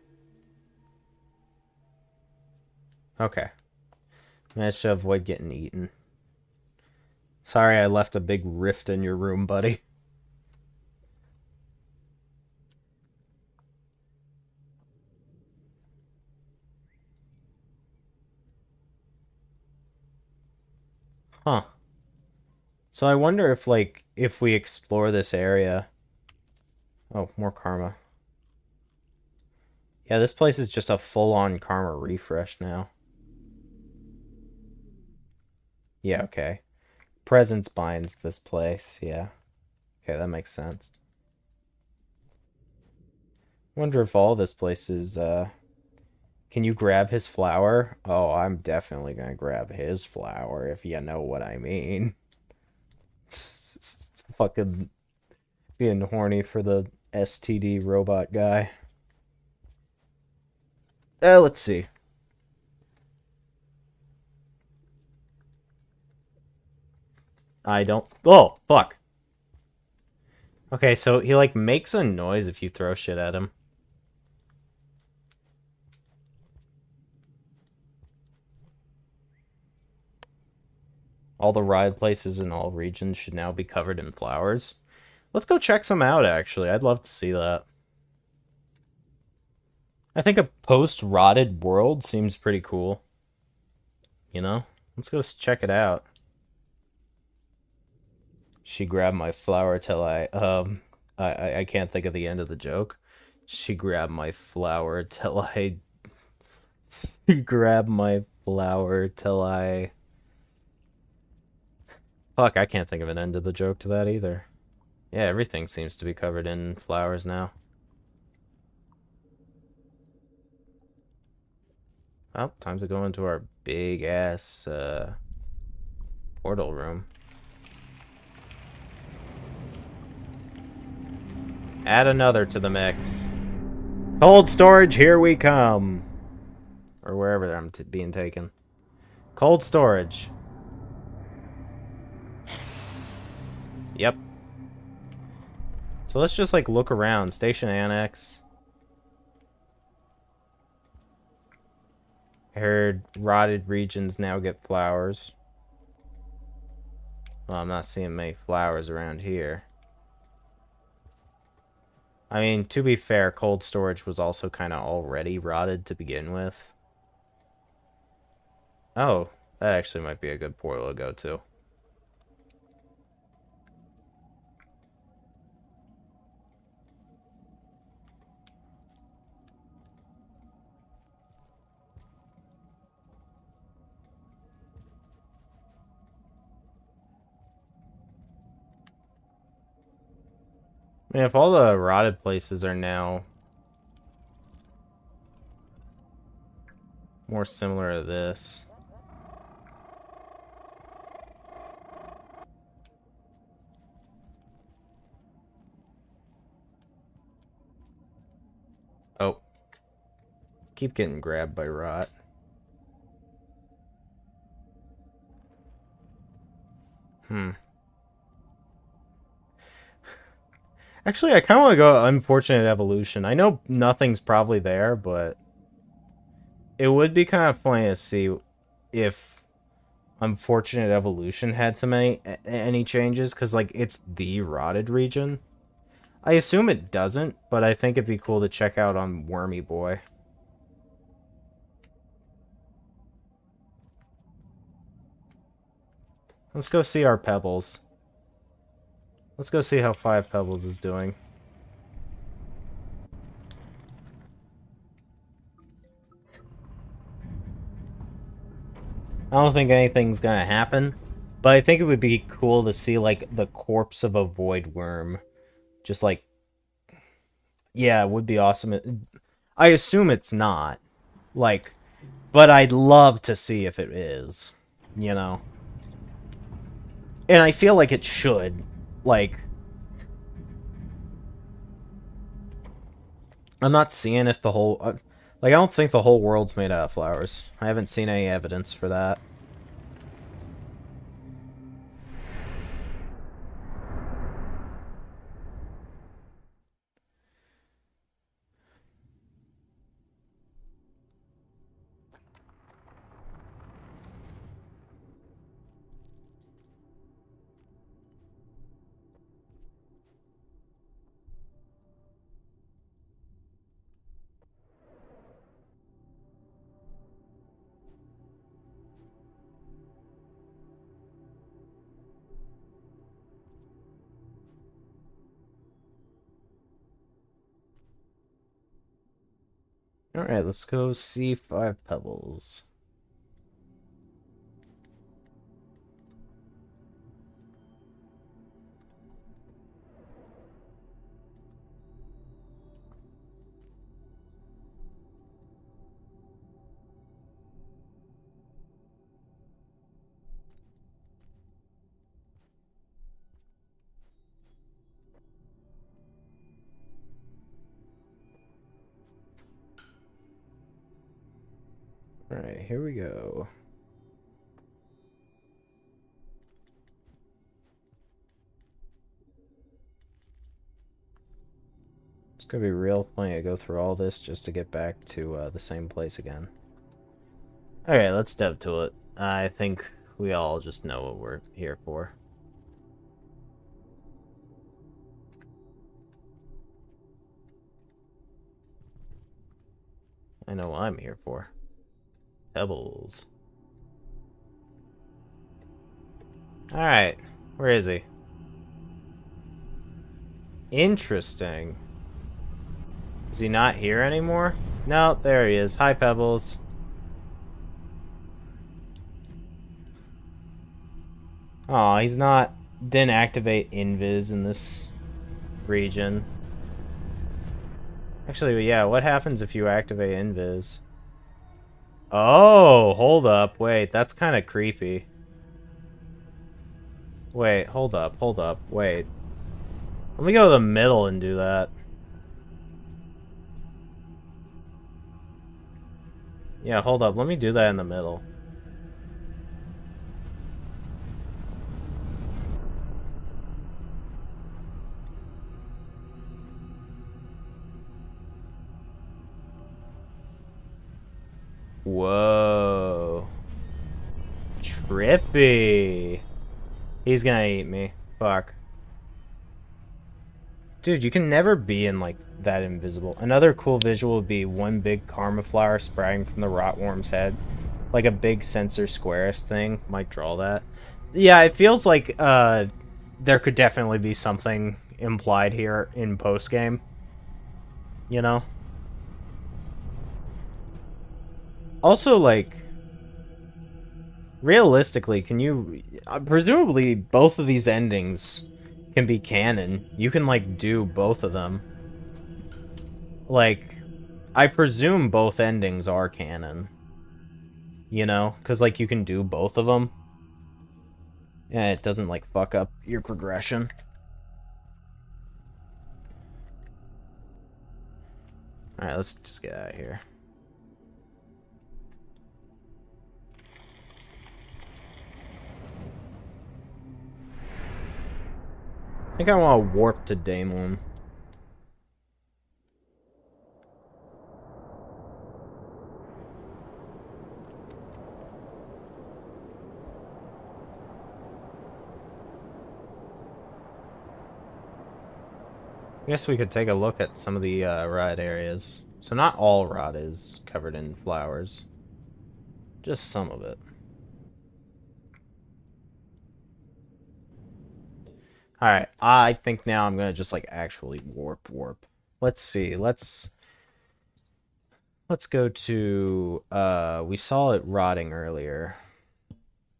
Okay. Managed to avoid getting eaten. Sorry I left a big rift in your room, buddy. Huh. So I wonder if, like, if we explore this area... Oh, more karma. Yeah, this place is just a full-on karma refresh now. Yeah, okay. Presence binds this place, yeah. Okay, that makes sense. Wonder if all this place is, Can you grab his flower? Oh, I'm definitely gonna grab his flower, if you know what I mean. Fucking being horny for the STD robot guy. Let's see. I don't... Oh, fuck. Okay, so he, like, makes a noise if you throw shit at him. All the ride places in all regions should now be covered in flowers. Let's go check some out, actually. I'd love to see that. I think a post-rotted world seems pretty cool. You know? Let's go check it out. She grabbed my flower till I can't think of the end of the joke. She grabbed my flower till I... She grabbed my flower till I... Fuck, I can't think of an end to the joke to that either. Yeah, everything seems to be covered in flowers now. Oh, time to go into our big-ass, portal room. Add another to the mix. Cold storage, here we come. Or wherever I'm being taken. Cold storage. Yep. So let's just, like, look around. Station Annex. I heard rotted regions now get flowers. Well, I'm not seeing many flowers around here. I mean, to be fair, cold storage was also kind of already rotted to begin with. Oh, that actually might be a good portal to go to. I mean, if all the rotted places are now more similar to this. Oh. Keep getting grabbed by rot. Actually, I kind of want to go Unfortunate Evolution. I know nothing's probably there, but it would be kind of funny to see if Unfortunate Evolution had so many any changes because like it's the rotted region. I assume it doesn't, but I think it'd be cool to check out on Wormy Boy. Let's go see our Pebbles. Let's go see how 5 Pebbles is doing. I don't think anything's gonna happen, but I think it would be cool to see like the corpse of a void worm. Just like, yeah, it would be awesome. I assume it's not. Like, but I'd love to see if it is, you know? And I feel like it should. Like, I'm not seeing if the whole... like, I don't think the whole world's made out of flowers. I haven't seen any evidence for that. Alright, let's go see 5 Pebbles. Alright, here we go. It's gonna be real funny to go through all this just to get back to the same place again. Alright, let's dev to it. I think we all just know what we're here for. I know what I'm here for. Pebbles. Alright, where is he? Interesting. Is he not here anymore? No, there he is. Hi, Pebbles. Aw, he's not... didn't activate Invis in this region. Actually, yeah, what happens if you activate Invis? Oh, hold up. Wait, that's kind of creepy. Wait, hold up, wait. Let me go to the middle and do that. Yeah, hold up, let me do that in the middle. Whoa. Trippy. He's gonna eat me. Fuck. Dude, you can never be in, like, that invisible. Another cool visual would be one big karma flower sprouting from the rotworm's head. Like a big sensor squares thing. Might draw that. Yeah, it feels like, there could definitely be something implied here in post-game. You know? Also, like... realistically, can you... presumably, both of these endings can be canon. You can, like, do both of them. Like, I presume both endings are canon. You know? Because, like, you can do both of them. And it doesn't, like, fuck up your progression. Alright, let's just get out of here. I think I want to warp to Daemon. guess we could take a look at some of the rot areas. So not all rot is covered in flowers. Just some of it. Alright, I think now I'm gonna just like actually warp. Let's see, let's go to we saw it rotting earlier.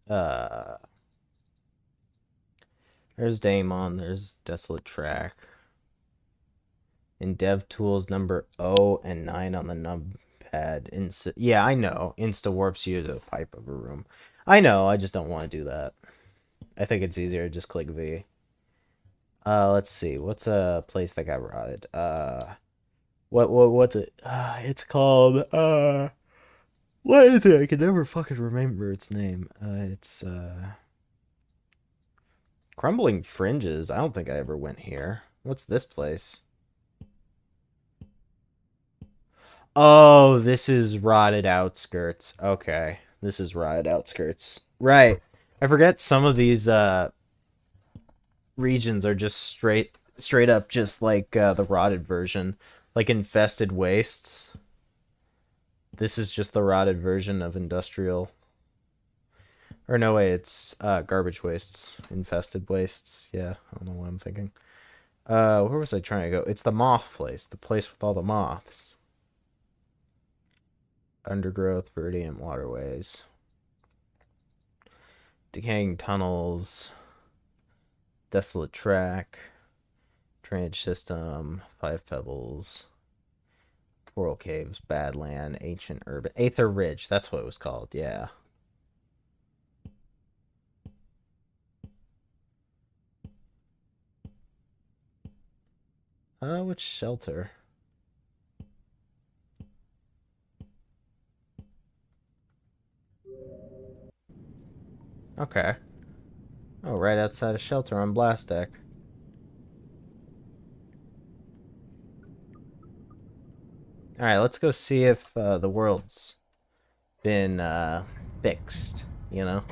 Uh there's Daemon, there's Desolate Track. In Dev Tools number 0 and 9 on the numpad. Yeah, I know. Insta warps you to the pipe of a room. I know, I just don't want to do that. I think it's easier to just click V. Let's see. What's a place that got rotted? What's it? It's called what is it? I can never fucking remember its name. It's Crumbling Fringes. I don't think I ever went here. What's this place? Oh, this is Rotted Outskirts. Okay. This is Rotted Outskirts. Right. I forget some of these regions are just straight up just like the rotted version, like Infested Wastes. This is just the rotted version of Industrial. Or no way, it's Garbage Wastes, Infested Wastes. Yeah, I don't know what I'm thinking. Where was I trying to go? It's the moth place, the place with all the moths. Undergrowth, Verdant Waterways. Decaying Tunnels. Desolate Track. Drainage System. Five Pebbles. Coral Caves. Badland. Ancient Urban. Aether Ridge. That's what it was called. Yeah. Which shelter? Okay. Oh, right outside a shelter on Blast Deck. Alright, let's go see if the world's been fixed, you know?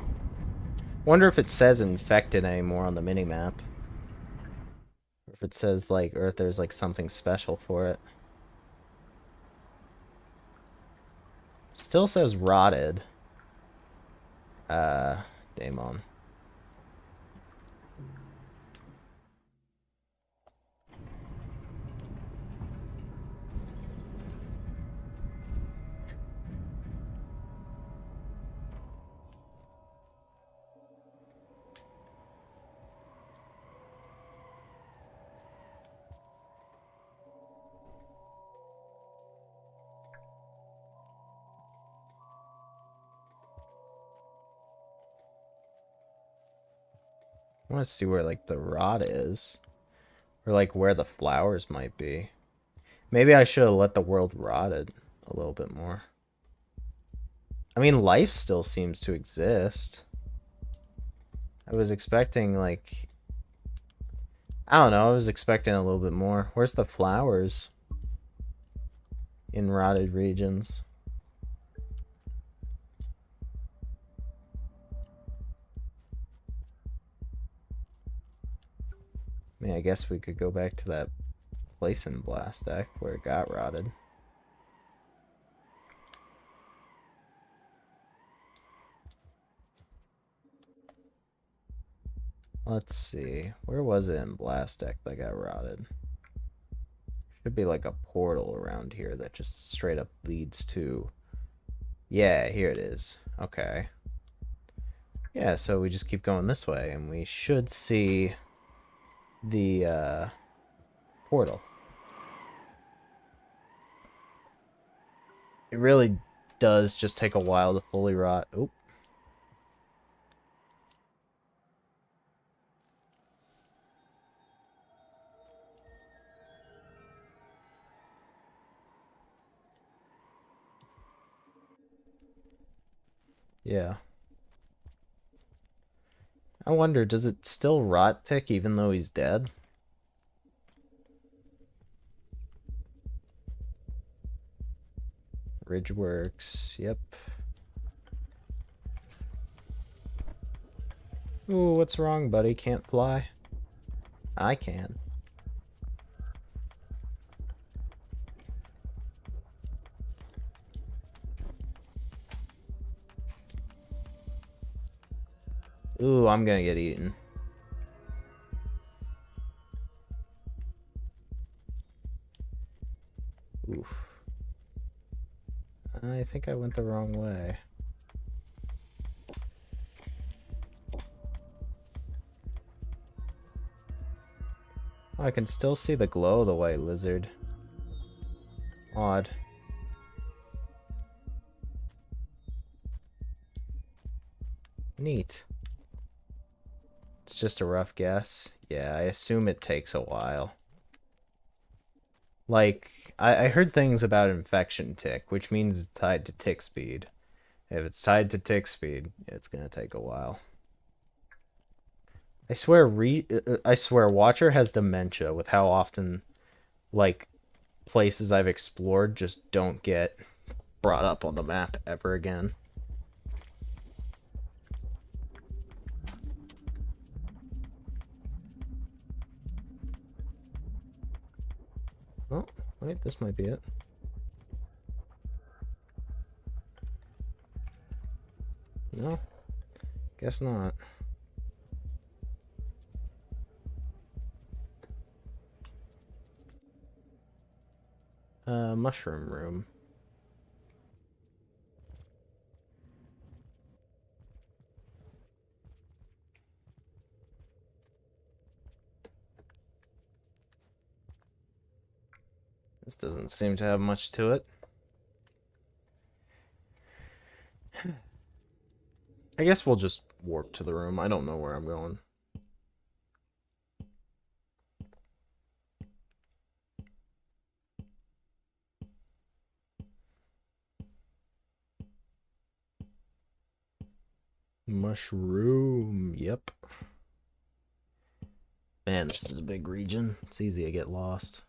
Wonder if it says infected anymore on the minimap. Or if it says, like, or if there's, like, something special for it. Still says rotted. Daemon. I want to see where, like, the rot is. Or, like, where the flowers might be. Maybe I should have let the world rotted a little bit more. I mean, life still seems to exist. I was expecting, like... I don't know, I was expecting a little bit more. Where's the flowers? In rotted regions. I mean, I guess we could go back to that place in Blast Deck where it got rotted. Let's see. Where was it in Blast Deck that got rotted? Should be like a portal around here that just straight up leads to... Yeah, here it is. Okay. Yeah, so we just keep going this way and we should see the portal. It really does just take a while to fully rot. Oop. Yeah. I wonder, does it still rot tick even though he's dead? Ridgeworks, yep. Ooh, what's wrong, buddy? Can't fly? I can. Ooh, I'm gonna get eaten. Oof. I think I went the wrong way. Oh, I can still see the glow of the white lizard. Odd. Neat. It's just a rough guess. Yeah, I assume it takes a while. Like, I heard things about infection tick, which means it's tied to tick speed. If it's tied to tick speed, it's gonna take a while. I swear Watcher has dementia with how often, like, places I've explored just don't get brought up on the map ever again. Oh, wait, this might be it. No, guess not. Mushroom room. This doesn't seem to have much to it. I guess we'll just warp to the room. I don't know where I'm going. Mushroom. Yep. Man, this is a big region. It's easy to get lost.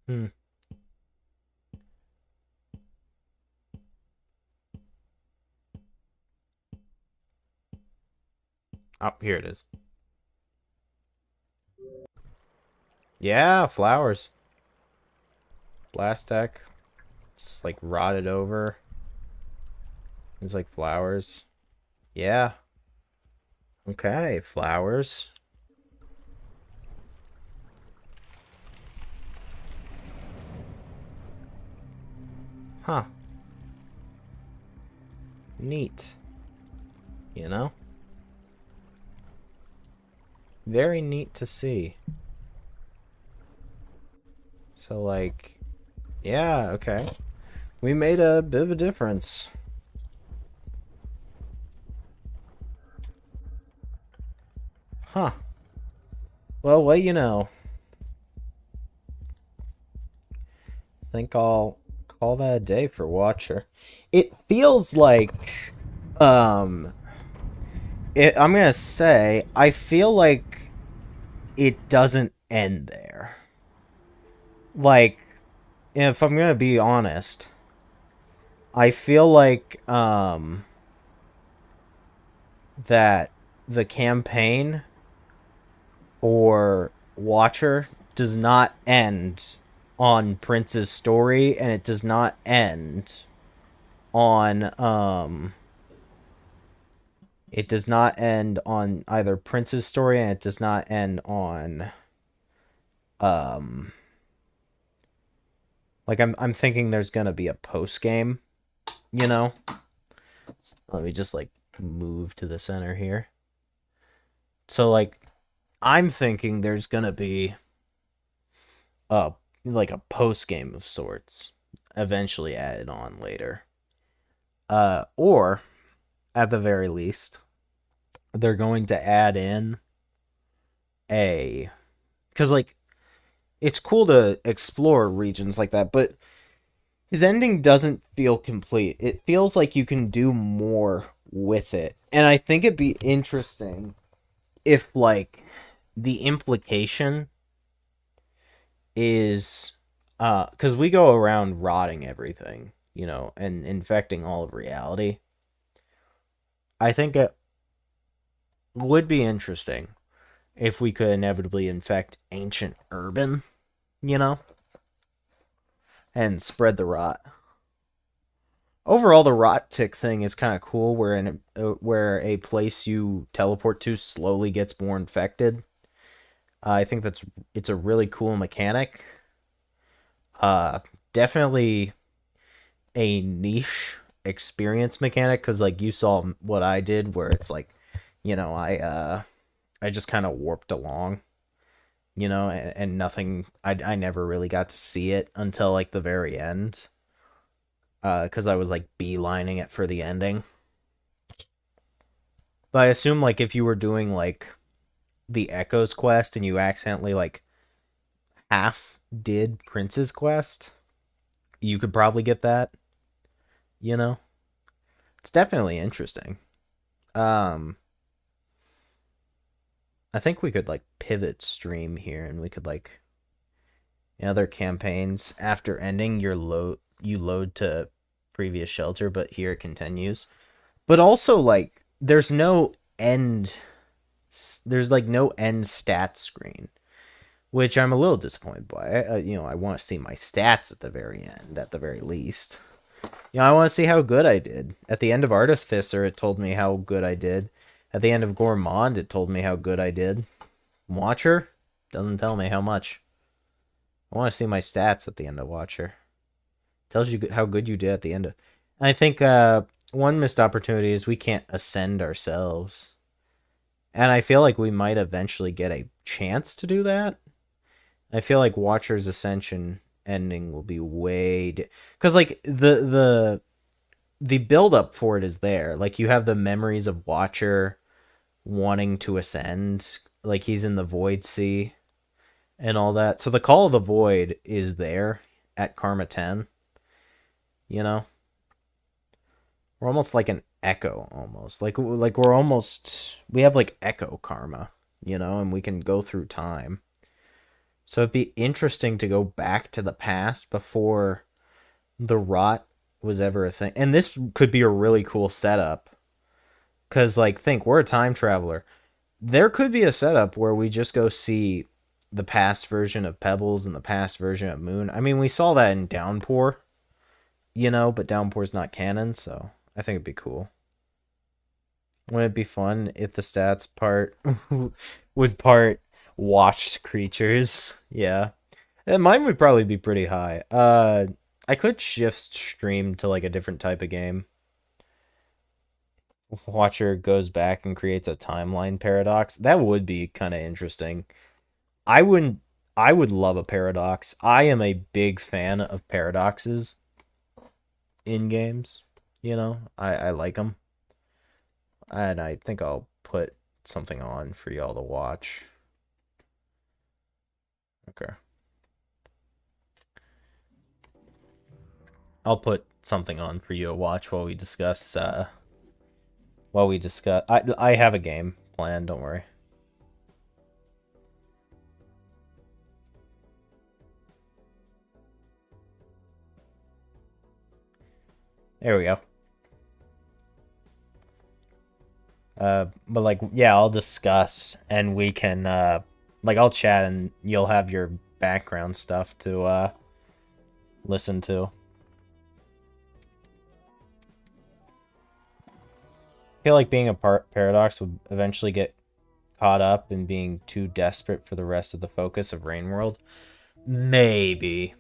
Hmm. Oh, here it is. Yeah, flowers. Blast deck. It's like rotted over. There's like flowers. Yeah. Okay, flowers. Huh. Neat. You know? Very neat to see. So, like, yeah, okay. We made a bit of a difference. Huh. Well, what you know. I think I'll call that a day for Watcher. It feels like, um, I'm gonna say, I feel like it doesn't end there. Like, if I'm gonna be honest, I feel like, that the campaign for Watcher does not end on Prince's story, and it does not end on it does not end on either Prince's story, and it does not end on um like I'm thinking there's gonna be a post game, you know? Let me just like move to the center here. So like I'm thinking there's gonna be a like a post game of sorts eventually added on later. Or at the very least, they're going to add in a because like it's cool to explore regions like that, but his ending doesn't feel complete. It feels like you can do more with it. And I think it'd be interesting if like the implication is because we go around rotting everything, you know, and infecting all of reality. I think it would be interesting if we could inevitably infect ancient urban, you know, and spread the rot. Overall, the rot tick thing is kind of cool, where a place you teleport to slowly gets more infected. I think it's a really cool mechanic. Uh, Definitely a niche experience mechanic because like you saw what I did, where it's like, you know, I just kind of warped along, you know, and nothing. I never really got to see it until like the very end, because I was like beelining it for the ending. But I assume like if you were doing like the Echoes quest and you accidentally like half did Prince's quest, you could probably get that. You know, it's definitely interesting. Um, I think we could like pivot stream here, and we could like in other campaigns after ending your load, you load to previous shelter, but here it continues. But also like there's like no end stat screen, which I'm a little disappointed by. You know, I want to see my stats at the very end, at the very least. You know, I want to see how good I did. At the end of Artificer, it told me how good I did. At the end of Gourmand, it told me how good I did. Watcher doesn't tell me how much. I want to see my stats at the end of Watcher. Tells you how good you did at the end of. And I think one missed opportunity is we can't ascend ourselves. And I feel like we might eventually get a chance to do that. I feel like Watcher's Ascension ending will be way because like the build up for it is there. Like you have the memories of Watcher wanting to ascend, like he's in the Void Sea and all that. So the Call of the Void is there at Karma 10. You know, we're almost like an Echo, almost like we have like Echo Karma, you know, and we can go through time. So it'd be interesting to go back to the past before the rot was ever a thing. And this could be a really cool setup. Cause like think we're a time traveler. There could be a setup where we just go see the past version of Pebbles and the past version of Moon. I mean, we saw that in Downpour, you know, but Downpour's not canon, so I think it'd be cool. Wouldn't it be fun if the stats part would part watched creatures? Yeah. And mine would probably be pretty high. I could shift stream to like a different type of game. Watcher goes back and creates a timeline paradox. That would be kind of interesting. I wouldn't. I would love a paradox. I am a big fan of paradoxes in games. You know, I like them, and I think I'll put something on for y'all to watch. Okay, I'll put something on for you to watch while we discuss. I have a game planned. Don't worry. There we go. But like, yeah, I'll discuss, and we can like I'll chat, and you'll have your background stuff to listen to. I feel like being a paradox would eventually get caught up in being too desperate for the rest of the focus of Rain World. Maybe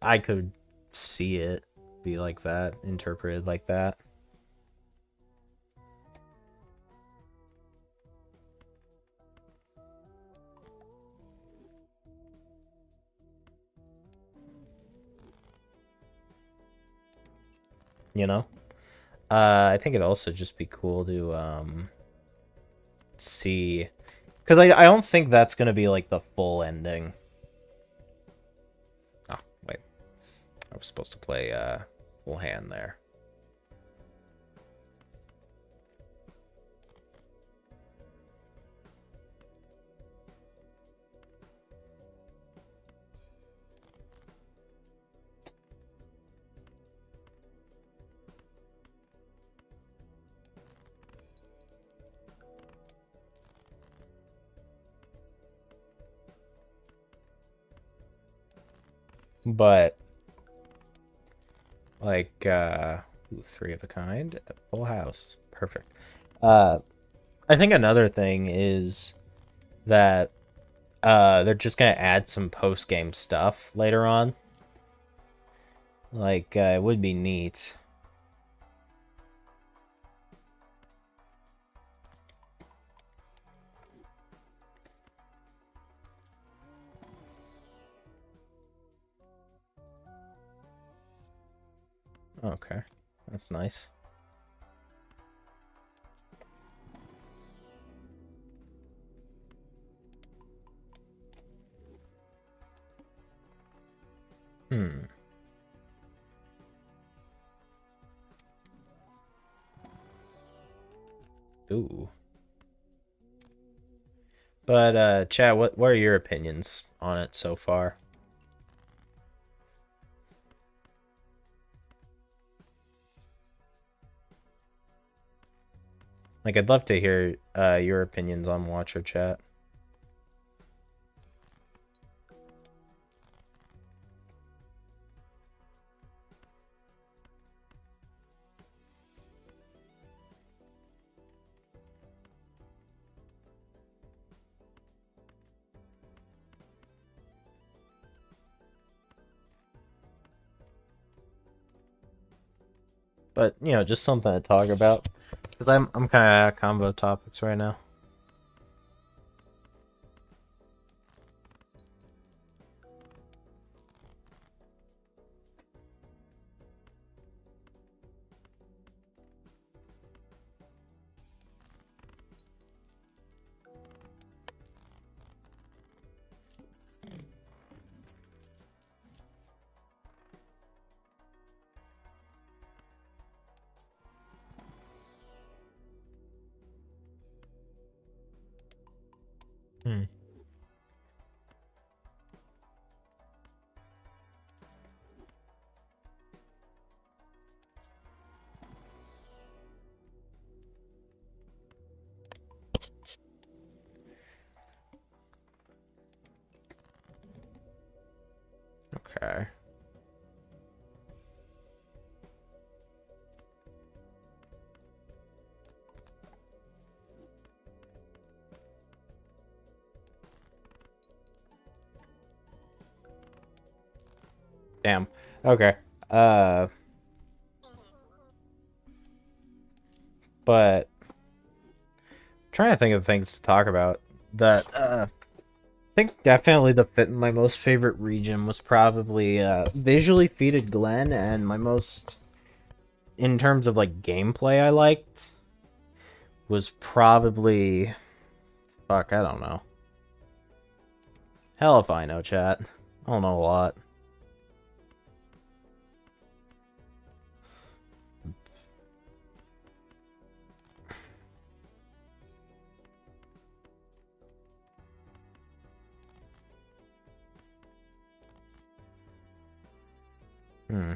I could see it be like that, interpreted like that. You know. I think it'd also just be cool to see, because I don't think that's gonna be like the full ending. Oh wait, I was supposed to play full hand there. But like three of a kind, full house. Perfect. I think another thing is that they're just gonna add some post game stuff later on. Like it would be neat. Okay, that's nice. Hmm. Ooh. But Chad, what are your opinions on it so far? Like, I'd love to hear your opinions on Watcher Chat. But you know, just something to talk about because I'm kind of at combo topics right now. Hmm. Okay. Damn. Okay. Uh, but trying to think of things to talk about that I think definitely my most favorite region was probably visually feated Glen, and my most in terms of like gameplay I liked was probably fuck, I don't know. Hell if I know, chat. I don't know a lot. Hmm.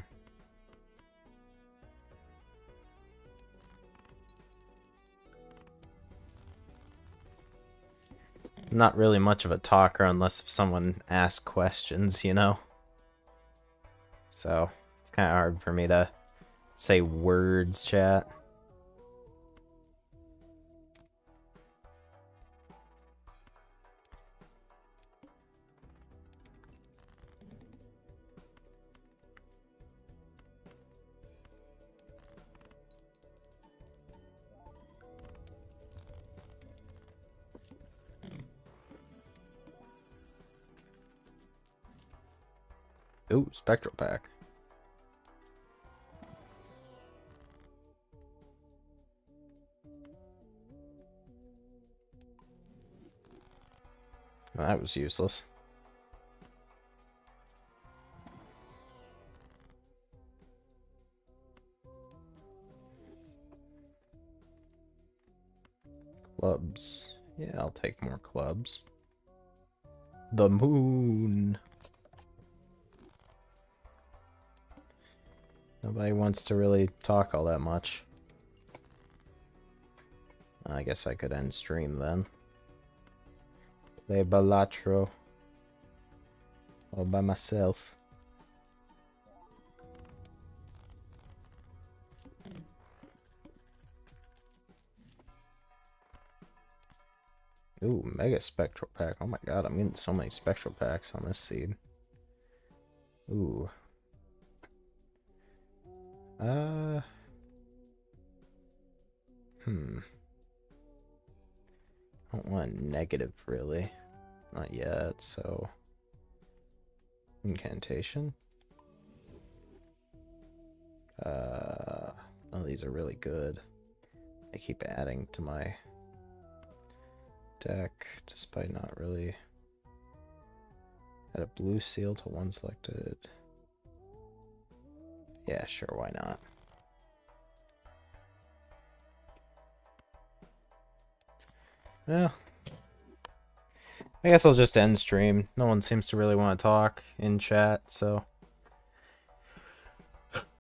Not really much of a talker unless if someone asks questions, you know? So, it's kind of hard for me to say words, chat. Ooh, Spectral Pack. Well, that was useless. Clubs. Yeah, I'll take more clubs. The moon. Nobody wants to really talk all that much. I guess I could end stream then. Play Balatro all by myself. Ooh, Mega Spectral Pack. Oh my god, I'm getting so many Spectral Packs on this seed. Ooh. I don't want negative, really. Not yet, so... Incantation? Oh, these are really good. I keep adding to my deck, despite not really... Add a blue seal to one selected. Yeah, sure, why not? Well, I guess I'll just end stream. No one seems to really want to talk in chat, so